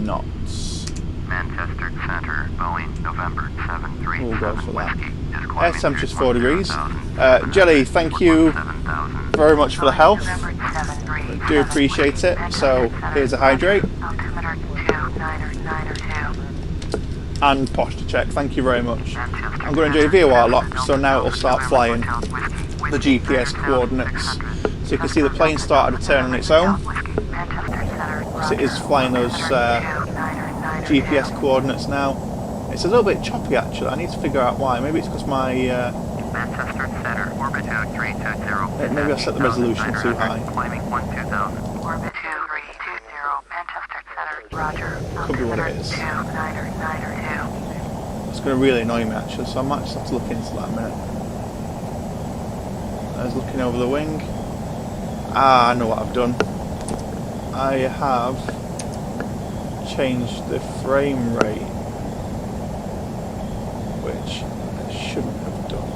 knots. Manchester Center, Boeing, November 737. We'll go for that. Air temperature's 4 degrees. Jelly, thank you very much for the health. I do appreciate it. So here's a hydrate. And posture check, thank you very much. I'm going to do a VOR lock, so now it'll start flying the GPS coordinates. So you can see the plane started to turn on its own. So it is flying those GPS coordinates now. It's a little bit choppy actually, I need to figure out why. Maybe it's because my... maybe I set the resolution too high. Could be what it is. It's going to really annoy me actually, so I might just have to look into that in a minute. I was looking over the wing. I know what I've done. I have changed the frame rate, which I shouldn't have done.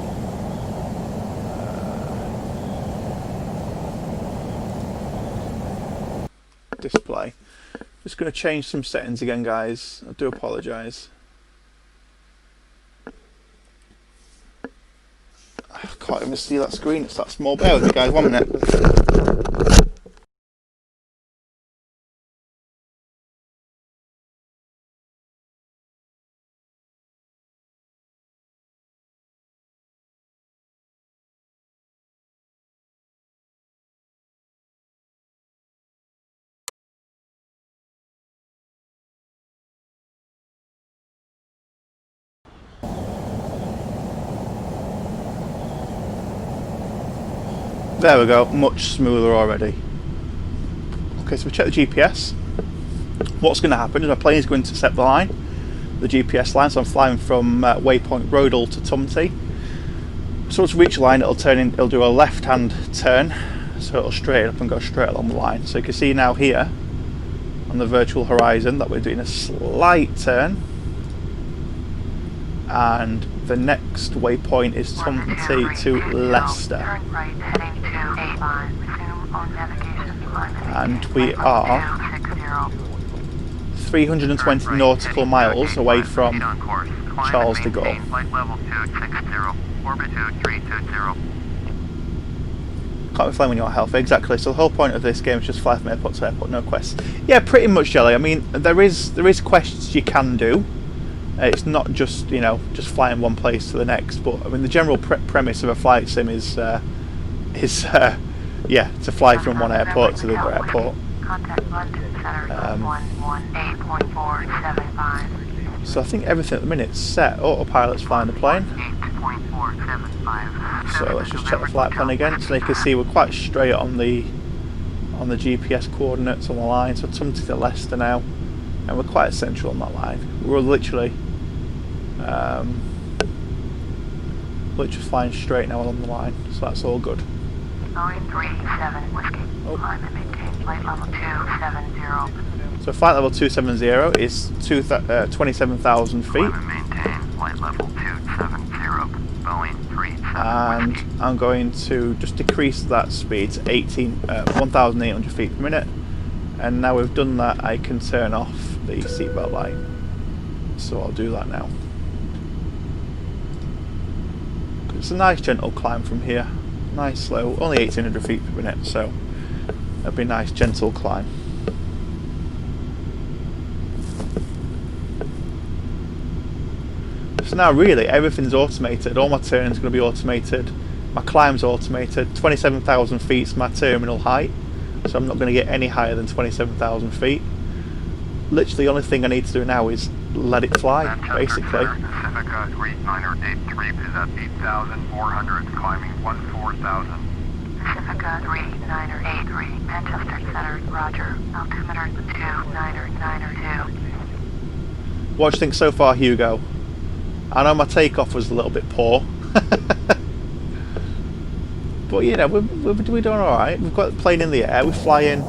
Display. Just going to change some settings again, guys. I do apologise. I can't even see that screen, it's that small. Bear with me, guys, 1 minute. There we go, much smoother already. Okay, so we check the GPS. What's going to happen is my plane is going to set the line, the GPS line, so I'm flying from waypoint Rodal to Tumty. So to reach the line, it'll do a left-hand turn, so it'll straighten up and go straight along the line. So you can see now here, on the virtual horizon, that we're doing a slight turn. And the next waypoint is Tumty to Leicester. And we are 320 nautical miles away from Charles de Gaulle. Can't be flying when you're healthy, exactly. So the whole point of this game is just fly from airport to airport, no quests. Yeah, pretty much, Jelly. I mean, there is quests you can do. It's not just, you know, just flying one place to the next, but I mean the general premise of a flight sim is yeah, to fly from one airport to the other airport. So I think everything at the minute's set. Autopilot's flying the plane. So let's just check the flight plan again. So you can see we're quite straight on the GPS coordinates on the line. So Tumty to Leicester now, and we're quite central on that line. We're literally flying straight now along the line, so that's all good. Boeing 37 Whiskey. Climb and maintain flight level 270. So flight level 270 is 27,000 feet. Climb and maintain flight level 270. Boeing 37. And I'm going to just decrease that speed to 1,800 feet per minute. And now we've done that, I can turn off the seatbelt light. So I'll do that now. It's a nice gentle climb from here. Nice slow, only 1,800 feet per minute, so It'll be a nice gentle climb. So now really everything's automated. All my turns are going to be automated. My climb's automated. 27,000 feet is my terminal height, so I'm not going to get any higher than 27,000 feet. Literally the only thing I need to do now is let it fly, basically. Pacifica 3983 is at 8,400, climbing 14,000. Pacifica 3983, Manchester Center, roger, altimeter 2992. What do you think so far, Hugo? I know my takeoff was a little bit poor. But you know, we're doing alright. We've got the plane in the air, we're flying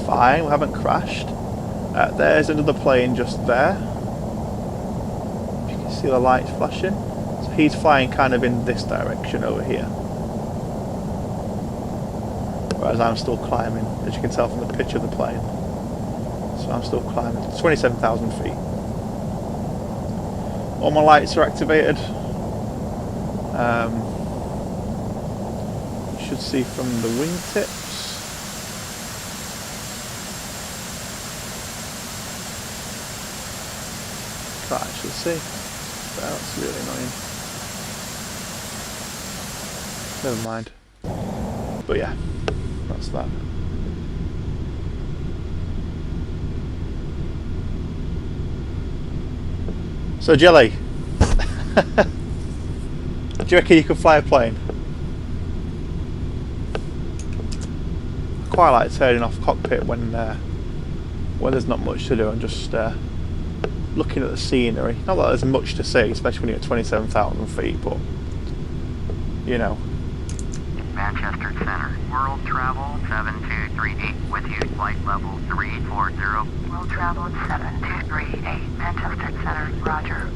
fine, we haven't crashed. There's another plane just there. You can see the lights flashing. So he's flying kind of in this direction over here. Whereas I'm still climbing, as you can tell from the pitch of the plane. So I'm still climbing. 27,000 feet. All my lights are activated. You should see from the wingtips. Can't actually see. That's really annoying. Never mind. But yeah, that's that. So Jelly, do you reckon you could fly a plane? I quite like turning off cockpit when there's not much to do and just looking at the scenery. Not that there's much to see, especially when you're at 27,000 feet, but you know. Manchester Center, World Travel 7238 with you, flight level 340. World Travel 7238, Manchester Center, roger.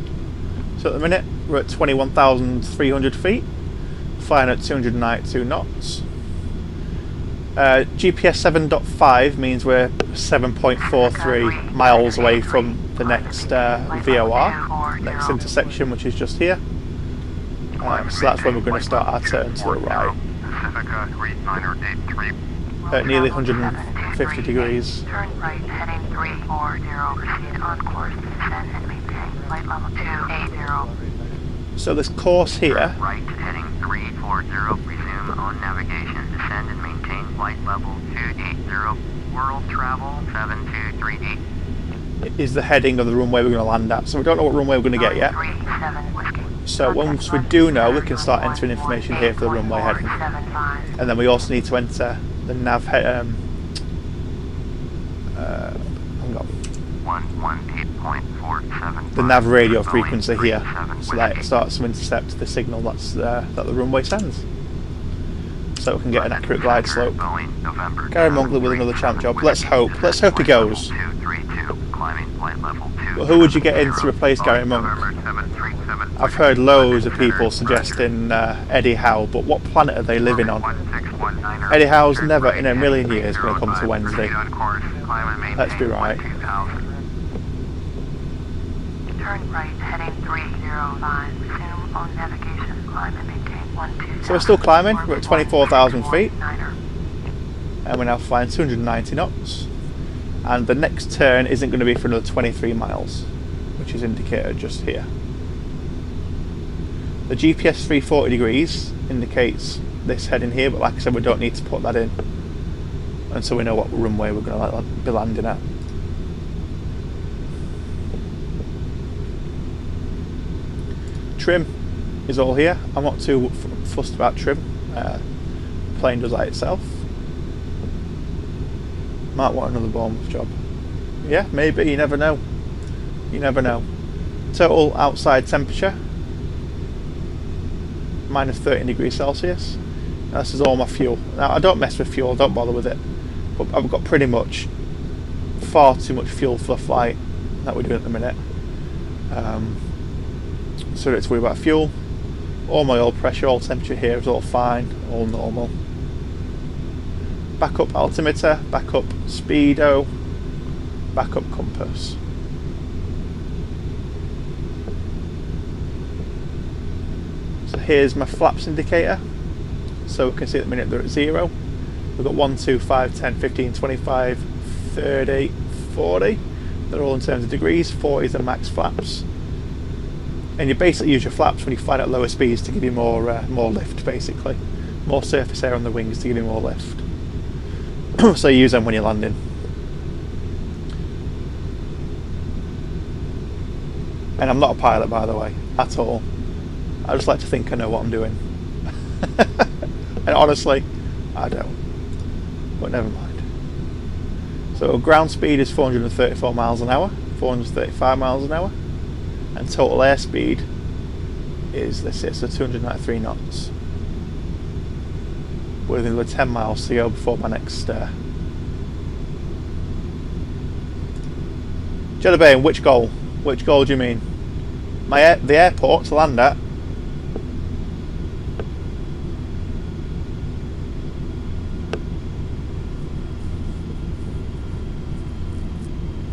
So at the minute we're at 21,300 feet, flying at 292 knots. GPS 7.5 means we're 7.43 miles away from the next VOR, next intersection, which is just here. So that's when we're going to start our turn to the right. At nearly 150 degrees. Turn right, heading 340, proceed on course, descend and maintain flight level 280. So this course here, Right, heading 340, resume on navigation, descend and maintain flight level 280, World Travel 7238. is the heading of the runway we're going to land at. So we don't know what runway we're going to get yet. So once we do know, we can start entering information here for the runway heading. And then we also need to enter the nav hang on. The nav radio frequency here, so that it starts to intercept the signal that the runway sends, so we can get an accurate glide slope. Gary Monkley with another champ job. Let's hope he goes. But who would you get in to replace Gary Monk? I've heard loads of people suggesting Eddie Howe, but what planet are they living on? Eddie Howe's never in a million years going to come to Wednesday. Let's be right. Turn right, heading 305. Resume on navigation. Climb and maintain 127. So we're still climbing. We're at 24,000 feet. And we're now flying 290 knots. And the next turn isn't going to be for another 23 miles, which is indicated just here. The GPS 340 degrees indicates this heading here, but like I said, we don't need to put that in until we know what runway we're going to be landing at. Trim is all here. I'm not too fussed about trim. The plane does that itself. Might want another Bournemouth job. Yeah, maybe, you never know. You never know. Total outside temperature, minus 13 degrees Celsius. This is all my fuel. Now, I don't mess with fuel, don't bother with it. But I've got pretty much far too much fuel for the flight that we're doing at the minute. So I don't have to worry about fuel. All my oil pressure, all temperature here is all fine, all normal. Backup altimeter, backup speedo, backup compass. So here's my flaps indicator. So we can see at the minute they're at 0. We've got 1, 2, 5, 10, 15, 25, 30, 40. They're all in terms of degrees. 40 is the max flaps. And you basically use your flaps when you fly at lower speeds to give you more lift, basically. More surface area on the wings to give you more lift. So you use them when you're landing. And I'm not a pilot, by the way, at all. I just like to think I know what I'm doing. And honestly, I don't. But never mind. So ground speed is 434 miles an hour, 435 miles an hour. And total airspeed is, let's say, so 293 knots. With another 10 miles to go before my next Jellybean, which goal? Which goal do you mean? The airport to land at?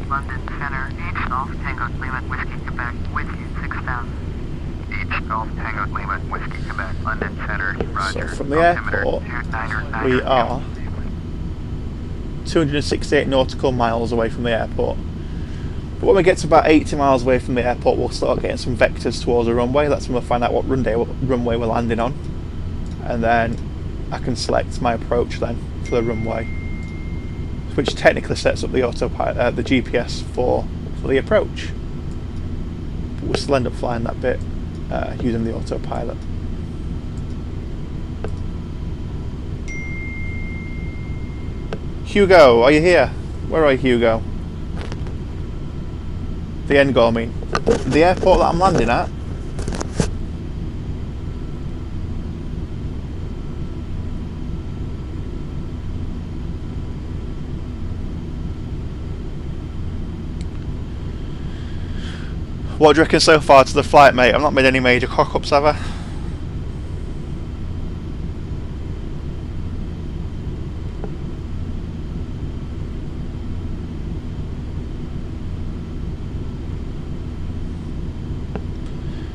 London Center, H Golf Tango Lima Whiskey Quebec with you 6000. H Golf Tango Lima Whiskey Quebec, London Center, Roger. So from the airport, we are 268 nautical miles away from the airport. But when we get to about 80 miles away from the airport, we'll start getting some vectors towards the runway. That's when we'll find out what runway we're landing on. And then I can select my approach then for the runway, which technically sets up the autopilot, the GPS for the approach. But we'll still end up flying that bit using the autopilot. Hugo, are you here? Where are you, Hugo? The end goal, I mean. The airport that I'm landing at. What do you reckon so far to the flight, mate? I've not made any major cock-ups, have I?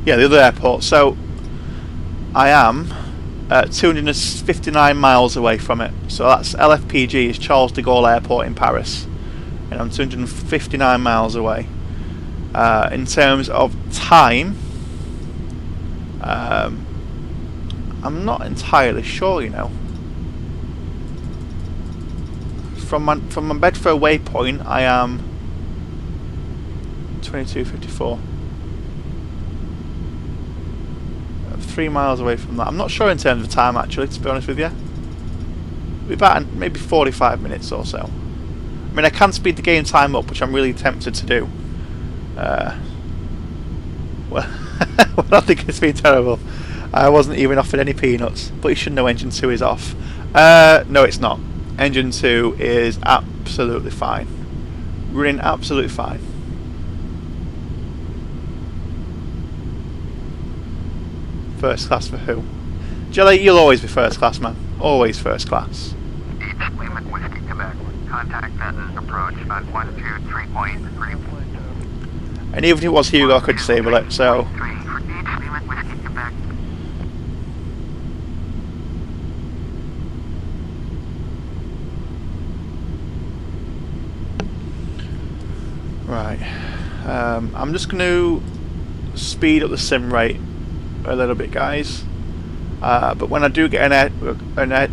Yeah, the other airport. So I am 259 miles away from it. So that's LFPG, is Charles de Gaulle Airport in Paris, and I'm 259 miles away. In terms of time, I'm not entirely sure, you know. From my Bedford waypoint, I am 22:54. 3 miles away from that. I'm not sure in terms of time, actually, to be honest with you. It'll be about maybe 45 minutes or so. I mean, I can speed the game time up, which I'm really tempted to do. Well, I think it's been terrible. I wasn't even offered any peanuts, but you should know Engine 2 is off. No, it's not. Engine 2 is absolutely fine. Running absolutely fine. First class for who? Jelly, you'll always be first class, man. Always first class. H Lima Whiskey Quebec, contact Benton approach on 123.3. And even if it was Hugo, I could disable it, so... For H Lima Whiskey Quebec. Right. I'm just going to speed up the sim rate a little bit, guys. But when I do get an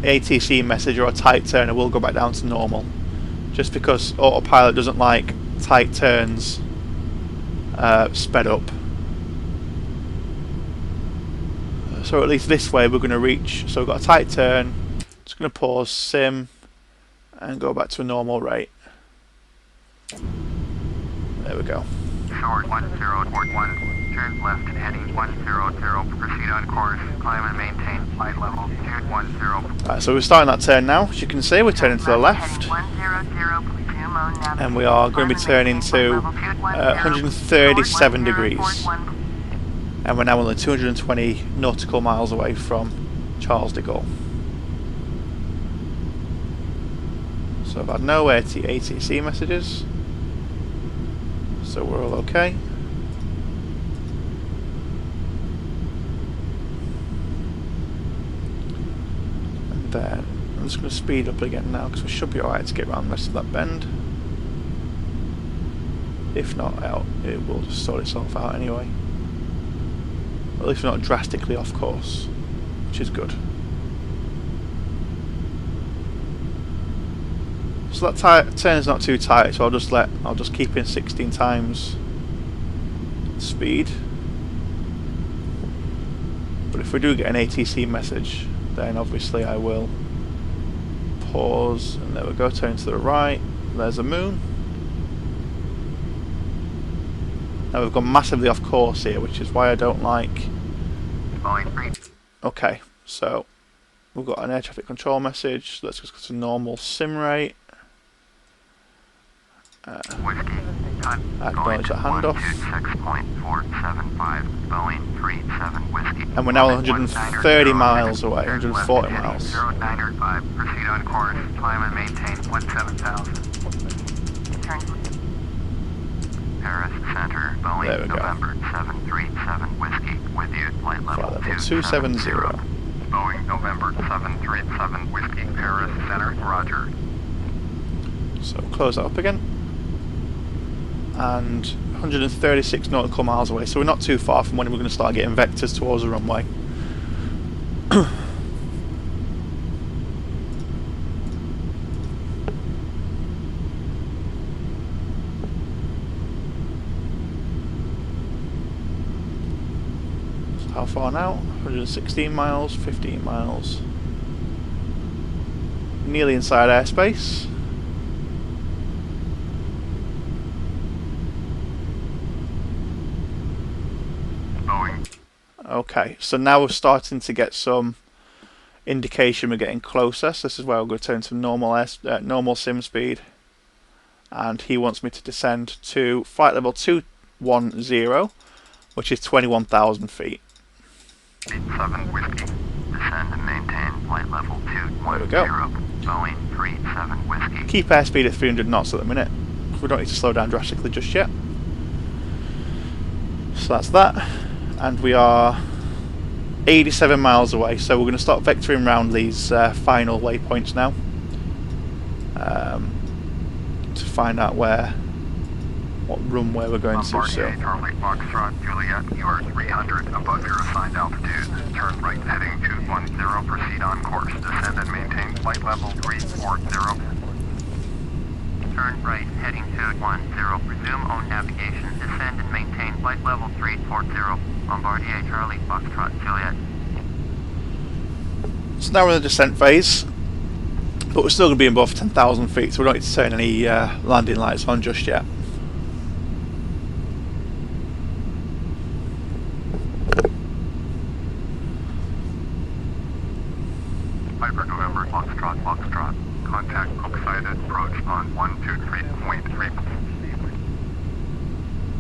ATC message or a tight turn, I will go back down to normal. Just because autopilot doesn't like tight turns sped up. So at least this way we're going to reach. So we've got a tight turn. Just going to pause sim and go back to a normal rate. There we go. Short 1041. Turn left heading 100. Proceed on course. Climb and maintain flight level 210. Right, so we're starting that turn now. As you can see, we're turning to the left. And we are going to be turning to 137 degrees. And we're now only 220 nautical miles away from Charles de Gaulle. So I've had no ATC messages. So we're all okay. And then I'm just going to speed up again now because we should be alright to get around the rest of that bend. If not, it will just sort itself out anyway. At least we're not drastically off course, which is good. So that turn is not too tight, so I'll just keep in 16 times speed. But if we do get an ATC message, then obviously I will pause, and there we go, turn to the right, there's a moon. Now we've gone massively off course here, which is why I don't like... Okay, so we've got an air traffic control message. Let's just go to normal sim rate. Acknowledge that handoff. And we're now 130 miles away, 140 miles. Proceed on course, climb and maintain 17,000. Paris Center, Boeing, November 737 Whiskey, with you, flight level 270. Boeing, November 737 Whiskey, Paris Center, roger. So close that up again. And 136 nautical miles away, so we're not too far from when we're going to start getting vectors towards the runway. How far now? 116 miles, 15 miles. Nearly inside airspace. Okay, so now we're starting to get some indication we're getting closer. So this is where I'm going to turn to normal sim speed. And he wants me to descend to flight level 210, which is 21,000 feet. 7 Whiskey, descend and maintain flight level 210. There we go. Boeing 37 Whiskey. Keep airspeed at 300 knots at the minute. We don't need to slow down drastically just yet. So that's that. And we are 87 miles away, so we're going to start vectoring around these final waypoints now to find out what runway we're going to. So Charlie Foxtrot Juliet, you are 300 above your assigned altitude. Turn right heading 210, proceed on course. Descend and maintain flight level 340. Turn right heading 210, resume on navigation. Descend and maintain flight level 340. Bombardier Charlie Foxtrot Juliet. So now we're in the descent phase, but we're still going to be above 10,000 feet, so we don't need to turn any landing lights on just yet. Piper November Foxtrot. Contact Brookside approach on 123.3.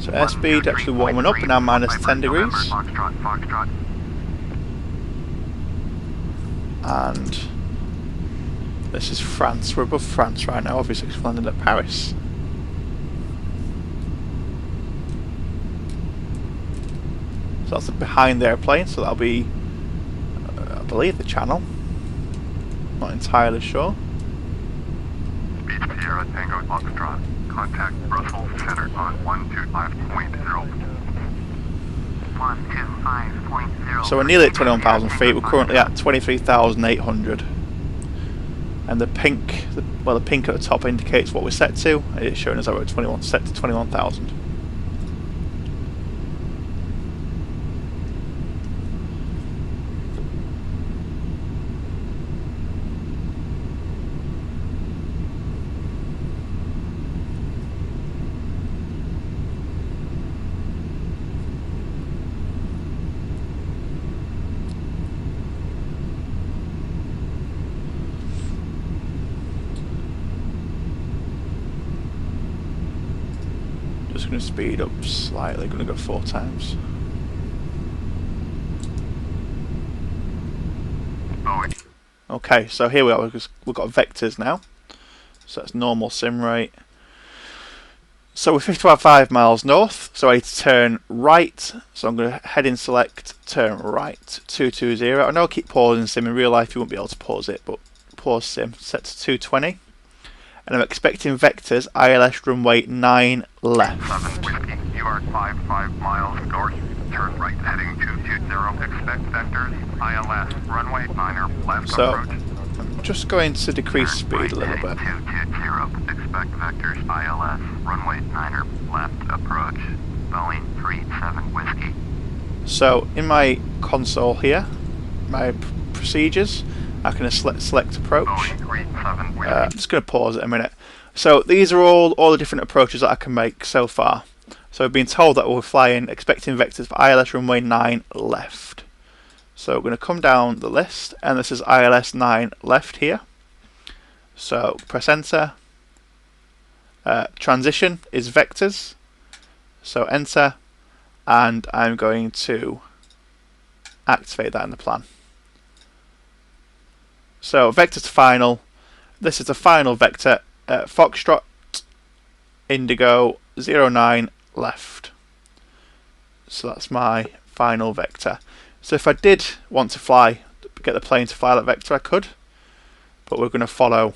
So airspeed actually warming up, now minus 10 degrees. Foxtrot. And this is France. We're above France right now, obviously because we're landing at Paris. So that's behind the airplane, so that'll be, I believe, the channel. Not entirely sure. Beach Sierra Tango Foxtrot. Contact Brussels Center on 125.0. 125.0. So we're nearly at 21,000 feet. We're currently at 23,800. And the pink at the top indicates what we're set to. It's showing us that we're at set to 21,000. Just going to speed up slightly, going to go 4 times. Okay, so here we are, we've got vectors now. So that's normal sim rate. So we're 55 miles north, so I need to turn right. So I'm going to head in select, turn right, 220. I know I keep pausing sim, in real life you won't be able to pause it, but pause sim, set to 220. And I'm expecting vectors, ILS runway 9 left. 7 Whiskey, you are 55 miles north, turn right heading 220, expect vectors, ILS, runway 9 left So, approach. I'm just going to decrease speed a little bit. 220, expect vectors, ILS, runway 9 left approach, Boeing 37 Whiskey. So, in my console here, my procedures, I can select approach. Boeing 37 Whiskey. I'm just going to pause it a minute. So these are all the different approaches that I can make so far. So I've been told that we're flying, expecting vectors for ILS runway 9 left. So we're going to come down the list, and this is ILS 9 left here. So press enter. Transition is vectors. So enter, and I'm going to activate that in the plan. So vector to final. This is the final vector. Foxtrot Indigo 09 left. So that's my final vector. So if I did want to fly, get the plane to fly that vector, I could. But we're going to follow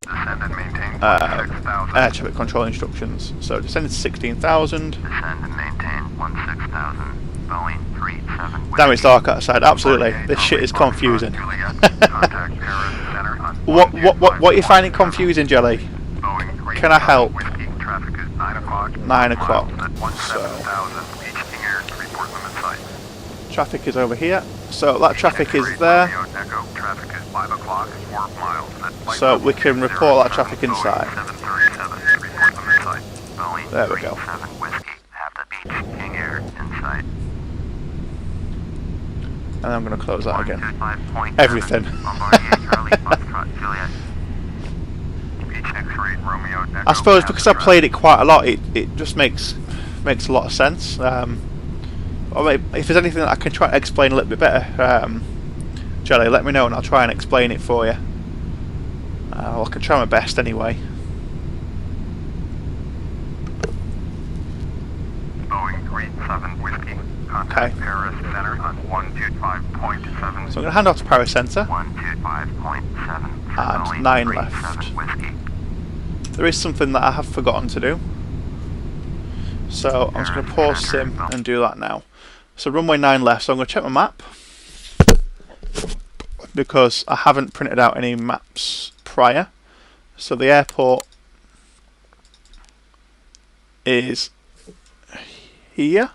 Descend and maintain 16,000. air traffic control instructions. So descend to 16,000. Descend and maintain 16,000. Boeing 37 Whiskey. Damn, it's dark outside. Absolutely, this shit is confusing. What are you finding confusing, Jelly? Can I help? 9 o'clock. So traffic is over here. So that traffic is there. So we can report that traffic inside. There we go. And I'm going to close that again. Everything. I suppose because I played it quite a lot, it just makes a lot of sense. If there's anything that I can try to explain a little bit better, Jelly, let me know and I'll try and explain it for you. I can try my best anyway. Boeing 37 Whiskey. Okay. Paris Center on 125.7. So I'm going to hand off to Paris Centre. 125.7. And 9 left. Whiskey. There is something that I have forgotten to do. So I'm just going to pause sim and do that now. So runway 9 left. So I'm going to check my map, because I haven't printed out any maps prior. So the airport is here.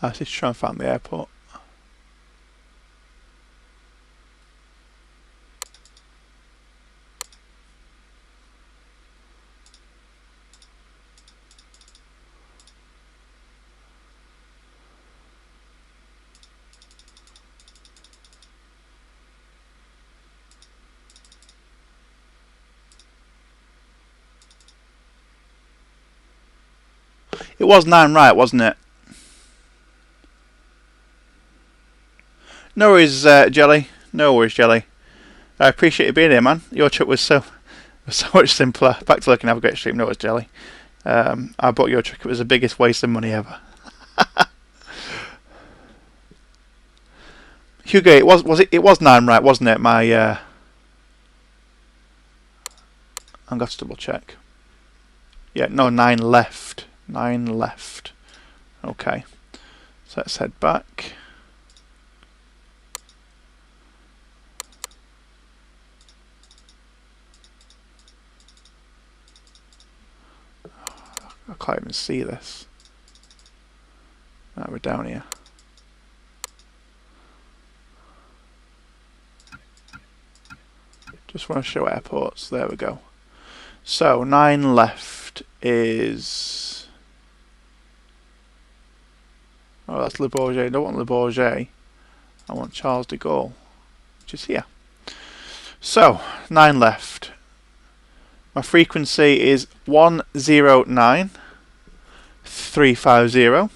Let's just try and find the airport. It was 9 right, wasn't it? No worries, Jelly. No worries, Jelly. I appreciate you being here, man. Your trip was so much simpler. Back to looking, have a great stream. No worries, Jelly. I bought your trick. It was the biggest waste of money ever. Hugo, it was 9 right, wasn't it? I'm going to double check. Yeah, no, 9 left. 9 left. Okay. So let's head back. I can't even see this. Now we're down here. Just want to show airports. There we go. So 9 left is... Oh, that's Le Bourget. I don't want Le Bourget. I want Charles de Gaulle, which is here. So 9 left. My frequency is 109,350,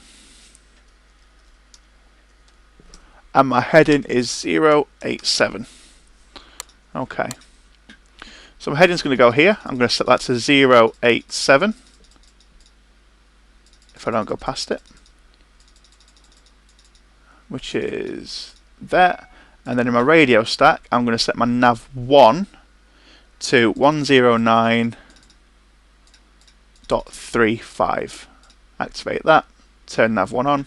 and my heading is 087. Okay. So my heading's going to go here. I'm going to set that to 087. if I don't go past it, which is there. And then in my radio stack, I'm going to set my nav 1 to 109.35. Activate that, turn nav 1 on.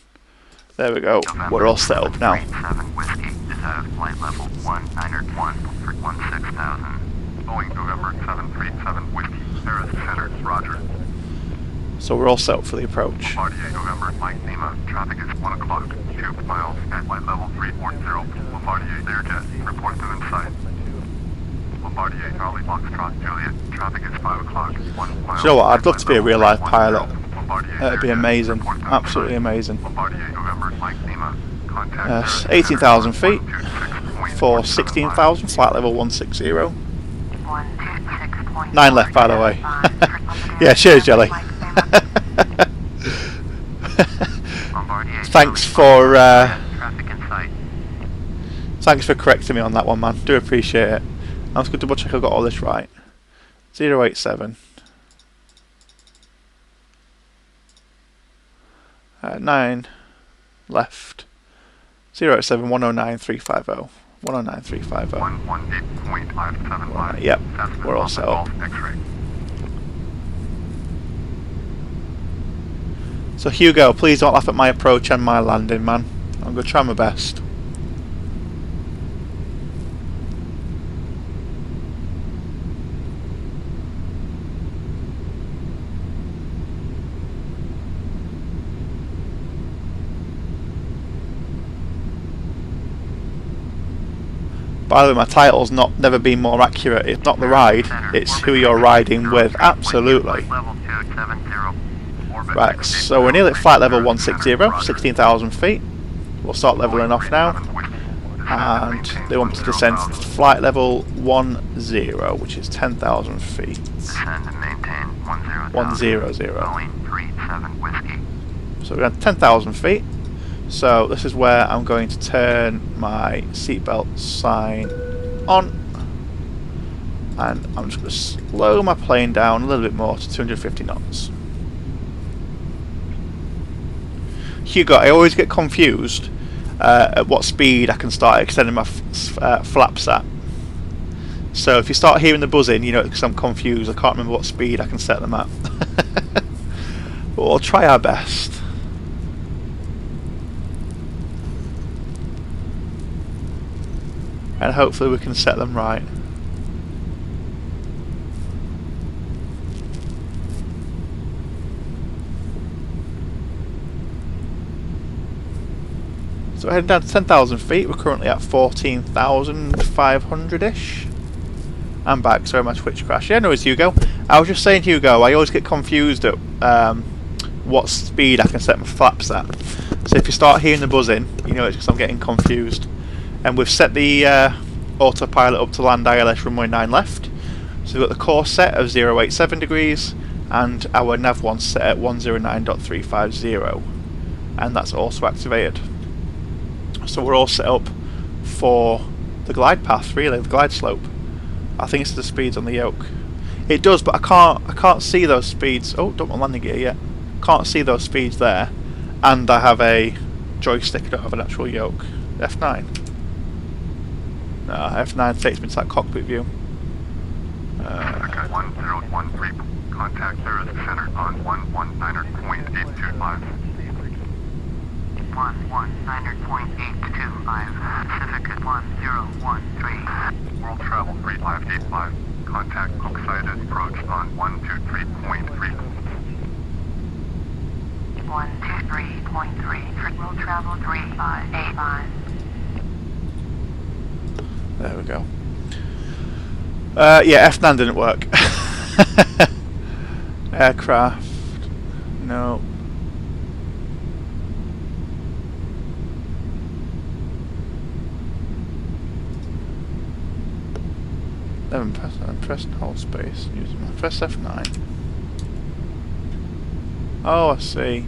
There we go, we're all set up now. Whiskey is at flight level 191 for 16,000. Boeing November 737 Whiskey, Paris Center, Roger. So we're all set up for the approach. Bombardier November, Mike Lima, traffic is 1 o'clock, 2 miles at flight level 340. Bombardier Learjet, report them in sight. Bombardier Charlie Foxtrot Juliet, traffic is 5 o'clock, 1 mile. You know what, I'd love to be a real life pilot. That'd be Learjet, amazing, report them in absolutely sight. amazing. Bombardier November, Mike Lima, contact 18,000 feet 126.175. for 16,000, flight level 160. 126.9 9 left, by the way. Yeah, cheers, Jelly. Thanks for thanks for correcting me on that one, man. Do appreciate it. I'm just going to double check I've got all this right. 087. 9 left. 087 109 350. 109 350. 118.575. Yep, we're all set up. X-ray. So Hugo, please don't laugh at my approach and my landing, man. I'm going to try my best. By the way, my title's never been more accurate. It's not the ride, it's who you're riding with. Absolutely. Right, so we're nearly at flight level 160, 16,000 feet. We'll start leveling off now. And they want me to descend to flight level 10, which is 10,000 feet. Descend and maintain 100. Boeing 37 Whiskey. So we're at 10,000 feet. So this is where I'm going to turn my seatbelt sign on. And I'm just going to slow my plane down a little bit more to 250 knots. Hugo, I always get confused at what speed I can start extending my flaps at. So if you start hearing the buzzing, you know, because I'm confused, I can't remember what speed I can set them at. But we'll try our best. And hopefully we can set them right. So we're heading down to 10,000 feet. We're currently at 14,500-ish. I'm back. Sorry, my Twitch crash. Yeah, no, it's Hugo. I was just saying, Hugo, I always get confused at what speed I can set my flaps at. So if you start hearing the buzzing, you know it's because I'm getting confused. And we've set the autopilot up to land ILS runway 9 left. So we've got the course set of 087 degrees and our nav 1 set at 109.350. And that's also activated. So we're all set up for the glide path, really, the glide slope. I think it's the speeds on the yoke. It does, but I can't see those speeds. Oh, don't want landing gear yet. Can't see those speeds there. And I have a joystick, I don't have an actual yoke. F9. No, F9 takes me to that cockpit view. 1013. Contact Paris Center on 119.825. 119.825. Pacific at 1013. World Travel 3585. Contact Oakside approach on 123.3. 123.3. World Travel 3585. There we go. Yeah, F9 didn't work. Aircraft. No. Then press and hold space. Using my press F9. Oh, I see.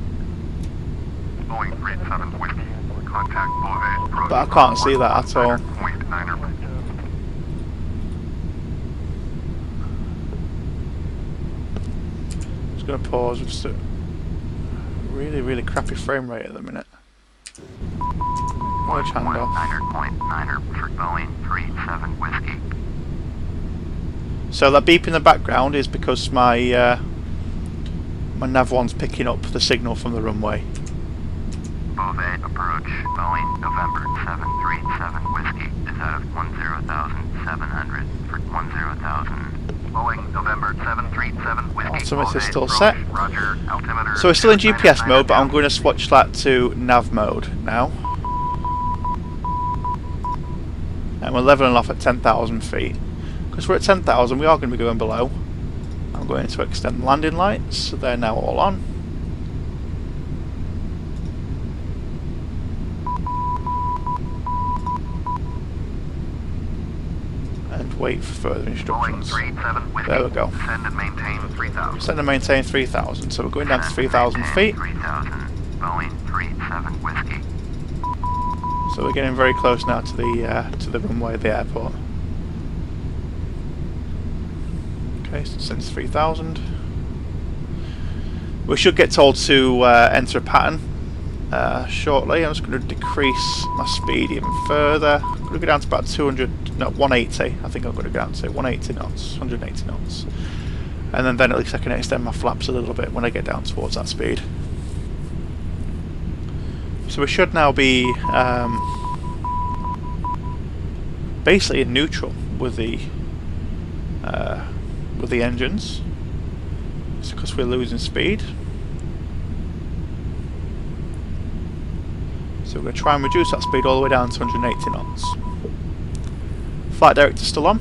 Boeing 37 Whiskey. Contact Beauvais approach. But I can't see that at all. Just gonna pause just to really crappy frame rate at the minute. Watch handoff. 9er for Boeing 37 Whiskey. So that beep in the background is because my my nav one's picking up the signal from the runway. Beauvais approach, Boeing November 737 Whiskey is out of 10,700 for 10,000. Boeing November 737 Whiskey. Altimeter is still approach, set. Roger, altimeter. So we're still in GPS mode, but I'm going to switch that to nav mode now. And we're leveling off at 10,000 feet. Because we're at 10,000, we are going to be going below. I'm going to extend landing lights, so they're now all on. And wait for further instructions. Boeing 37 Whiskey. There we go. Descend and maintain 3,000. Descend and maintain 3,000, so we're going down to 3,000 feet. 3,000. Boeing 37 Whiskey. So we're getting very close now to the runway of the airport. Okay, so since 3,000. We should get told to enter a pattern shortly. I'm just going to decrease my speed even further. I'm going to go down to about 200, no, 180. I think I'm going to go down to 180 knots, 180 knots. And then at least I can extend my flaps a little bit when I get down towards that speed. So we should now be basically in neutral with the engines. It's because we're losing speed. So we're going to try and reduce that speed all the way down to 180 knots. Flight director's still on.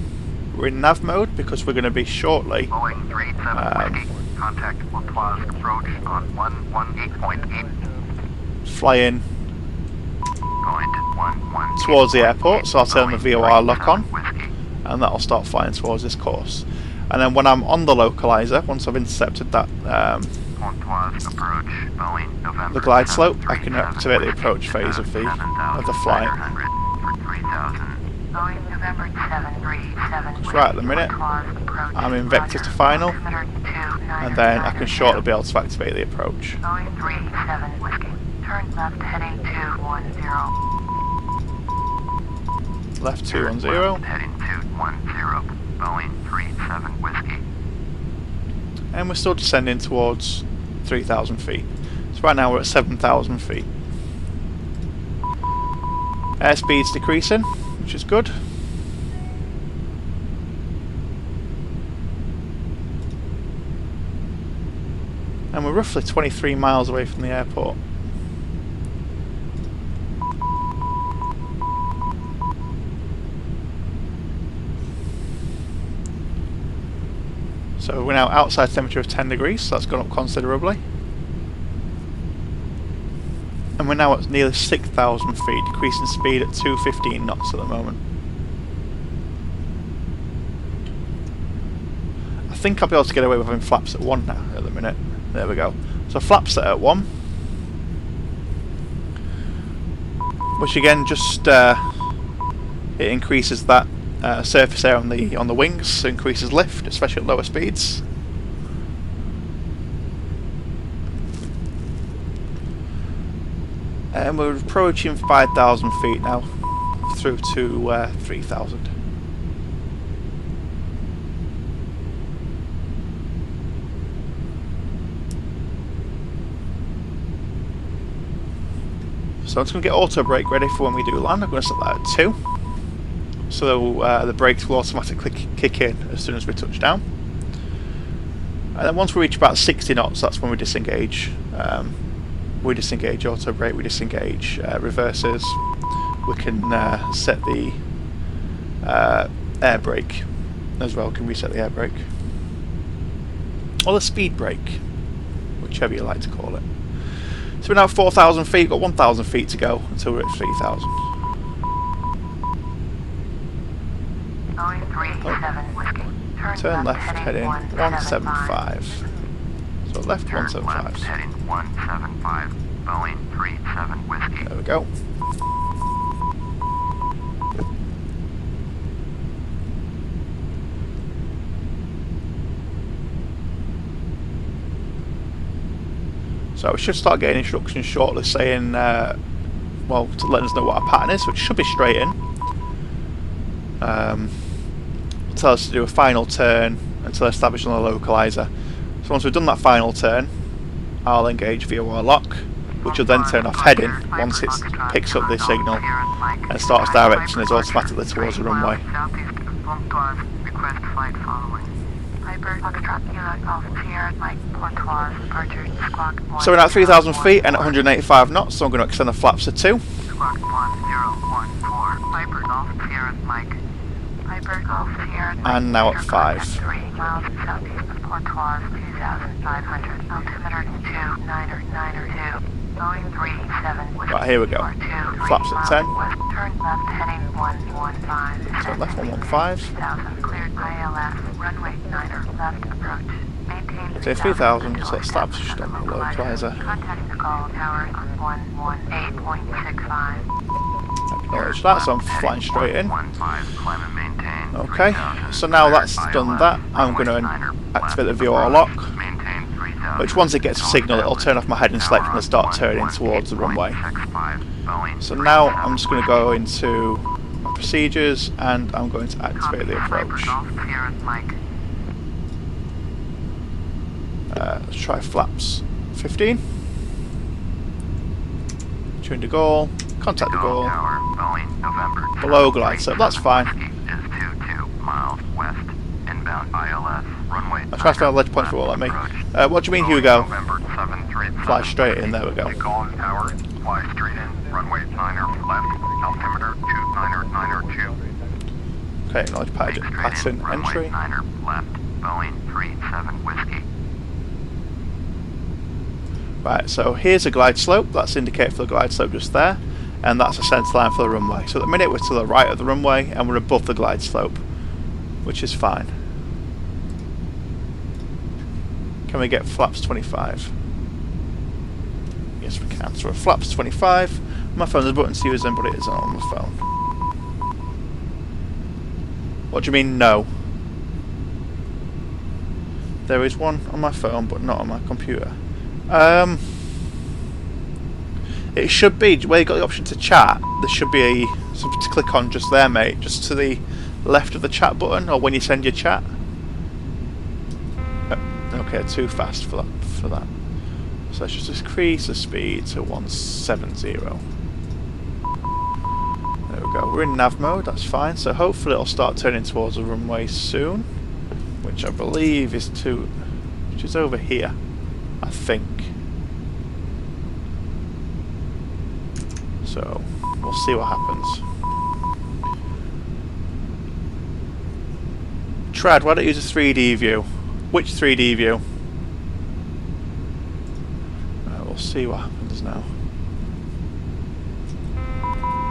We're in nav mode because we're going to be shortly Boeing 37 Whiskey. Contact Pontoise approach on 118.8. flying Going to towards the airport, so I'll turn the VOR lock on, Whiskey. and that'll start flying towards this course. And then when I'm on the localizer, once I've intercepted that Pontoise approach, Boeing November the glide slope, I can activate the approach phase of the flight. Boeing November 737. So right at the minute, I'm in vector to final, and then I can shortly be able to activate the approach. Boeing 37 Whiskey. Turn left heading 210. Left 210, Heading 210. Boeing 37 Whiskey. and we're still descending towards 3,000 feet. So right now we're at 7,000 feet. Airspeed's decreasing, which is good. And we're roughly 23 miles away from the airport. So we're now outside temperature of 10 degrees, so that's gone up considerably. And we're now at nearly 6,000 feet, decreasing speed at 215 knots at the moment. I think I'll be able to get away with having flaps at 1 now, at the minute. There we go. So flaps set at 1. Which again just it increases that surface air on the wings, so increases lift, especially at lower speeds. And we're approaching 5,000 feet now, through to 3,000. So I'm just going to get auto brake ready for when we do land. I'm going to set that at 2. So the brakes will automatically kick in as soon as we touch down. And then once we reach about 60 knots, that's when we disengage. We disengage auto brake, we disengage reverses. We can set the air brake as well, can reset the air brake. Or the speed brake, whichever you like to call it. So we're now at 4,000 feet, got 1,000 feet to go until we're at 3,000. Boeing 37 Whiskey. Turn left, heading 175. So left Turn 175. left heading 175. Boeing 37 Whiskey. There we go. So we should start getting instructions shortly saying, well, to let us know what our pattern is, which should be straight in. Tell us to do a final turn until established on the localizer. So once we've done that final turn, I'll engage VOR lock, which will then turn off heading once it picks up the signal and starts directing us automatically towards the runway. So we're now at 3,000 feet and at 185 knots, so I'm going to extend the flaps to 2. And now at 5. Right, here we go. Flaps at 10. Turn left 115. Okay, 3,000, so established on the localizer. Acknowledge that, so I'm flying straight in. Okay, so now that's done that, I'm going to activate the VOR lock, which once it gets a signal it'll turn off my heading selection and start turning towards the runway. So now I'm just going to go into my procedures and I'm going to activate the approach. Let's try flaps 15. Tune to goal, contact the goal, below glide, so that's fine. I'll try to find a ledge point for what let me. What do you mean, Hugo? Fly straight in, there we go. Fly straight in, runway 9er left, altimeter 29er 92. Okay, acknowledge pattern entry. 9er left, Boeing 37 Whiskey. Right, so here's a glide slope, that's indicated for the glide slope just there, and that's a centre line for the runway. So at the minute we're to the right of the runway and we're above the glide slope, which is fine. Can we get flaps 25? Yes we can. So we're flaps 25. My phone has a button to use them, but it isn't on the phone. What do you mean no? There is one on my phone but not on my computer. It should be, where you've got the option to chat, there should be something to click on just there, mate, just to the left of the chat button, or when you send your chat. Okay, too fast for that. So let's just increase the speed to 170. There we go, we're in nav mode, that's fine, so hopefully it'll start turning towards the runway soon, which I believe is which is over here, I think. So we'll see what happens. Trad, why don't you use a 3D view? Which 3D view? We'll see what happens now.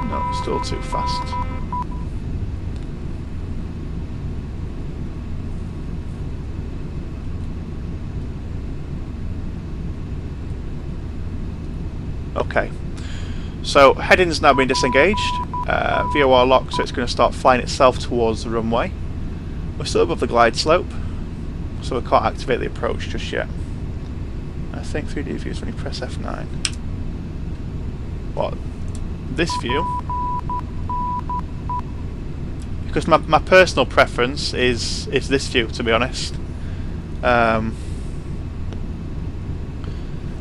No, still too fast. Okay. So heading's now been disengaged, VOR lock, so it's going to start flying itself towards the runway. We're still above the glide slope, so we can't activate the approach just yet. I think 3D view is when you press F9. What? This view? Because my personal preference is this view, to be honest.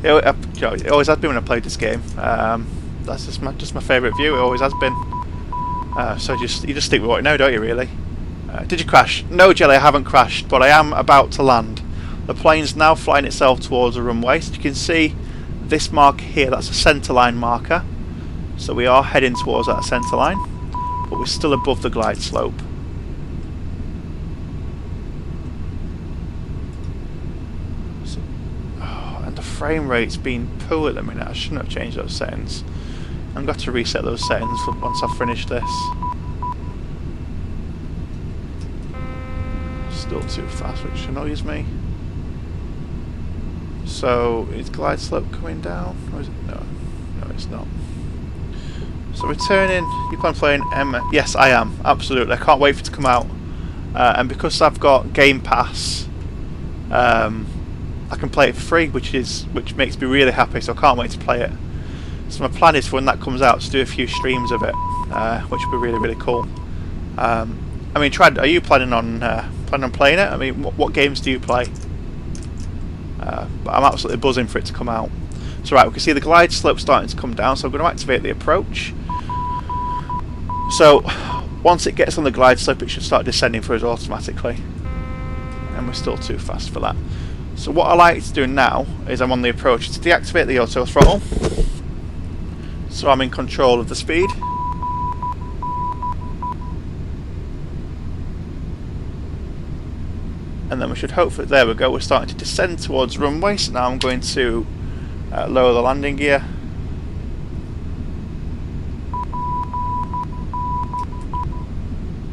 It always has been when I played this game. That's just my favourite view. It always has been. So you just stick with what you know, don't you? Really? Did you crash? No, Jelly, I haven't crashed, but I am about to land. The plane's now flying itself towards the runway. So you can see this mark here. That's a centre line marker. So we are heading towards that centre line, but we're still above the glide slope. The frame rate's been poor at the minute. I shouldn't have changed those settings. I'm going to reset those settings once I've finished this. Still too fast, which annoys me. So is glide slope coming down, or is it? No, it's not. So returning. You plan playing M? Yes, I am. Absolutely. I can't wait for it to come out. And because I've got Game Pass. I can play it for free, which makes me really happy. So I can't wait to play it. So my plan is for when that comes out to do a few streams of it, which would be really, really cool. I mean, are you planning on playing it? I mean, what games do you play? But I'm absolutely buzzing for it to come out. So right, we can see the glide slope starting to come down, so I'm going to activate the approach. So once it gets on the glide slope, it should start descending for us automatically. And we're still too fast for that. So what I like to do now is I'm on the approach to deactivate the auto throttle. So I'm in control of the speed. And then we should hopefully, there we go, we're starting to descend towards runway. So now I'm going to lower the landing gear.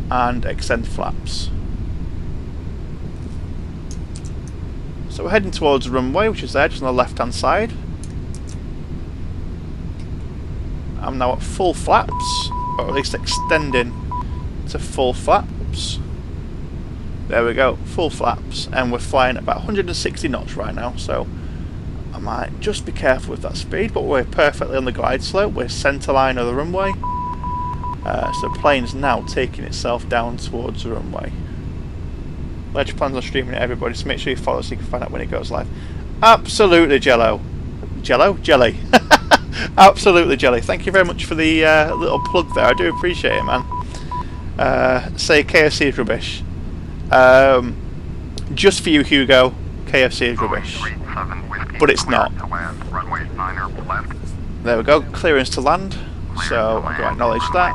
And extend flaps. So we're heading towards the runway, which is there, just on the left hand side. I'm now at full flaps, or at least extending to full flaps. There we go, full flaps, and we're flying at about 160 knots right now, so I might just be careful with that speed, but we're perfectly on the glide slope. We're centre line of the runway. So the plane's now taking itself down towards the runway. Ledge plans on streaming it, everybody, so make sure you follow so you can find out when it goes live. Absolutely, Jello. Jello? Jelly. Absolutely, Jelly. Thank you very much for the little plug there. I do appreciate it, man. Say KFC is rubbish. Just for you, Hugo, KFC is rubbish. But it's not. There we go, clearance to land. So I'm going to acknowledge that.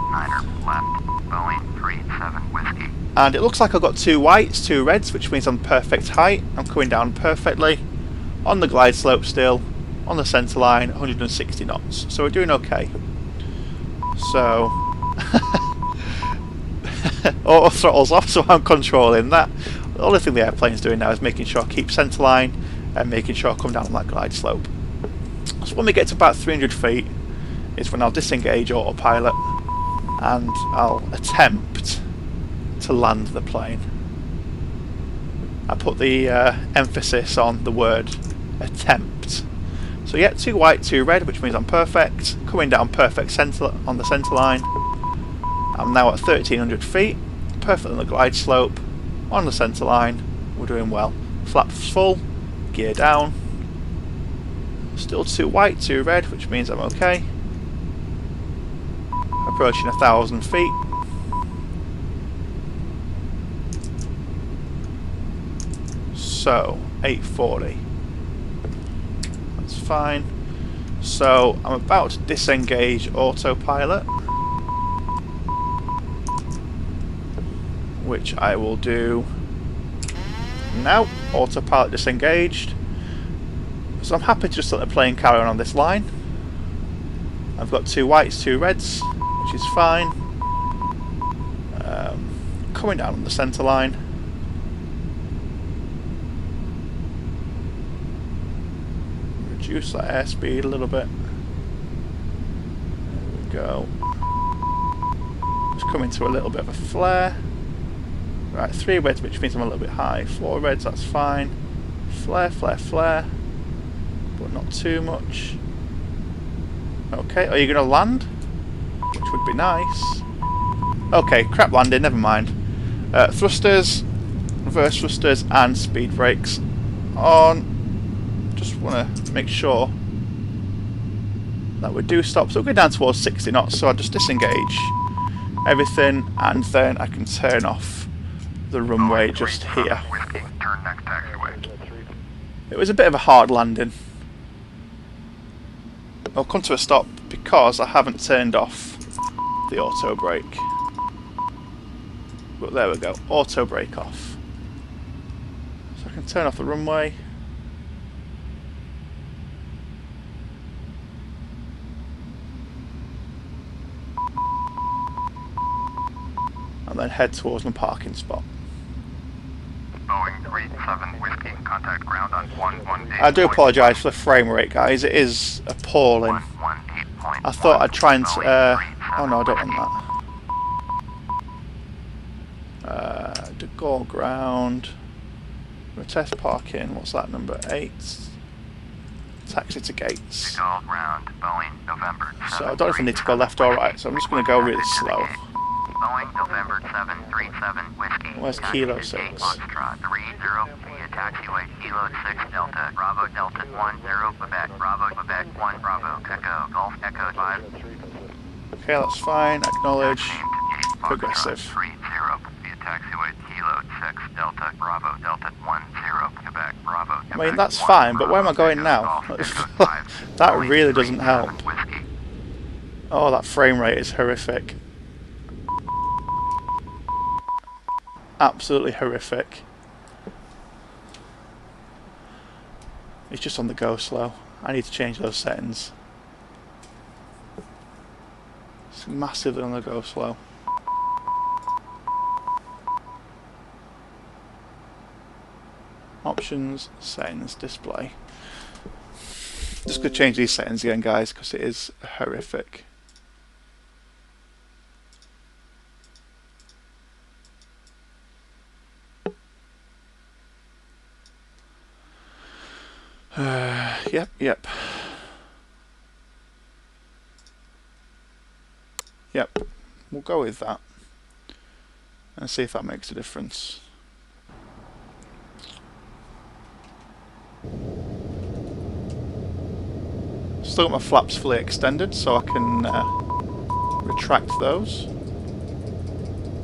And it looks like I've got 2 whites, 2 reds, which means I'm perfect height. I'm coming down perfectly on the glide slope still, on the centre line, 160 knots. So we're doing okay. So auto throttle's off, so I'm controlling that. The only thing the airplane's doing now is making sure I keep centre line and making sure I come down on that glide slope. So when we get to about 300 feet is when I'll disengage autopilot and I'll attempt to land the plane. I put the emphasis on the word attempt. So yeah, 2 white, 2 red, which means I'm perfect. Coming down perfect centre on the centre line. I'm now at 1300 feet, perfect on the glide slope, on the centre line. We're doing well. Flaps full, gear down. Still 2 white, 2 red, which means I'm okay. Approaching 1,000 feet. So 840. That's fine. So I'm about to disengage autopilot, which I will do now. Autopilot disengaged. So I'm happy to just let the plane carry on this line. I've got 2 whites, 2 reds, which is fine. Coming down on the centre line. Reduce that airspeed a little bit. There we go. Just coming to a little bit of a flare. Right, 3 reds, which means I'm a little bit high. 4 reds, that's fine. Flare, flare, flare. But not too much. Okay, are you going to land? Which would be nice. Okay, crap landing, never mind. Thrusters, reverse thrusters, and speed brakes on. Just want to make sure that we do stop. So we'll go down towards 60 knots, so I'll just disengage everything, and then I can turn off the runway just here. It was a bit of a hard landing. I'll come to a stop because I haven't turned off the auto brake. But there we go, auto brake off. So I can turn off the runway. And then head towards my parking spot. Boeing 37 Whiskey, contact ground on 118. I do apologise for the frame rate, guys. It is appalling. I thought I'd try and... oh no, I don't want that. To go ground. Test parking. What's that? Number 8. Taxi to gates. Golf round, Boeing, November. So I don't know if I need to go left or right, so I'm just going to go really slow. Boeing, November 737, Whiskey. Where's Kilo 6? Foxtrot 30 via taxiway, Kilo 6 Delta, Bravo Delta 10, Quebec, Bravo Quebec 1, Bravo, Echo, Golf Echo 5. Okay, that's fine. Acknowledge. Progressive. 30 via taxiway, Kilo 6 Delta, Bravo Delta 10, Quebec, Bravo. I mean, that's fine, but where am I going now? That really doesn't help. Oh, that frame rate is horrific. Absolutely horrific. It's just on the go slow. I need to change those settings. It's massively on the go slow. Options, settings, display. Just going to change these settings again, guys, because it is horrific. Yep. We'll go with that and see if that makes a difference. Still got my flaps fully extended, so I can retract those.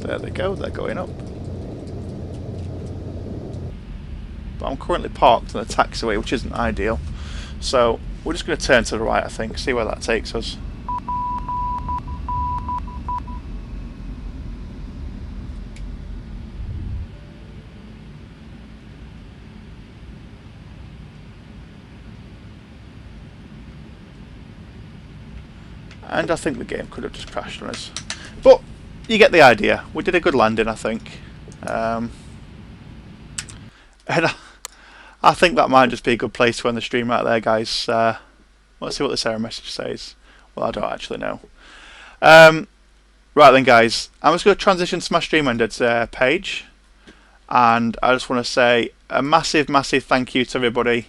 There they go, they're going up. But I'm currently parked on the taxiway, which isn't ideal. So we're just going to turn to the right, I think, see where that takes us. And I think the game could have just crashed on us. But you get the idea. We did a good landing, I think. And I think that might just be a good place to end the stream right there, guys. Let's see what this error message says. Well, I don't actually know. Right then, guys. I'm just going to transition to my stream ended page. And I just want to say a massive, massive thank you to everybody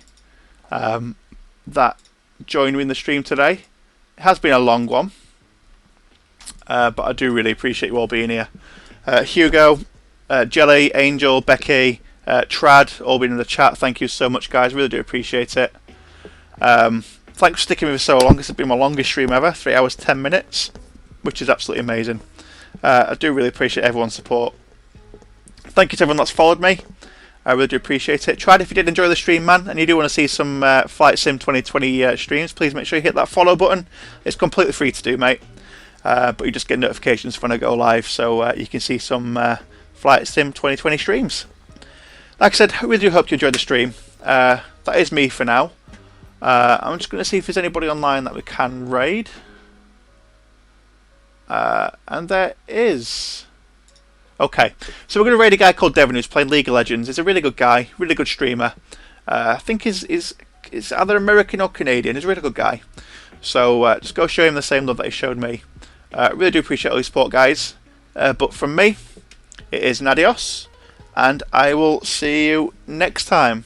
that joined me in the stream today. It has been a long one. But I do really appreciate you all being here. Hugo, Jelly, Angel, Becky, Trad, all been in the chat. Thank you so much, guys. Really do appreciate it. Thanks for sticking with me so long. This has been my longest stream ever, 3 hours 10 minutes, which is absolutely amazing. I do really appreciate everyone's support. Thank you to everyone that's followed me. I really do appreciate it. Trad, if you did enjoy the stream, man, and you do want to see some Flight Sim 2020 streams, please make sure you hit that follow button. It's completely free to do, mate. But you just get notifications when I go live, so you can see some Flight Sim 2020 streams. Like I said, I really do hope you enjoyed the stream. That is me for now. I'm just going to see if there's anybody online that we can raid. And there is. Okay, so we're going to raid a guy called Devon who's playing League of Legends. He's a really good guy, really good streamer. I think he's either American or Canadian. He's a really good guy. So just go show him the same love that he showed me. Really do appreciate all your support, guys. But from me, it is an adios. And I will see you next time.